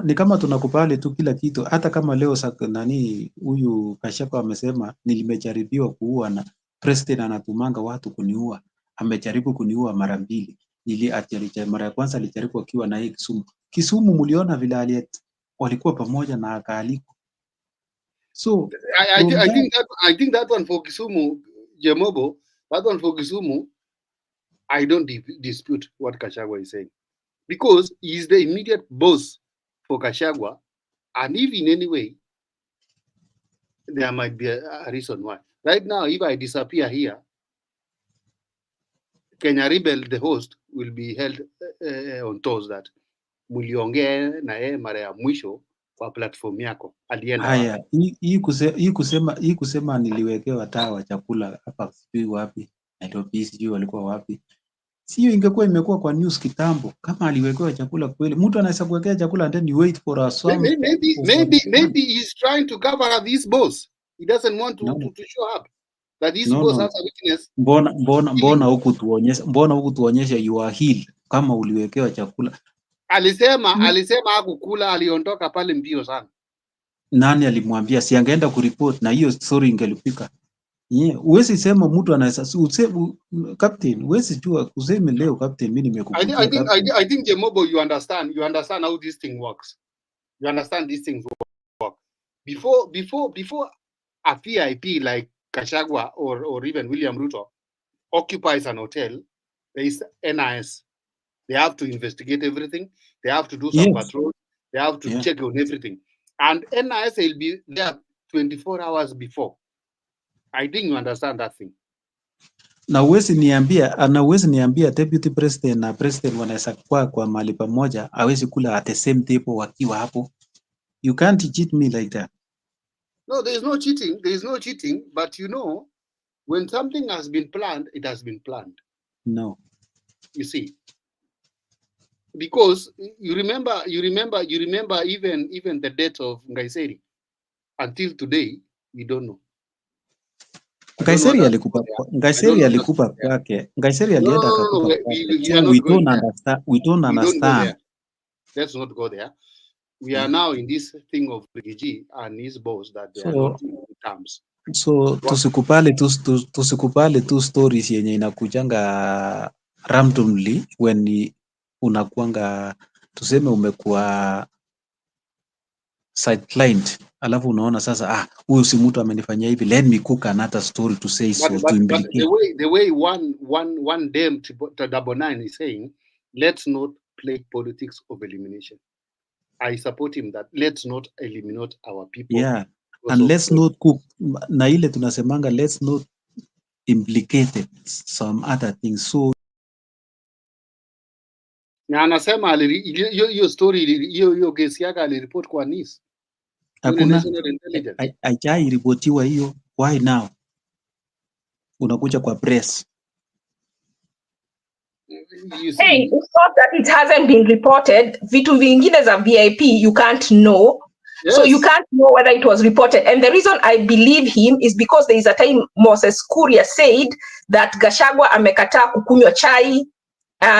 ni kama tunakubali tu kila kitu, hata kama leo nani huyu Kashapa amesema nilimejaribiwa kuua na president anatumanga watu kuniua. Amejaribu kuniua mara mbili. Mara ya kwanza alijaribu akiwa na Kisumu mliona vile walikuwa pamoja na akaaliko. So I think that one for Kisumu, Jemobo, that one for Kisumu, I don't dispute what Gachagua is saying. Because he is the immediate boss for Gachagua, and if in any way, there might be a reason why. Right now, if I disappear here, Kenya Rebel, the host, will be held on toes that muliongea na mara ya mwisho kwa platform yako. Alienda haya, hii kusema niliwekewa taa wa chakula hapa sijui wapi, Nairobi sijui walikuwa wapi. Sio ingekuwa imekuwa kwa news kitambo. Kama aliwekewa chakula kweli, mtu anaweza kuwekea chakula and then you wait for a song. Maybe he's trying to cover up his boss. He doesn't want to show up that his boss has a weakness. Mbona huku tuonyesha you are healed kama uliwekewa chakula. alisema hakukula, aliondoka pale mbio sana. Nani alimwambia? Si angeenda kuripoti na hiyo story ingelipika. Uwezi sema mtu anaweza useme captain, uwezi jua useme leo captain mimi nimekupigia captain. I think Jemobo, you understand how this thing works. You understand these things work. Before a VIP like Gachagua or even William Ruto occupies an hotel, there is NIS. They have to investigate everything. They have to do some patrol. They have to check on everything. And NIS will be there 24 hours before. I think you understand that thing. Na uwezi niambia deputy president na president wanaweza kwa mahali pamoja, hawezi kula at the same table wakiwa hapo. You can't cheat me like that. No, there is no cheating. There is no cheating. But you know, when something has been planned, it has been planned. No. You see, because you remember even the death of Ngaiseri. Until today, we don't know. Ngaiseri alikupa kwake. Ngaiseri alienda akakupa kwake. We don't understand. Let's not go there. We are now in this thing of Rigiji and his boss that they are not in terms. So tusikubali tu stories yenye inakujanga randomly when unakuanga tuseme umekuwa sidelined, alafu unaona sasa huyu si mtu amenifanyia hivi, let me cook another story to say so to implicate. The way one damn to double nine is saying, let's not play politics of elimination. I support him that let's not eliminate our people. Yeah, and let's not cook. Na ile tunasemanga let's not implicate some other things. So na anasema hiyo story hiyo kesi yake aliripoti kwa NIS. Hakuna haijaripotiwa hiyo. Why now? Unakuja kwa press. Hey, it's not that it hasn't been reported. Vitu vingine za VIP you can't know. Yes. So you can't know whether it was reported. And the reason I believe him is because there is a time Moses Kuria said that Gachagua amekataa kukunywa chai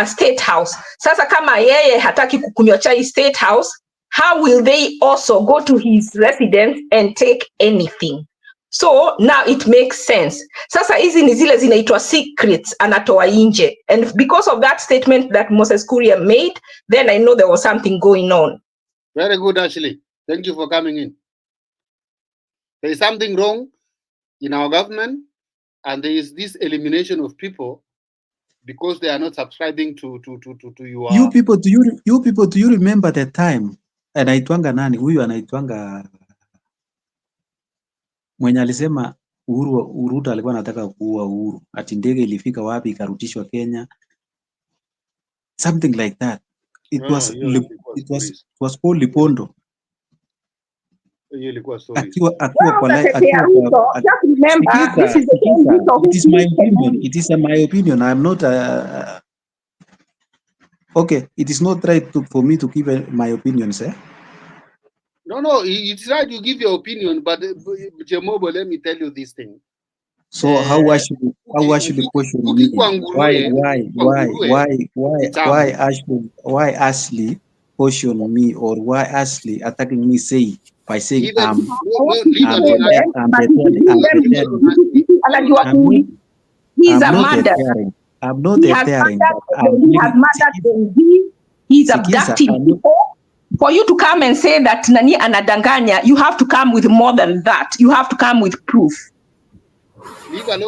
State House. Sasa kama yeye hataki kukunywa chai State House, how will they also go to his residence and take anything? So now it makes sense. Sasa hizi ni zile zinaitwa secrets anatoa nje. And because of that statement that Moses Kuria made, then I know there was something going on. Very good, Ashley. Thank you for coming in. There is something wrong in our government, and there is this elimination of people because they are not subscribing to your... You people, do you remember the time? Anaitwanga nani? Huyu anaitwanga mwenye alisema Uhuru alikuwa anataka kuua Uhuru. Ati ndege ilifika wapi ikarudishwa Kenya. Something like that. It was Paul Lipondo. Akiwa kwa it is my opinion. It is my opinion. I'm not okay, it is not right for me to give my opinions, eh? No, it's right you give your opinion, but Jemobo, let me tell you this thing. So how I should question me? Why Ashley question me, or why Ashley attacking me by saying I'm not deterring. He's abducting people. For you to come and say that nani anadanganya, you have to come with more than that. You have to come with proof. You have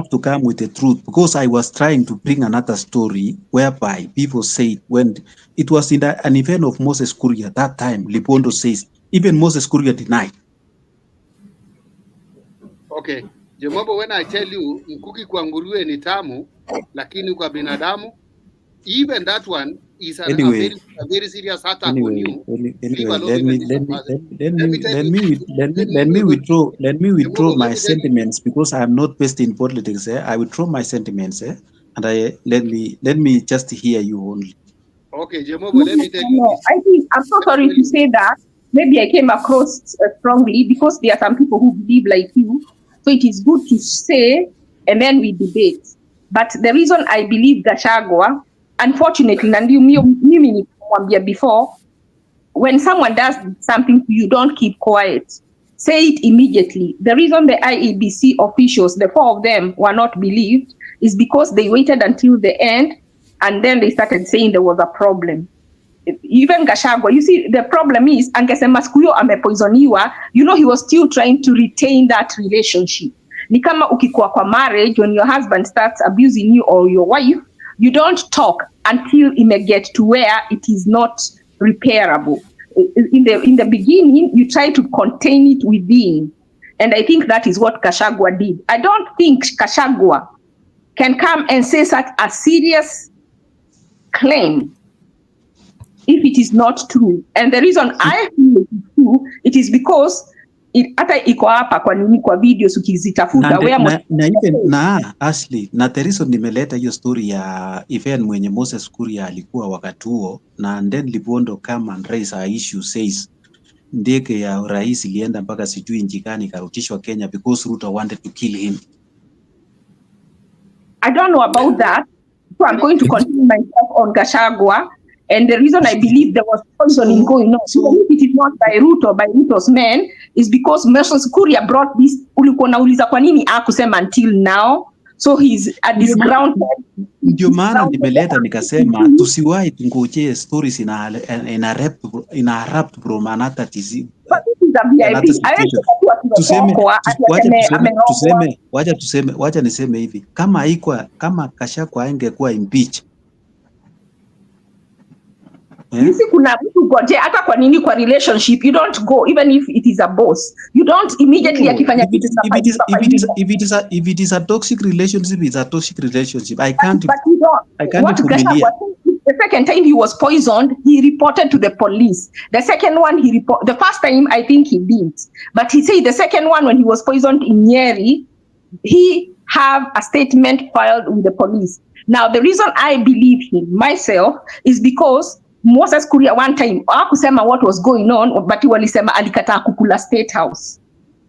to come with the truth, because I was trying to bring another story whereby people say when it was in an event of Moses Kuria that time, Lipondo says even Moses Kuria denied. Okay, Jemobo, when I tell you mkuki kwa nguruwe ni tamu lakini kwa binadamu, even that one is a very serious attack on you. Let me withdraw my sentiments, because I am not based in politics. I withdraw my sentiments, and let me just hear you only. Okay, Jemobo, let me tell you. I think I'm so sorry to say that. Maybe I came across strongly, because there are some people who believe like you. So it is good to say, and then we debate. But the reason I believe Gachagua, unfortunately, and mimi nimwambia before, when someone does something to you, don't keep quiet. Say it immediately. The reason the IEBC officials, the 4 of them, were not believed is because they waited until the end and then they started saying there was a problem. Even Gachagua, you see, the problem is, angesema siku hiyo amepoisoniwa, you know, he was still trying to retain that relationship. Ni kama ukikuwa kwa marriage, when your husband starts abusing you or your wife, you don't talk until it get to where it is not repairable. In the beginning, you try to contain it within. And I think that is what Gachagua did. I don't think Gachagua can come and say such a serious claim if it is not true. And the reason I feel it is true, it is because hata iko hapa kwa nini kwa videos ukizitafuta na Ashley, na the reason nimeleta hiyo story ya event mwenye Moses Kuria alikuwa wakati huo, na and then Libondo come and raise a issue says ndege ya rais ilienda mpaka sijui nchi gani karutishwa Kenya because Ruto wanted to kill him. I don't know about that, so I'm going to continue myself on Gachagua. And the reason I believe there was poisoning going on, so if it is not by Ruto, by Ruto's men, is because Moses Kuria brought this. Ulikuwa nauliza kwa nini akusema until now, so he's at this ground. Ndio maana nimeleta nikasema tusiwahi tungojee stories ina rapt from another disease. Wacha niseme hivi, kama Gachagua angekuwa impeach, Sisi kuna mtu goje hata kwa nini kwa relationship you don't go even if it is a boss, you don't immediately akifanya if it is a toxic relationship, it's a toxic relationship. I can't The second time he was poisoned, he reported to the police. The second one the first time I think he didn't, but he said the second one when he was poisoned in Nyeri, he have a statement filed with the police. Now the reason I believe him myself is because Moses Kuria one time hakusema what was going on, but walisema alikataa kukula State House.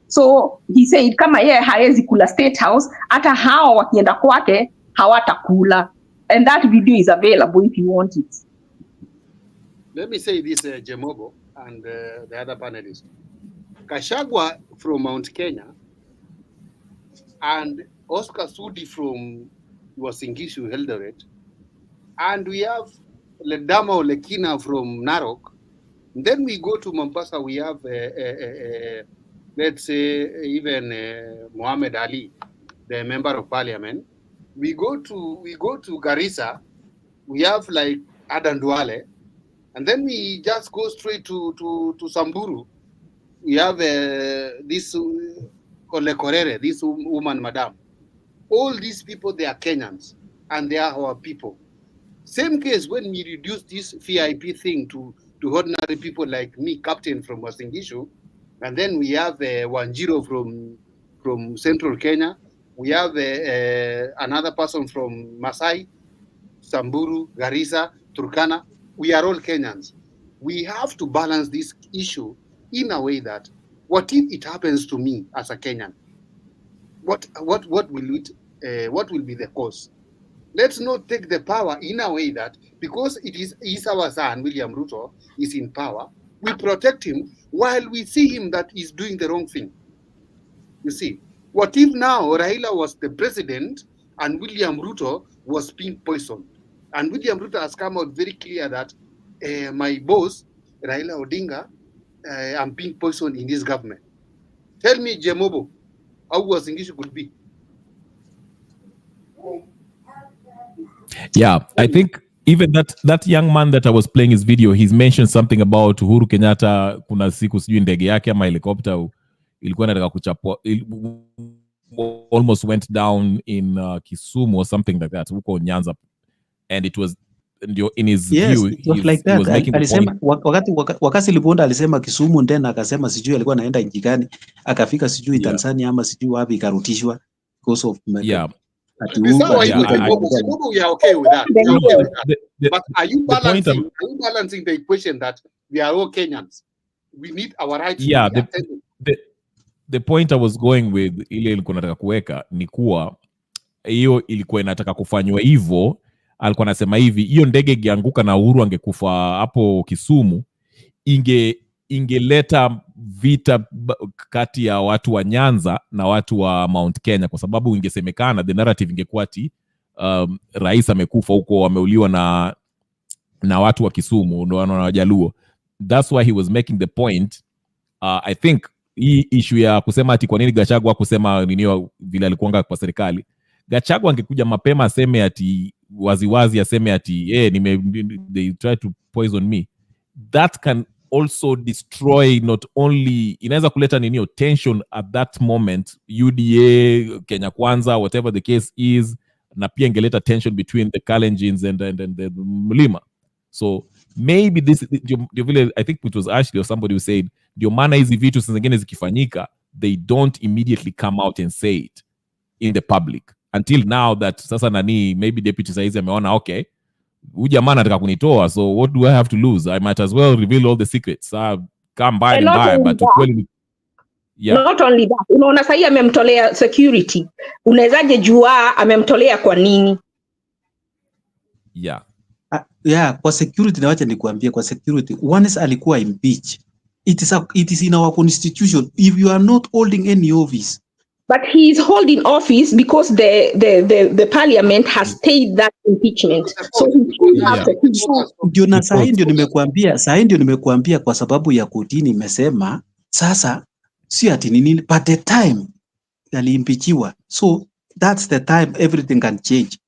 So he said kama yeye haezi kula State House, hata hao wakienda kwake hawatakula. And that video is available if you want it. Let me say this, Jemobo and the other panelists. Gachagua from Mount Kenya and Oscar Sudi from Uasin Gishu, Eldoret, and we have Ledama Lekina from Narok. And then we go to Mombasa, we have, let's say, even Muhammad Ali, the member of parliament. We go to Garissa, we have like Adan Duale, and then we just go straight to Samburu. We have this Kole Korere, this woman, madam. All these people, they are Kenyans, and they are our people. Same case when we reduce this VIP thing to ordinary people like me, Captain from Uasin Gishu, and then we have Wanjiro from Central Kenya. We have another person from Masai, Samburu, Garissa, Turkana. We are all Kenyans. We have to balance this issue in a way that what if it happens to me as a Kenyan? What will be the cause? Let's not take the power in a way that because it is our son, William Ruto, is in power, we protect him while we see him that he's doing the wrong thing. You see, what if now Raila was the president and William Ruto was being poisoned? And William Ruto has come out very clear that my boss, Raila Odinga, I'm being poisoned in this government. Tell me, Jemobo, how was English could be? Yeah, I think even that young man that I was playing his video, he's mentioned something about Uhuru Kenyatta, kuna siku sijui ndege yake ama helicopter ilikuwa inataka kuchapwa, almost went down in Kisumu or something like that, huko Nyanza, and it was in his view, it was like that. Alisema wakati Liponda alisema Kisumu, tena akasema sijui alikuwa anaenda nchi gani, akafika sijui Tanzania ama sijui wapi, ikarutishwa because of we are okay with that. But are you balancing the equation that we are all Kenyans? We need our rights. Yeah, the point I was going with ile ilikuwa nataka kuweka ni kuwa hiyo ilikuwa inataka kufanywa hivyo, alikuwa anasema hivi, hiyo ndege ingeanguka na Uhuru angekufa hapo Kisumu, ingeleta vita kati ya watu wa Nyanza na watu wa Mount Kenya, kwa sababu ingesemekana the narrative ingekuwa ati rais amekufa huko, ameuliwa na watu wa Kisumu na Wajaluo. That's why he was making the point. I think hii issue ya kusema ati kwa nini Gachagua kusema nini vile alikuanga kwa serikali, Gachagua angekuja mapema aseme ati waziwazi, aseme ati they try to poison me, that can also destroy, not only inaweza kuleta nini tension at that moment, UDA, Kenya Kwanza, whatever the case is, na pia ingeleta tension between the Kalenjins and the Mlima. So maybe this, I think it was Ashley or somebody who said, ndio maana hizi vitu zingine zikifanyika, they don't immediately come out and say it in the public until now that sasa nani maybe deputy saizi ameona okay, huyu jamaa anataka kunitoa, so what do I have to lose? I might as well reveal all the secrets. Come by and buy, but ukweli, yeah. Not only that, unaona sasa amemtolea security, unawezaje jua amemtolea kwa nini? Yeah. Yeah, kwa security na wacha nikuambie, kwa security once alikuwa impeached, it is in our constitution, if you are not holding any office. But he is holding office because the parliament has stayed that impeachment. So he has ndio na sahi ndio nimekuambia kwa sababu ya kotini imesema sasa si ati nini, but the time aliimpeachiwa, so that's the time everything can change.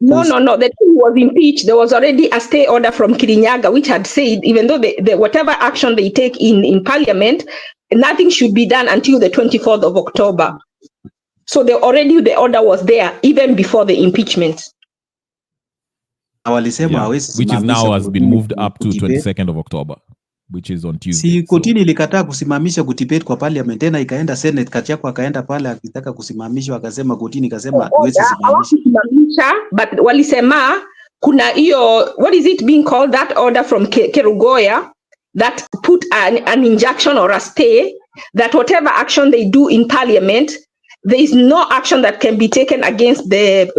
No. The time he was impeached, there was already a stay order from Kirinyaga, which had said even though the whatever action they take in parliament, nothing should be done until the 24th of October. So the order was there even before the impeachment. Which is now has been moved up to 22nd of October, which is on Tuesday. Si kotini ilikataa kusimamisha kudebate kwa parliament, tena ikaenda Senate, Gachagua akaenda pale akitaka kusimamishwa, akasema kotini ikasema hatuwezi simamisha. But walisema kuna hiyo, what is it being called, that order from Kerugoya that put an injunction or a stay that whatever action they do in parliament, there is no action that can be taken against the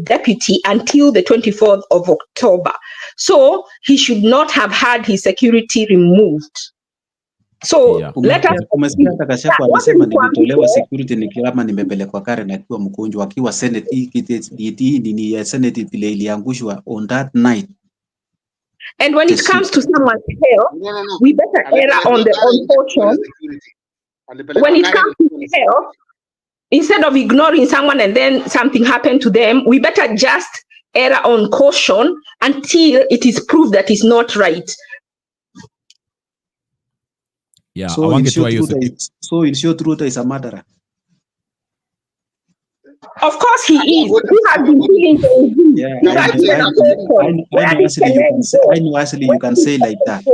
deputy until the 24th of October. So he should not have had his security removed. So let us umesikia Gachagua amesema nilitolewa security nikiwa nimepelekwa Karen akiwa mgonjwa, akiwa Senate ni Senate vile iliangushwa on that night. And when it comes to someone's health, we better err on caution. When it comes to health, instead of ignoring someone and then something happened to them, we better just err on caution until it is proved that it's not right. Yeah, so in short, Ruto is a murderer. Of course he is. He has been killing I know actually you can say like that.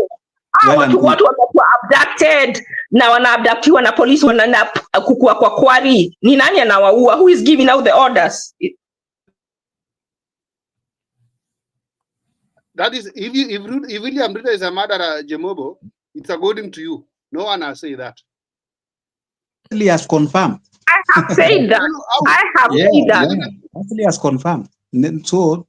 Watu wamekuwa abducted na wanaabductiwa na polisi, wanaenda kukua kwa kwari. Ni nani anawaua? Who is giving out the orders? That is, if William Ruto is a murderer, Jemobo, it's according to you. No one has said that. He has confirmed. I have said that. I have said that. Actually has confirmed. So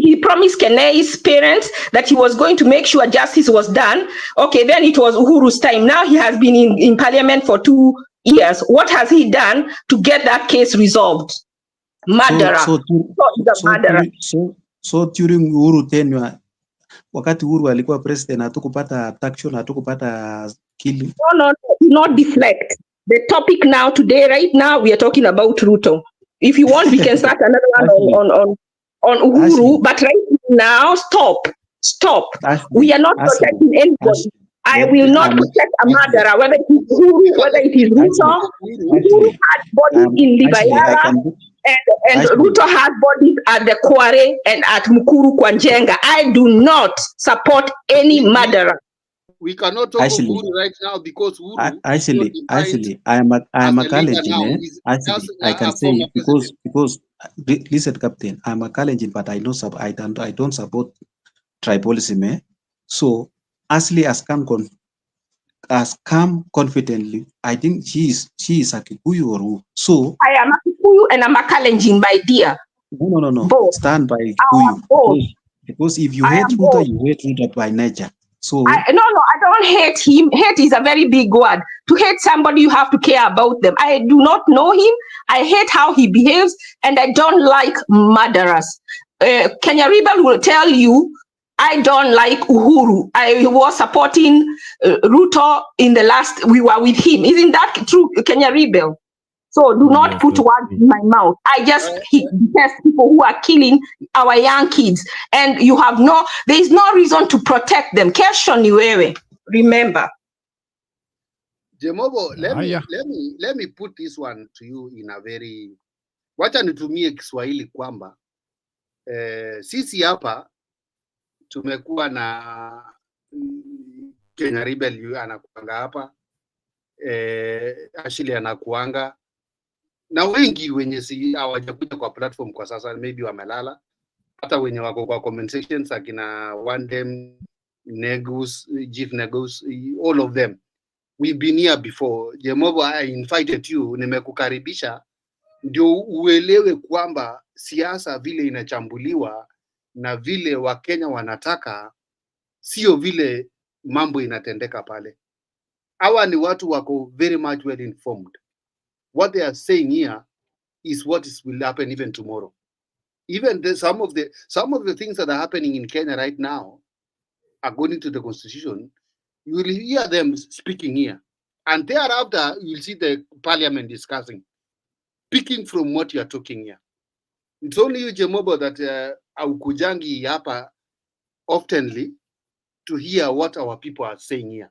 he promised Kenei's parents that he was going to make sure justice was done. Okay, then it was Uhuru's time. Now he has been in parliament for 2 years. What has he done to get that case resolved? Murderer. So during Uhuru tenure, wakati Uhuru alikuwa president, hatukupata abduction, hatukupata killing. No, not deflect. The topic now today, right now, we are talking about Ruto. If you want, we can start another one on Uhuru, but right now, stop. We are not protecting anybody. I will not protect a murderer, whether it is Uhuru, whether it is Ruto. Uhuru had bodies in Libayara, and Ruto had bodies at the Kware and at Mukuru Kwanjenga. I do not support any murderer. We cannot talk of Uhuru right now because Uhuru. Actually, I am a Kalenjin. Actually, I can say it because listen, Captain, I'm a Kalenjin, but I don't support tribalism. So, actually, has come confidently. I think she is a Kikuyu or who. So I am a Kikuyu and I'm a Kalenjin, my dear. No. Both. Stand by I Kikuyu. am both. Because if you I hate am Ruto, both. you hate Ruto by nature. So No, I don't hate him. Hate is a very big word. To hate somebody, you have to care about them. I do not know him. I hate how he behaves, and I don't like murderers. Kenya Rebel will tell you, I don't like Uhuru. I was supporting Ruto in the last, we were with him. Isn't that true, Kenya Rebel? So do not Yes, put that's words true. in my mouth. I just detest people who are killing our young kids, and there is no reason to protect them. Kesho ni wewe. Remember. Jemobo, Haya. let me put this one to you in a very, wacha nitumie Kiswahili kwamba sisi hapa tumekuwa na Kenya Rebel anakuanga hapa, Ashley anakuanga na wengi wenye si hawajakuja kwa platform kwa sasa, maybe wamelala, hata wenye wako kwa comment sections akina Wandem, Negus, Chief Negus, all of them. We've been here before. Jemobo, I invited you, nimekukaribisha ndio uelewe kwamba siasa vile inachambuliwa na vile Wakenya wanataka sio vile mambo inatendeka pale. Hawa ni watu wako very much well informed. What they are saying here is what will happen even tomorrow. Even some of the things that are happening in Kenya right now, according to the constitution, you will hear them speaking here, and thereafter you will see the parliament discussing, picking from what you are talking here. It's only you, Jemobo, that aukujangi hapa oftenly to hear what our people are saying here.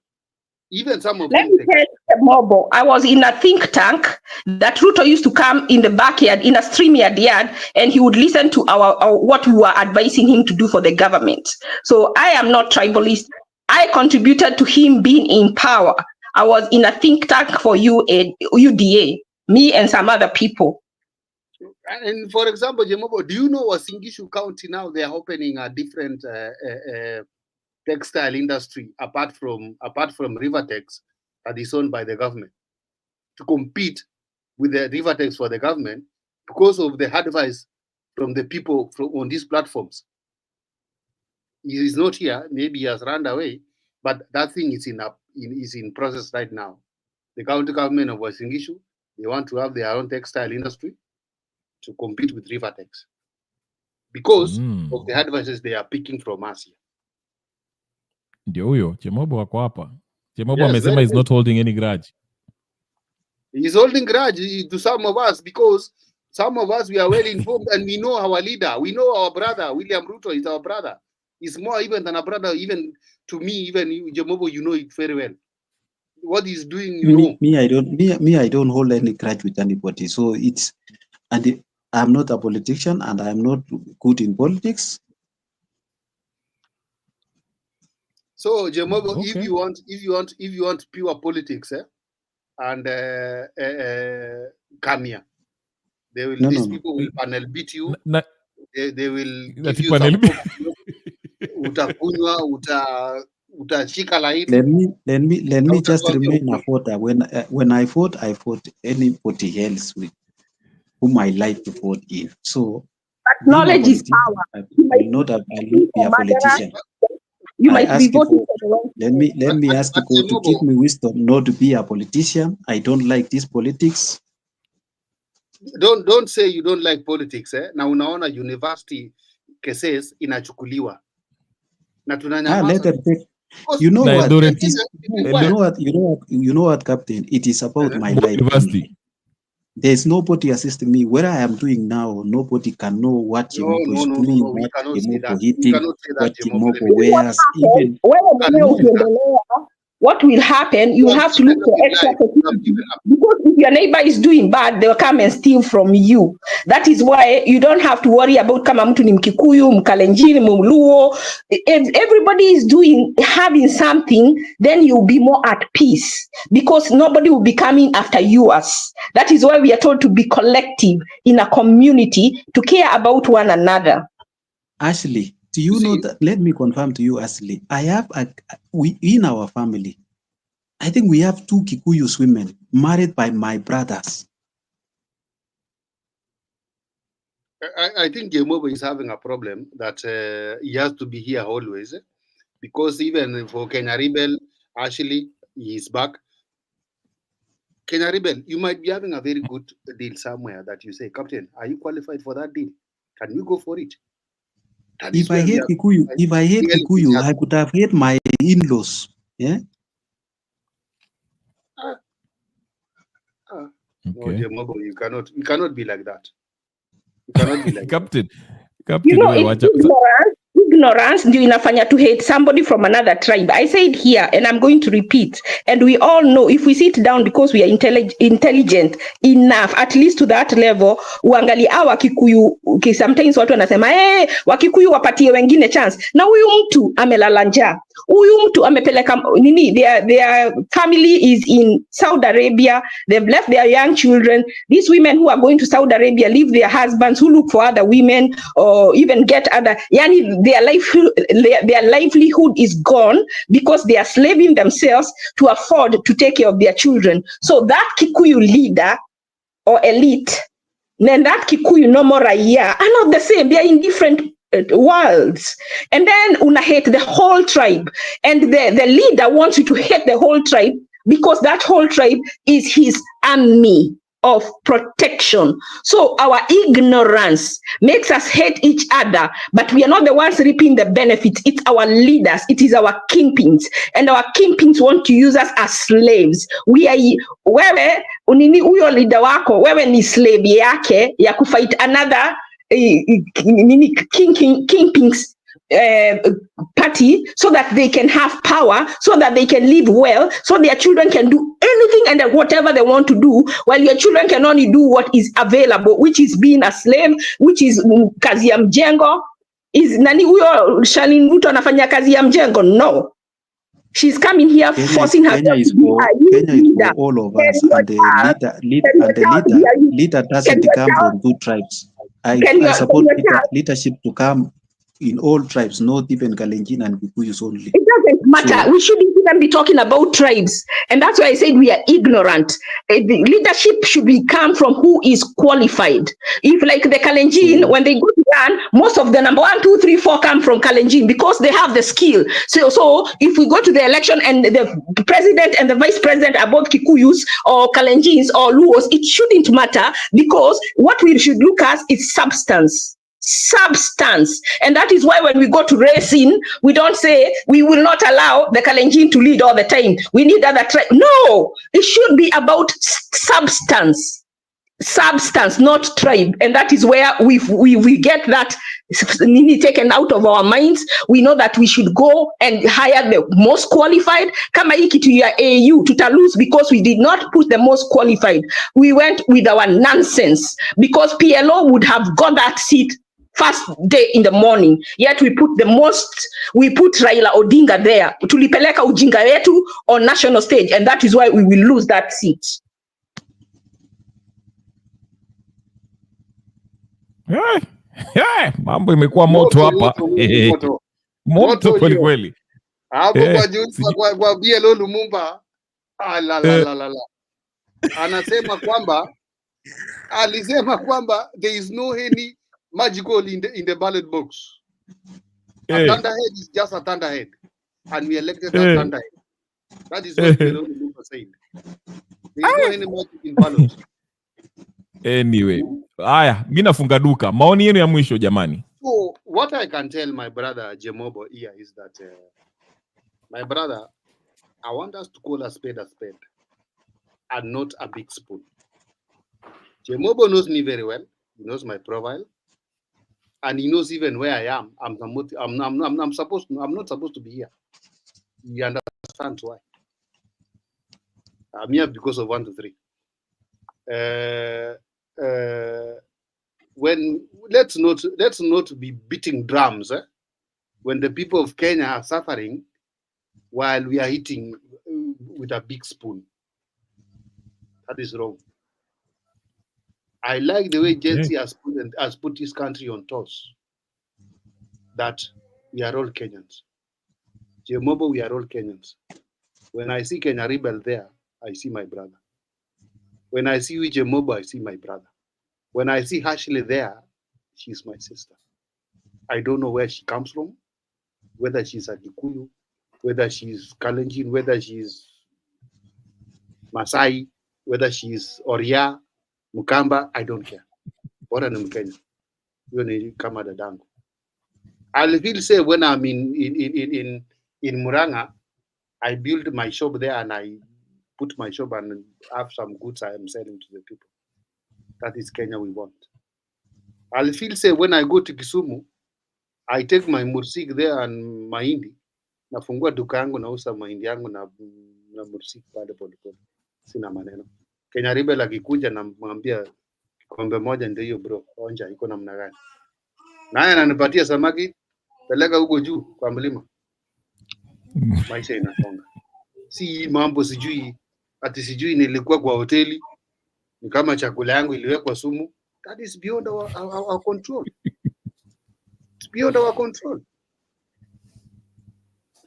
Even some of Let them. me tell you, Mobo, I was in a think tank that Ruto used to come in the backyard, in a StreamYard yard, and he would listen to our what we were advising him to do for the government. So I am not tribalist. I contributed to him being in power. I was in a think tank for UDA, me and some other people. And for example, Jemobo, do you know Wasingishu County now they are opening a different textile industry apart from Rivertex that is owned by the government to compete with the Rivertex for the government because of the advice from the people on these platforms. He is not here, maybe he has run away, but that thing is in process right now. The county government of Wasingishu, they want to have their own textile industry to compete with Rivertex because of the advices they are picking from us here. Ndio huyo Chemobo wako hapa. Chemobo Yes, amesema is not holding any grudge. He's holding grudge to some of us because some of us, we are well informed and we know our leader. We know our brother. William Ruto is our brother. He's more even than a brother, even to me, even you, Jemobo, you know it very well. What he's doing, you know. I don't hold any grudge with anybody. So I'm not a politician and I'm not good in politics. So Jemobo, Okay. if you want pure politics, and come here. These people will panel beat you. They will give you some utakunywa, utashika laini. Let me just remain a voter. When I vote anybody else with whom I like to vote in. So knowledge is power. I'll not be a politician. You might be voting for the wrong. Let me ask you to give me wisdom not to be a politician. I don't like this politics. Don't say you don't like politics, na unaona university cases inachukuliwa na tunanyamaza. You know what, Captain? It is about my life. University. There's nobody assisting me. What I am doing now, nobody can know what Jemobo is doing, what Jemobo eating, what Jemobo wears. Even what will happen, you have to look for extra security. Because if your neighbor is doing bad, they'll come and steal from you. That is why you don't have to worry about kama mtu ni Mkikuyu, Mkalenjini, Muluo. If everybody is having something, then you'll be more at peace because nobody will be coming after yours. That is why we are told to be collective in a community to care about one another. Ashley, do you know that? Let me confirm to you, Ashley. I have we in our family. I think we have 2 Kikuyu women married by my brothers. I think Jemobo is having a problem that he has to be here always, because even for Kenya Rebel, Ashley, he is back. Kenya Rebel, you might be having a very good deal somewhere that you say, Captain, are you qualified for that deal? Can you go for it? If I hate Kikuyu, I could have hate my in-laws. Yeah. No, Jemobo, you cannot be like that. You cannot be like Captain. You know, it's ignorance ndio inafanya to hate somebody from another tribe. I said here, and I'm going to repeat, and we all know if we sit down because we are intelligent enough, at least to that level, uangali awa Kikuyu, okay, sometimes watu wanasema, Wakikuyu wapatie wengine chance. Na huyu mtu amelala njaa. Huyu mtu amepeleka nini, their family is in Saudi Arabia. They've left their young children. These women who are going to Saudi Arabia leave their husbands who look for other women or even get other, yani their livelihood is gone because they are slaving themselves to afford to take care of their children. So that Kikuyu leader or elite, then that Kikuyu normal raia are not the same. They are in different worlds. And then una hate the whole tribe. And the leader wants you to hate the whole tribe because that whole tribe is his army of protection. So our ignorance makes us hate each other, but we are not the ones reaping the benefits. It's our leaders, it is our kingpins, and our kingpins want to use us as slaves. We are wewe unini uyo leader wako, wewe ni slave yake ya kufight another kingpins party so that they can have power, so that they can live well, so their children can do anything and whatever they want to do, while your children can only do what is available, which is being a slave, which is kazi ya mjengo. Is nani huyo Shalin Ruto anafanya kazi ya mjengo? No. She's coming here forcing her Kenya is for all of us, and the leader doesn't come from 2 tribes. I support leadership to come in all tribes, not even Kalenjin and Kikuyus only. It doesn't matter. So, we shouldn't even be talking about tribes. And that's why I said we are ignorant. The leadership should come from who is qualified. If like the Kalenjin, when they go to run, most of the number 1, 2, 3, 4 come from Kalenjin because they have the skill. So if we go to the election and the president and the vice president are both Kikuyus or Kalenjins or Luos, it shouldn't matter because what we should look at is substance. And that is why when we go to racing, we don't say we will not allow the Kalenjin to lead all the time. We need other tribe. No, it should be about substance, not tribe. And that is where we get that taken out of our minds. We know that we should go and hire the most qualified. Kama hiki to your AU to lose because we did not put the most qualified. We went with our nonsense because PLO would have got that seat first day in the morning, yet we put Raila Odinga there. Tulipeleka ujinga yetu on national stage, and that is why we will lose that seat. Mambo imekuwa moto hapa. Moto kweli kweli. Hapo kwa BLO Lumumba. Alisema kwamba there is no any magical in the ballot box. A thunderhead is just a thunderhead, and we elected a thunderhead. That is what the Lumumba said. There is no any magic in ballot. Anyway, haya, mimi nafunga duka. Maoni yenu ya mwisho jamani. So what I can tell my brother Jemobo here is that my brother, I want us to call a spade and not a big spoon. Jemobo knows me very well. He knows my profile. And he knows even where I am. I'm not supposed to be here. You understand why? I'm here because of 1, 2, 3. When let's not be beating drums when the people of Kenya are suffering while we are eating with a big spoon. That is wrong. I like the way Gen Z has put this country on toss. That we are all Kenyans. Jemobo, we are all Kenyans. When I see Kenya Rebel there, I see my brother. When I see Uche Mobo, I see my brother. When I see Ashley there, she's my sister. I don't know where she comes from, whether she's a Gikuyu, whether she's Kalenjin, whether she's Masai, whether she's Oria, Mukamba, I don't care. Bora ni Mkenya. Hiyo ni kama dadangu. I'll feel say when I'm in Muranga, I build my shop there and I put my shop and have some goods I am selling to the people. That is Kenya we want. I'll feel say when I go to Kisumu, I take my mursik there and mahindi, nafungua duka yangu nauza mahindi yangu na mursik pale polepole. Sina maneno. Kenya Rebel akikuja namwambia kombe moja ndio hiyo bro, onja iko namna gani. Naye ananipatia samaki, peleka huko juu kwa mlima. Maisha inasonga. Si mambo sijui ati sijui nilikuwa kwa hoteli ni kama chakula yangu iliwekwa sumu. That is beyond our control. It's beyond our control.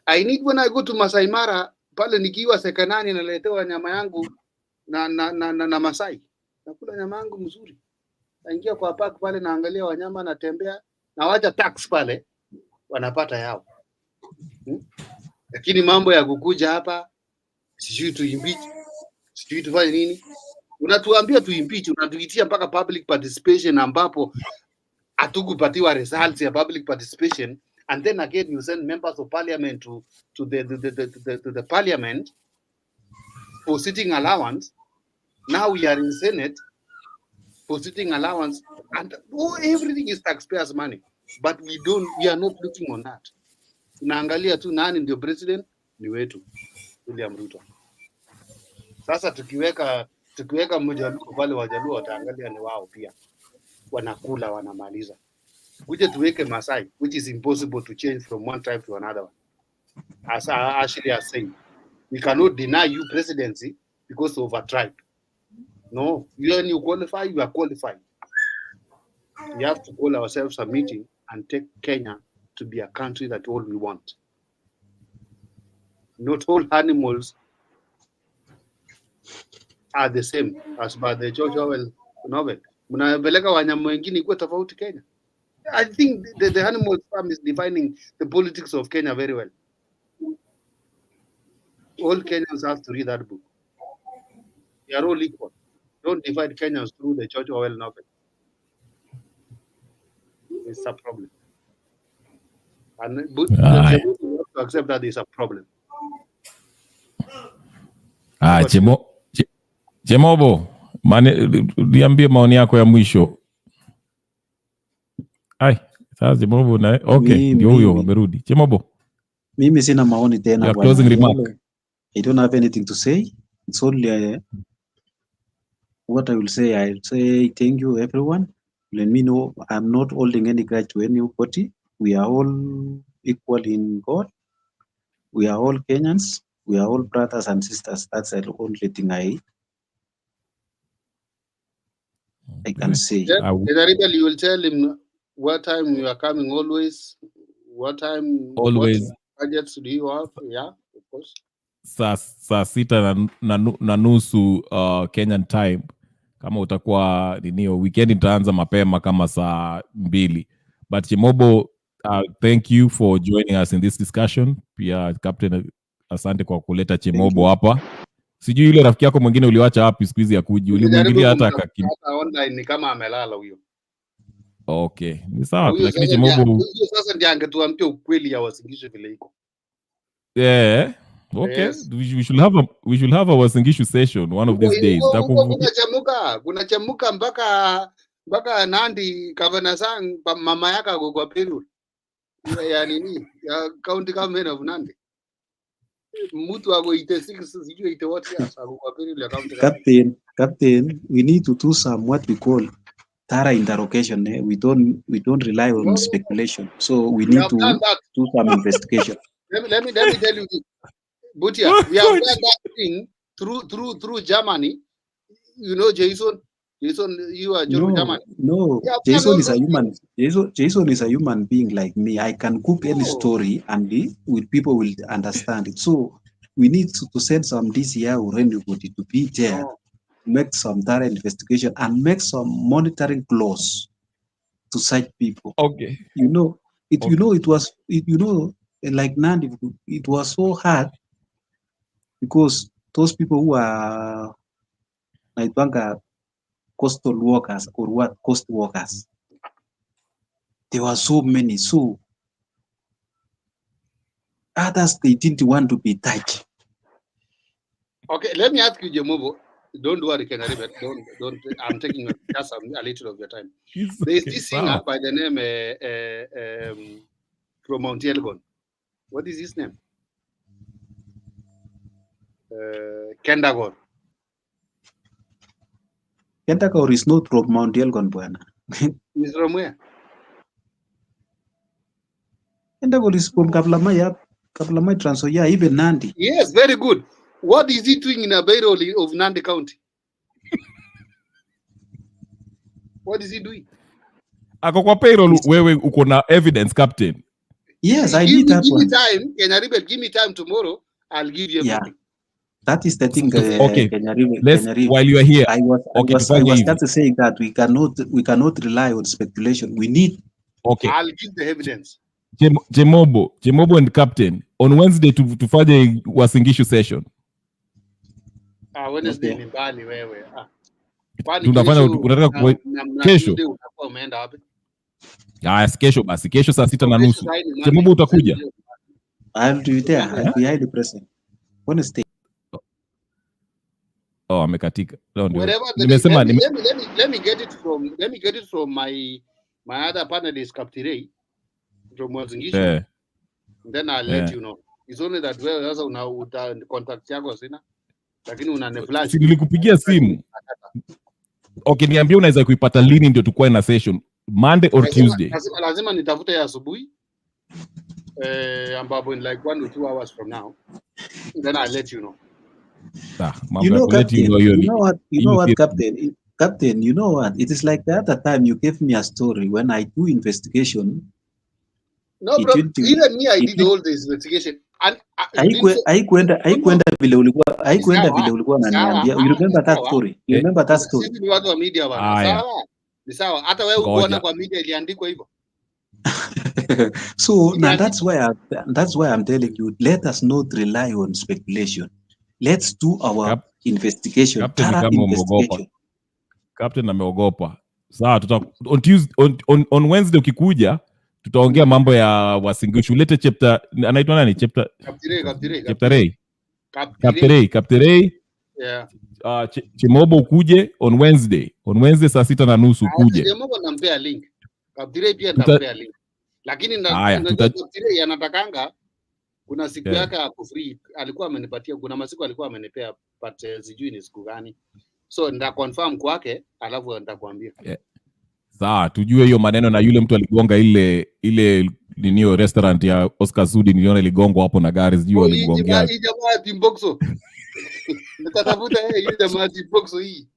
I need when I go to Masai Mara pale nikiwa Sekanani naletewa nyama yangu na Masai. Nakula nyama yangu mzuri. Naingia kwa park pale naangalia wanyama natembea na wacha tax pale wanapata yao. Lakini mambo ya kukuja hapa sijui tuimpeach, sijui tufanye nini. Unatuambia tuimpeach, unatuitia mpaka public participation ambapo hatukupatiwa results ya public participation, and then again you send members of parliament to the parliament for sitting allowance. Now we are in Senate for sitting allowance, and everything is taxpayers' money, but we are not looking on that. Tunaangalia tu nani ndio president, ni wetu William Ruto. Sasa tukiweka mjaluo pale, wajaluo wataangalia ni wao pia wanakula wanamaliza. Kuja tuweke Masai, which is impossible to change from one tribe to another one. As Ashley has said, we cannot deny you presidency because of a tribe. No, when you qualify, you are qualified. We have to call ourselves a meeting and take Kenya to be a country that all we want. Not all animals are the same as by the George Orwell novel. Mnapeleka wanyama wengine ikuwe tofauti Kenya. I think the animal farm is defining the politics of Kenya very well. All Kenyans have to read that book. They are all equal. Don't divide Kenyans through the George Orwell novel. It's a problem. And but we have to accept that it's a problem. Chemobo, niambie maoni yako ya mwisho. Sasa Chemobo na okay, ndio huyo amerudi. Chemobo. Mimi sina maoni tena bwana. Closing remark. I don't have anything to say. It's only what I will say. I'll say thank you everyone. Let me know I'm not holding any grudge to anybody. We are all equal in God. We are all Kenyans. We are all brothers and sisters. That's the only thing I can say. You will tell him what time you are coming always. What time? Always. What budgets do you have? Yeah, of course. Saa sita na nusu Kenyan time. Kama utakuwa ninio weekend itaanza mapema kama saa 2. But Chemobo, thank you for joining us in this discussion. Pia Captain, asante kwa kuleta Chemobo hapa. Sijui yule rafiki yako mwingine uliwacha wapi siku hizi ya kuji. Ulimwingilia hata online ni kama amelala huyo. Okay, ni sawa lakini Chemobo sasa ndiye angetuambia ukweli ya wasingisho vile iko. Yeah. Okay, yes. We should have a wasingisho session one of these days. Kuna chemuka mpaka Nandi Governor Sang mama yake kwa Peru. Ya nini? Ya county government of Nandi. Mtu ako 86 sijui 80 what years ako kwa Peru ya county. Captain, we need to do some what we call thorough interrogation. We don't rely on speculation. So we need to do some investigation. Let me tell you this. Butia, we have done that thing through Germany. You know, Jason, you are German. No, Jason is a human. Jason is a human being like me. I can cook any story, and people will understand it. So to send some DCI or anybody to be there, make some thorough investigation and make some monitoring clause to such people. Okay. You know, like Nandi, it was so hard because those people who are like coastal workers or what coast workers, there were so many. So others, they didn't want to be touched. Okay, let me ask you, Jemobo. Don't worry, Kenaribe. Don't. I'm taking just a little of your time. There is this singer by the name from Mount Elgon. What is his name? Kendagor. Kendagor is not from Mount Elgon, Buena. He's from where? Kendagor is from Kaplamay, Transoya, even Nandi. Yes, very good. What is he doing in a barrel of Nandi County? What is he doing? Ako kwa payroll wewe uko na evidence, Captain. Yes, I need that one. Give me time, Kenyaribe, give me time tomorrow. I'll give you everything. Yeah, that is the thing. Okay, Kenyaribe. While you are here, I was just saying that we cannot rely on speculation. We need. Okay, I'll give the evidence. Jemobo and Captain on Wednesday tufanye Wasingishu session. Wednesday ni mbali wewe. Tunafanya unataka kesho. Umeenda wapi? Kesho basi. Kesho saa 6:30. Jemobo utakuja? I'll be there. I'll be highly present. Wednesday. Oh, amekatika. Nimesema let me get it from my other panelist, Captain Ray, from Wazingishu. Then I'll let you know. It's only that wewe sasa una contact yako sina. Lakini una flash. Nilikupigia simu. Okay, niambie unaweza kuipata lini ndio tukue na session? Monday or Tuesday? Lazima nitafute ya asubuhi. Ambapo in like 1 or 2 hours from now. Then I'll let you know. You know, what, Captain? Captain, you know what? It is like the other time you gave me a story when I do investigation. No, bro. Even me, I did all the investigation. Haikuenda vile ulikuwa unaniambia. You remember that story? You remember that story? Sisi ni watu wa media bana. Sawa? Ni sawa. Hata wewe ukiona kwa media iliandikwa hivyo. So now that's why I'm telling you, let us not rely on speculation. Let's do our investigation. Captain ameogopa. Sawa, on Wednesday ukikuja tutaongea mambo ya Wasingishu. Ulete chapter anaitwa nani? Chapter Ray. Yeah. Chimobo ukuje on Wednesday saa 6:30 ukuje. Chimobo nampea link. Kaptire pia nampea link. Lakini Kaptire anatakanga kuna siku yake hapo free alikuwa amenipatia, kuna masiku alikuwa amenipea but sijui ni siku gani. So nda confirm kwake alafu nitakwambia. Sawa, tujue hiyo maneno na yule mtu aligonga ile ninio restaurant ya Oscar Sudi, niliona iligongwa hapo na gari sijui aligongea. Hii jamaa Timbokso. Nitatafuta yeye jamaa Timbokso hii.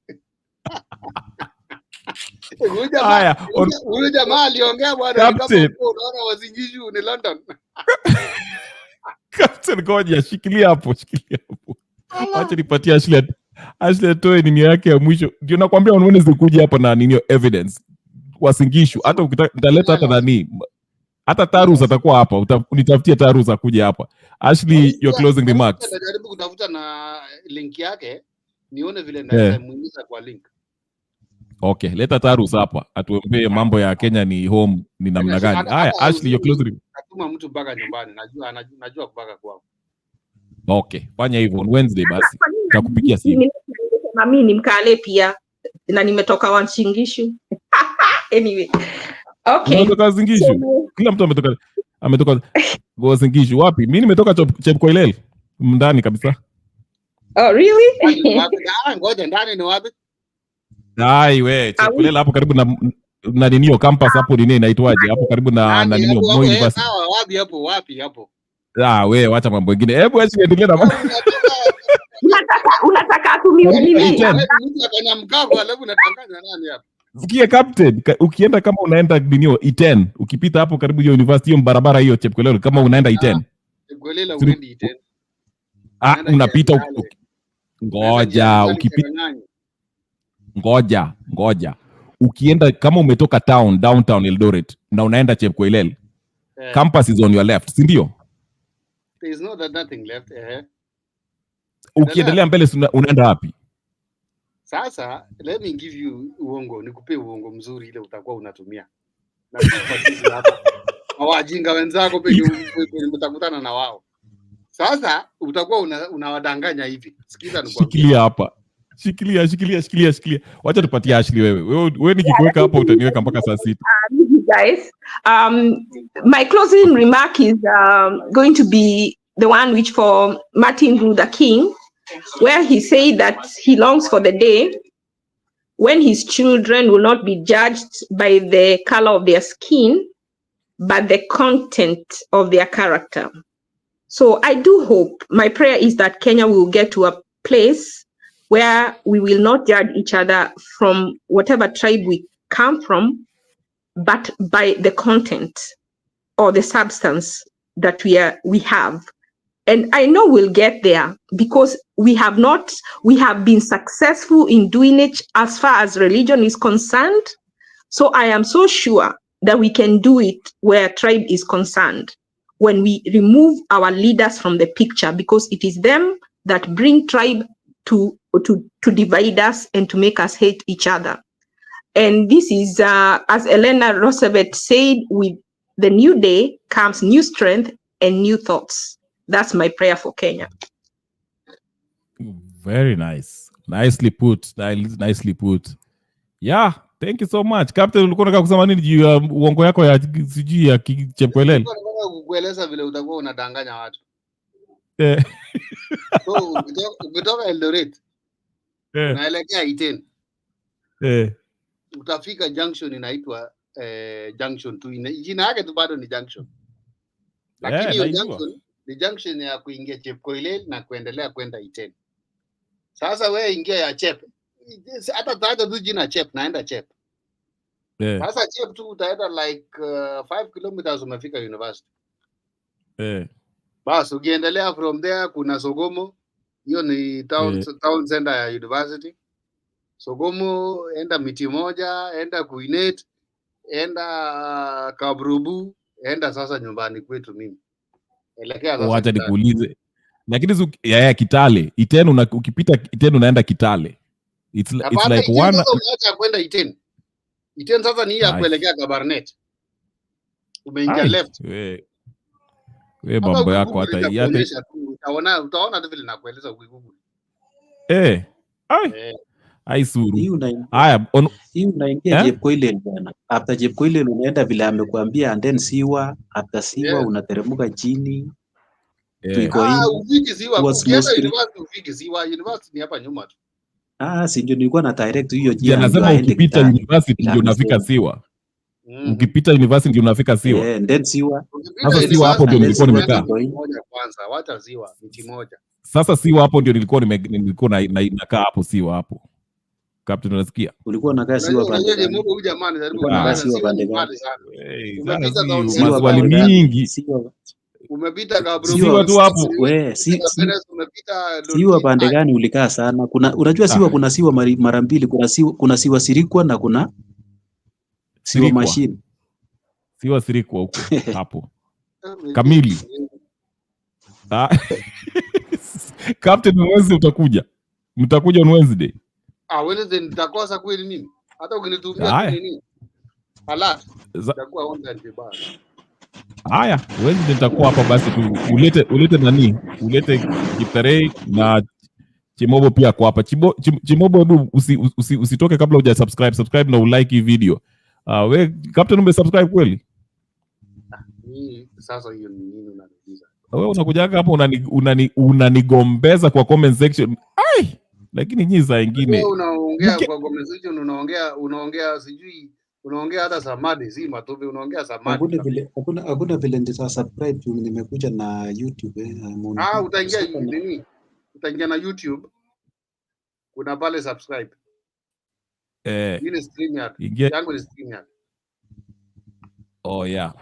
Huyu jamaa aliongea bwana kama unaona Wazingishu ni London. Captain ngoja shikilia hapo. Acha nipatie Ashley toe nini yake ya mwisho. Ndio nakwambia on Wednesday kuja hapa na nini evidence Wasingishu. Hata ukitaleta hata nani hata Tarus atakuwa hapa. Unitafutie Tarus akuja hapa. Ashley, your closing remarks. Najaribu kutafuta na link yake nione vile naweza muingiza kwa link. Okay, leta Tarus hapa atuambie mambo ya Kenya ni home ni namna gani. Haya, Ashley, your closing remarks. Natuma mtu mpaka nyumbani, najua kupaka kwao. Okay, fanya hivyo on Wednesday basi. Nitakupigia simu. Mimi ni Mkale pia na nimetoka Wasingishu. Anyway. Okay. Umetoka Wasingishu? Kila mtu ametoka Wasingishu. Wapi? Mimi nimetoka Chepkoilel. Ndani kabisa. Oh, really? Ngoja ndani ni wapi? Dai we, Chepkoilel hapo karibu na ninio campus hapo nini inaitwaje? Hapo karibu na ninio Moi University. Sawa, wapi hapo? We, wacha mambo mengine. Hebu acha endelee na unataka atumiwe nini? Mtu akanyamkago alafu unatanganya nani hapa? Sikia Captain, ukienda kama unaenda ninio E10, ukipita hapo karibu hiyo university hiyo barabara hiyo Chepkoilel kama unaenda E10. Chepkoilel uendi E10. Unaenda unapita Kiangale. Unaenda Kiangale Cherang'any. ngoja. Ukienda kama umetoka downtown Eldoret na unaenda Chepkoilel, campus is on your left, si ndio? There is nothing left. Ukiendelea mbele unaenda wapi? Sasa let me give you uongo, nikupe uongo mzuri ile utakuwa unatumia. Na sisi hapa wajinga wenzako peke utakutana na wao. Sasa utakuwa unawadanganya hivi. Sikiza nikwambie. Shikilia hapa. Shikilia. Wacha tupatie Ashley wewe. Wewe nikikuweka hapa utaniweka mpaka saa 6. Guys, my closing remark is going to be the one which for Martin Luther King, where he said that he longs for the day when his children will not be judged by the color of their skin, but the content of their character. So I do hope, my prayer is that Kenya will get to a place where we will not judge each other from whatever tribe we come from, but by the content or the substance that we have. And I know we'll get there because we have been successful in doing it as far as religion is concerned. So I am so sure that we can do it where tribe is concerned when we remove our leaders from the picture, because it is them that bring tribe to divide us and to make us hate each other. And this is, as Elena Roosevelt said, with the new day comes new strength and new thoughts. That's my prayer for Kenya. Very nice. Nicely put. Yeah, thank you so much. Captain, ulikuwa unataka kusema nini juu ya uongo yako ya sijui ya Chepkoilel? Nataka kukueleza vile utakuwa unadanganya watu. So ukitoka Eldoret, unaelekea Iten. Utafika junction inaitwa junction 2. Jina yake tu bado ni junction. Lakini hiyo junction ni junction ya kuingia Chepkoilel na kuendelea kwenda Iten. Sasa wewe ingia ya Chep. Hata taja tu jina Chep, naenda Chep. Sasa Chep tu utaenda like 5 kilometers umefika university. Basi ukiendelea from there kuna Sogomo, hiyo ni town center ya university. Sogomo, enda Miti Moja, enda Kuinet, enda Kabrubu, enda sasa nyumbani kwetu mimi. Elekea sasa. Wacha nikuulize. Lakini ya Kitale, Iten ukipita Iten unaenda Kitale. It's like one. Sasa unaacha kwenda Iten. Iten sasa ni ya kuelekea Kabarnet. Umeingia left. Wewe mambo yako hata yate. Utaona tu vile nakueleza Google. Ai suru. Haya, hii unaingia Chepkoilel bwana. After Chepkoilel unaenda vile amekuambia, and then Siwa, after Siwa unateremka chini. Ufiki Siwa, ukienda university ufiki Siwa, university ni hapa nyuma tu. Si ndio nilikuwa na direct hiyo jia. Anasema ukipita university ndio unafika Siwa. Ukipita university ndio unafika Siwa. And then Siwa. Sasa Siwa hapo ndio nilikuwa nimekaa. Kwanza wacha Siwa, Miti Moja. Sasa Siwa hapo ndio nilikuwa nakaa hapo Siwa hapo. Captain, unasikia? Ulikuwa unakaa Siwa pande. Unajua huyu jamaa anajaribu kukaa Siwa pande gani? Maswali mingi. Umepita Kaburu. Siwa tu hapo. Siwa pande gani ulikaa sana? Unajua Siwa kuna Siwa mara mbili, kuna Siwa Sirikwa na kuna Siwa Machine. Siwa Sirikwa huko hapo. Kamili. Captain, Wednesday utakuja. Mtakuja on Wednesday. Wednesday nitakosa kweli mimi. Hata ukinitumia nini? Ala. Nitakuwa online vibaya. Haya, Wednesday nitakuwa hapa basi tu ulete nani? Ulete Kitarei na Chimobo pia kwa hapa. Chimobo, hebu usitoke kabla huja subscribe na ulike hii video. We Captain, umesubscribe kweli? Sasa hiyo ni nini unaniuliza? Wewe unakujaga hapo unanigombeza kwa comment section. Ai! Lakini nyinyi saa nyingine unaongea kwa comment section, unaongea sijui, unaongea hata samadi si matope, unaongea samadi. Hakuna vile nita subscribe tu, nimekuja na YouTube utaingia nini? Utaingia na YouTube. Kuna pale subscribe. Hii ni StreamYard. Yangu ni StreamYard. Oh yeah.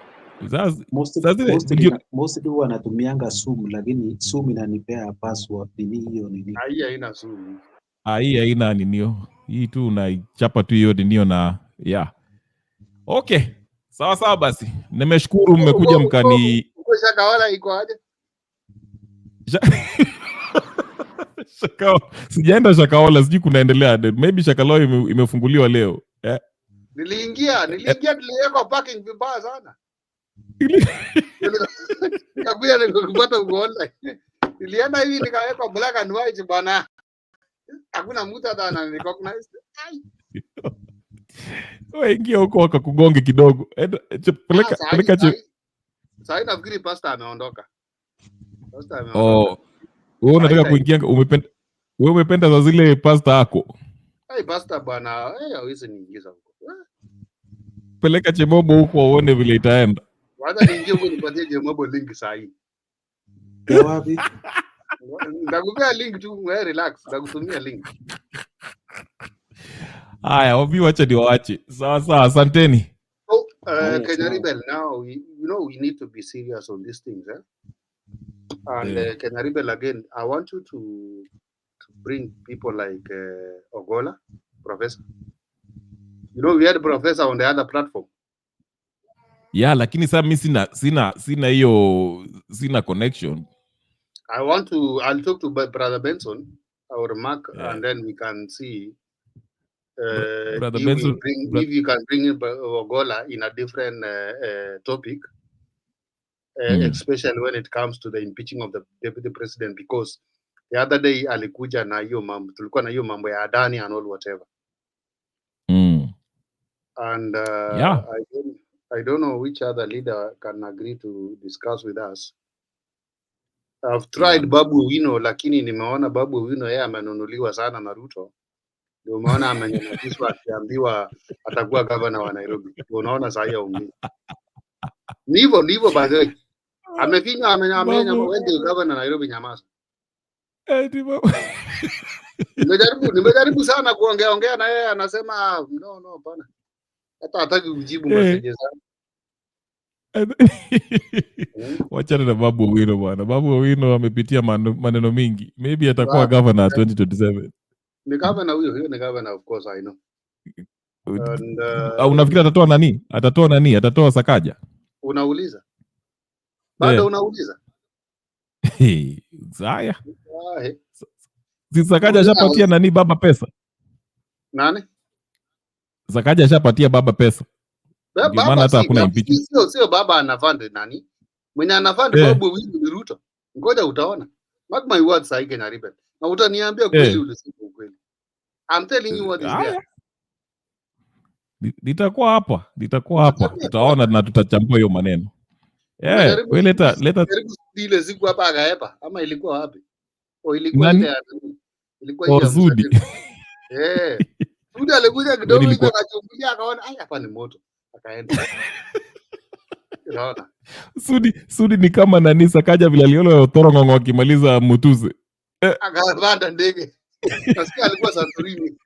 Mostly wanatumianga Zoom, lakini Zoom inanipea password hiyo nini. Haina Zoom. Hii haina ninio. Hii tu unaichapa tu hiyo ninio na Okay. Sawa basi. Nimeshukuru mmekuja mkani. Uko Shakahola iko aje? Sijaenda Shakahola, sijui kunaendelea. Maybe Shakahola imefunguliwa leo. Niliingia niliweka parking vibaya sana. Nikakuja nikapata uko online. Nilienda hivi nikaweka black and white bana. Hakuna mtu hata ananirecognize. Wewe ingia huko wakakugonge kidogo. Peleka Sasa nafikiri pastor ameondoka. Wewe unataka kuingia, wewe umependa za zile pastor yako. Pastor bwana, hawezi niingiza huko. Peleka Chemobo huko uone vile itaenda. Wacha niingie huko nipatie Chemobo link saa hii. Wapi? Ndakupea link tu, wewe relax, ndakutumia link. Haya, wacha niwaache. Sawa, asanteni. Kenya Rebel, now we need to be serious on these things, And Kenya Rebel, again, I want you to bring people like Ogola, Professor. We had Professor on the other platform. Yeah, lakini sasa mimi sina hiyo connection. I'll talk to Brother Benson or Mark, and then we can see Brother Benson, if you can bring in Ogola in a different topic, especially when it comes to the impeaching of the deputy president, because the other day alikuja na hiyo mambo, tulikuwa na hiyo mambo ya Adani and all whatever. And I don't know which other leader can agree to discuss with us. I've tried Babu Owino, lakini nimeona Babu Owino yeye amenunuliwa sana na Ruto. Ndio umeona amenyamazishwa akiambiwa atakuwa governor wa Nairobi. Unaona sasa hiyo ongea. Ndivyo by the way. Amefinywa amenyamazwa wende governor Nairobi nyamaza. Nimejaribu sana kuongea na yeye, anasema no bana. Hata hataki kujibu messages zangu. Wachana na Babu Owino bwana. Babu Owino amepitia maneno mingi. Maybe atakuwa governor 2027. Ni governor huyo ni governor, of course I know. And unafikiri atatoa nani? Atatoa Sakaja? Unauliza? Bado unauliza? Zaya. Si Sakaja ashapatia nani baba pesa? Nani? Sakaja ashapatia baba pesa. Baba hata hakuna impeachment. Sio baba anafund nani? Mwenye anafund Babu Owino ni Ruto. Ngoja utaona. Mark my words, I can Rebel. Na utaniambia kweli ulisema ukweli. I'm telling you what is there. Litakuwa hapa. Tutaona na tutachambua hiyo maneno. Wewe leta ile siku hapa akaepa ama ilikuwa wapi? Ilikuwa ile ilikuwa Zudi. Zudi alikuja kidogo hizo akachungulia akaona hapa ni moto. Akaenda. Unaona? Sudi ni kama nani Sakaja vile aliolo Torongo akimaliza Mutuze. Akapanda ndege. Nasikia alikuwa Santorini.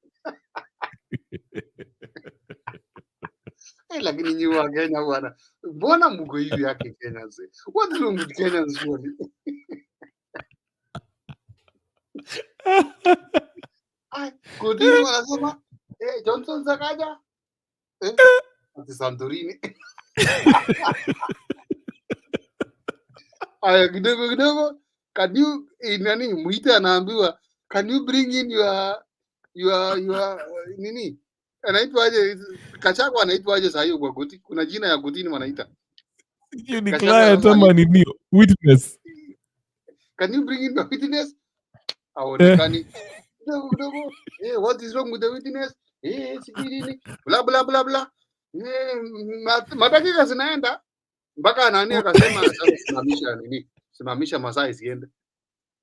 Lakini nyinyi wa Kenya bwana, mbona mko hivi yake Kenya sasa? What is wrong with Kenyans bwana? Kodi wanasema Johnson Sakaja ati Santorini. Aya kidogo can you nani Muita anaambiwa can you bring in your nini anaitwaje Gachagua anaitwaje sasa hiyo kwa koti? Kuna jina ya kotini wanaita. You ni client ama nini? Witness. Can you bring in the witness? Aonekani. Kidogo. What is wrong with the witness? Sijui bla bla bla bla. Madakika zinaenda mpaka nani akasema simamisha masaa isiende.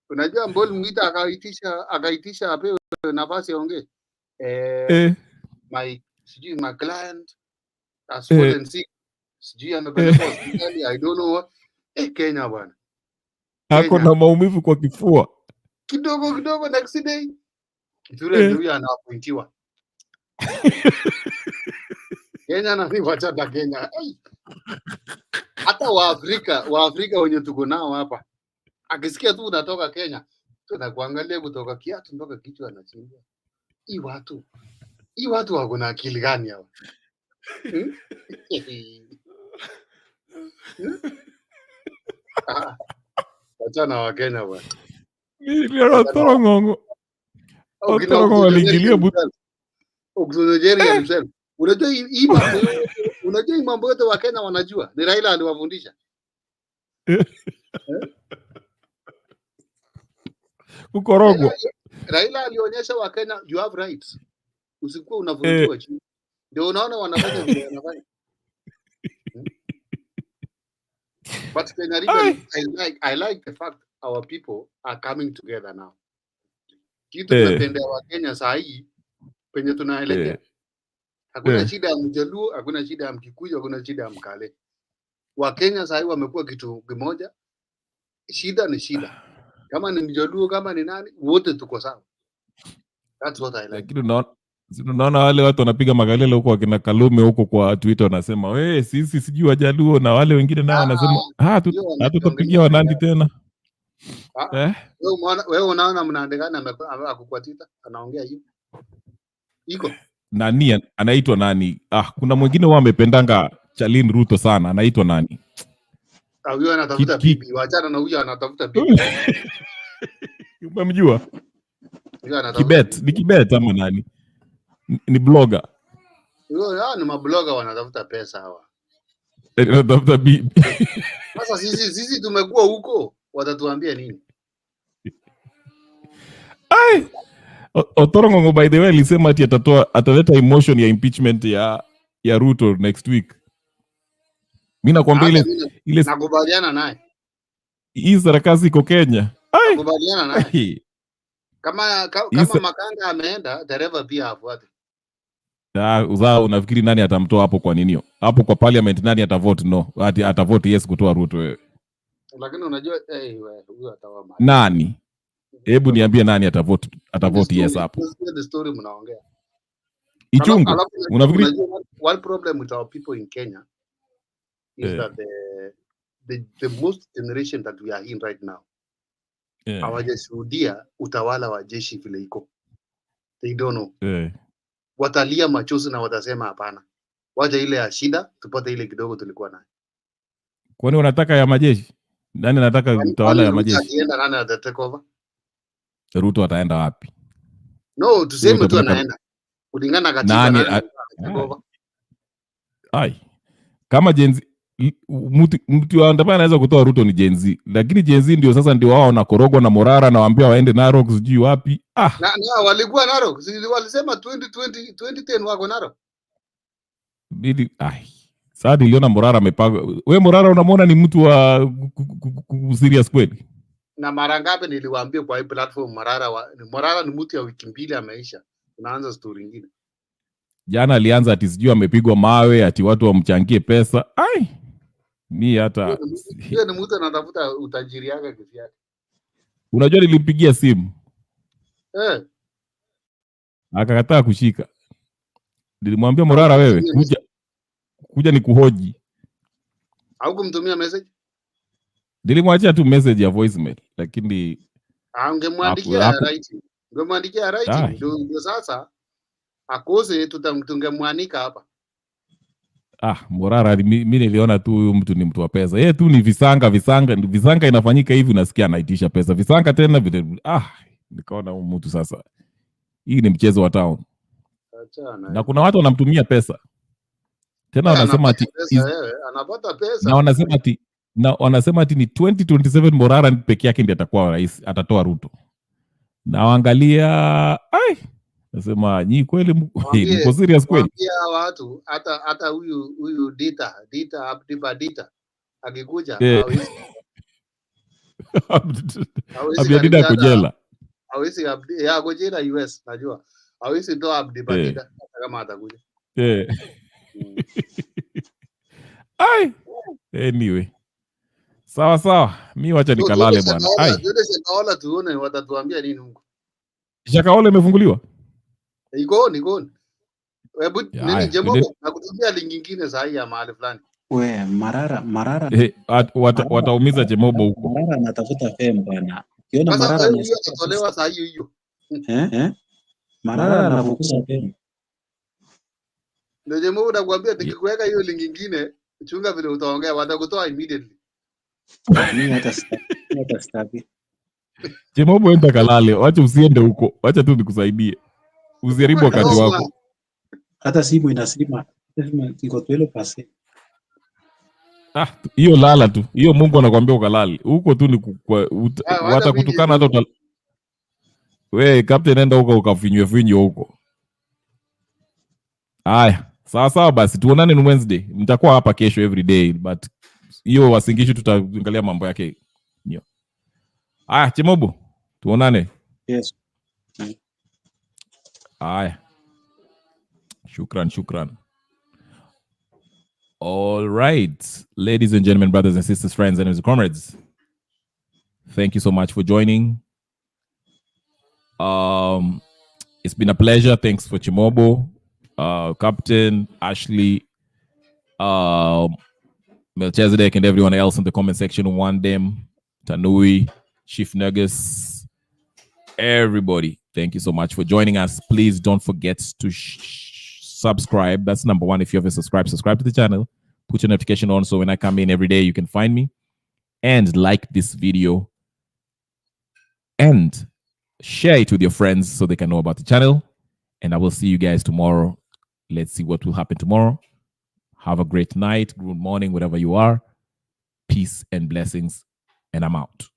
Unajua Mboli Muita akaitisha apewe nafasi aongee. My client has fallen sick. Amepelekwa hospitali. I don't know what. Kenya bwana. Hako na maumivu kwa kifua. Kidogo next day. Yule ndio anapointiwa. Kenya na ni wachata Kenya. Hata Waafrika wenye tuko nao hapa. Akisikia tu unatoka Kenya, tunakuangalia kutoka kiatu mpaka kichwa anachimbia. Hii watu wako na akili gani hawa? Wachana wa Kenya bwana. Niliona Torongo. Torongo waliingilia Oxygen himself. Unajua hii mambo yote wa Kenya wanajua. Ni Raila aliwafundisha. Kukorogwa. Raila alionyesha wa Kenya you have rights. Usikuwa unavunjiwa chini. Ndio unaona wanafanya vile wanafanya. But Kenya region, I like the fact our people are coming together now. Kitu tunapendea wa Kenya saa hii penye tunaelekea. Hakuna shida ya Mjaluo, hakuna shida ya Mkikuyu, hakuna shida ya Mkale. Wa Kenya saa hii wamekuwa kitu kimoja. Shida ni shida. Kama ni Mjaluo, kama ni nani, wote tuko sawa. That's what I like. Lakini unaona wale watu wanapiga magalele huko wakina Kalume huko kwa Twitter wanasema wewe sisi sijui Wajaluo, na wale wengine nao wanasema hatutapigia Wanandi tena. Wewe unaona mnaandikana kwa Twitter anaongea hivi. Iko nani anaitwa nani? Kuna mwingine wao amependanga Charlene Ruto sana, anaitwa nani? Huyo anatafuta bibi. Waachana na huyo anatafuta bibi. Umemjua? Kibet, ni Kibet ama nani? Ni blogger. Huyo ni mablogger wanatafuta pesa hawa. Anatafuta bibi. Sasa sisi tumekuwa huko, watatuambia nini? Otorongo by the way alisema ati ataleta emotion ya impeachment ya Ruto next week. Mimi nakwambia ile nakubaliana naye. Hii sarakasi iko Kenya. Nakubaliana naye. Kama Makanga ameenda, dereva pia afuate. Uzao unafikiri nani atamtoa hapo kwa ninio? Hapo kwa parliament nani atavote no? Atavote yes kutoa Ruto wewe. Lakini unajua huyo atawa nani? Hebu niambie nani atavote yes hapo. The story mnaongea. Ichungu. Unafikiri one problem with our people in Kenya is that the most generation that we are in right now hawajashuhudia utawala wa jeshi vile iko. They don't know. Watalia machozi na watasema hapana. Wacha ile ya shida tupate ile kidogo tulikuwa nayo. Kwani unataka ya majeshi? Nani anataka utawala ya majeshi? Akienda nani ata take over? Ruto ataenda wapi? No, tuseme tu anaenda. Kulingana katiba nani take over? Kama jenzi mtu andapana anaweza kutoa Ruto ni jenzi, lakini jenzi ndio sasa ndio wao wanakorogwa na Morara na waambia waende Narok sijui wapi. Na walikuwa Narok, walisema 2010 wako Narok. Sasa niliona Morara amepagwa. Wewe Morara unamwona ni mtu wa serious kweli? Na mara ngapi niliwaambia kwa hii platform Morara ni mtu ya wiki mbili ameisha. Unaanza story nyingine. Jana alianza ati sijui amepigwa mawe ati watu wamchangie pesa. Mi hata hiyo ni mtu anatafuta utajiri yake kivyake. Unajua nilimpigia simu. Akakataa kushika. Nilimwambia Morara wewe kuja ni kuhoji. Au kumtumia message? Nilimwachia tu message ya voicemail lakini ungemwandikia writing. Ungemwandikia writing ndio sasa akose tungemwanika hapa. Morara mimi niliona tu huyu mtu ni mtu wa pesa. Yeye tu ni visanga inafanyika hivi unasikia anaitisha pesa. Visanga tena vile nikaona huyu mtu sasa. Hii ni mchezo wa town. Na kuna watu wanamtumia pesa. Tena wanasema ati anapata pesa. Na wanasema ati ni 2027 Morara peke yake ndiye atakuwa rais, atatoa Ruto. Na waangalia nasema nyi kweli mko serious kweli? Pia watu hata huyu Dita akikuja Abdida kujela. Hawezi kujela US najua. Hawezi toa Abdida kama atakuja. Anyway. Sawa. Mimi wacha nikalale bwana. Shakahola tuone watatuambia nini huko. Shakahola imefunguliwa? Iko. Hebu Yeah, nini haya, Jemobo nakutumia link nyingine saa hii ya mahali fulani. We, Marara wataumiza Chemobo huko. Marara anatafuta fame bwana. Ukiona Sasa Marara wewe huyo atatolewa saa hiyo hiyo. Marara anafukuza fame. Ndio Jemobo nakwambia nikikuweka hiyo link nyingine, chunga vile utaongea watakutoa immediately. Mimi hata sitaki. Chemobo enda kalale, wacha usiende huko. Wacha tu nikusaidie. Usiharibu wakati wako. Hata simu inasema iko 12%. Hiyo lala tu. Hiyo Mungu anakuambia ukalale. Huko tu ni watakutukana hata we captain, enda huko ukafinywe huko. Haya, sawa basi, tuonane ni Wednesday. Nitakuwa hapa kesho every day, but hiyo wasingishu tutaangalia mambo yake. Haya, Chemobo, tuonane. Yes. Haya. Shukran. All right, ladies and gentlemen, brothers and sisters, friends and comrades, thank you so much for joining. It's been a pleasure. Thanks for Chemobo, Captain, Ashley, Melchizedek, and everyone else in the comment section. Wandem, Tanui, Chief Nuggets, everybody. Thank you so much for joining us. Please don't forget to subscribe. That's number one. If you haven't subscribed, subscribe to the channel. Put your notification on so when I come in every day, you can find me. And like this video. And share it with your friends so they can know about the channel. And I will see you guys tomorrow. Let's see what will happen tomorrow. Have a great night, good morning, wherever you are. Peace and blessings. And I'm out.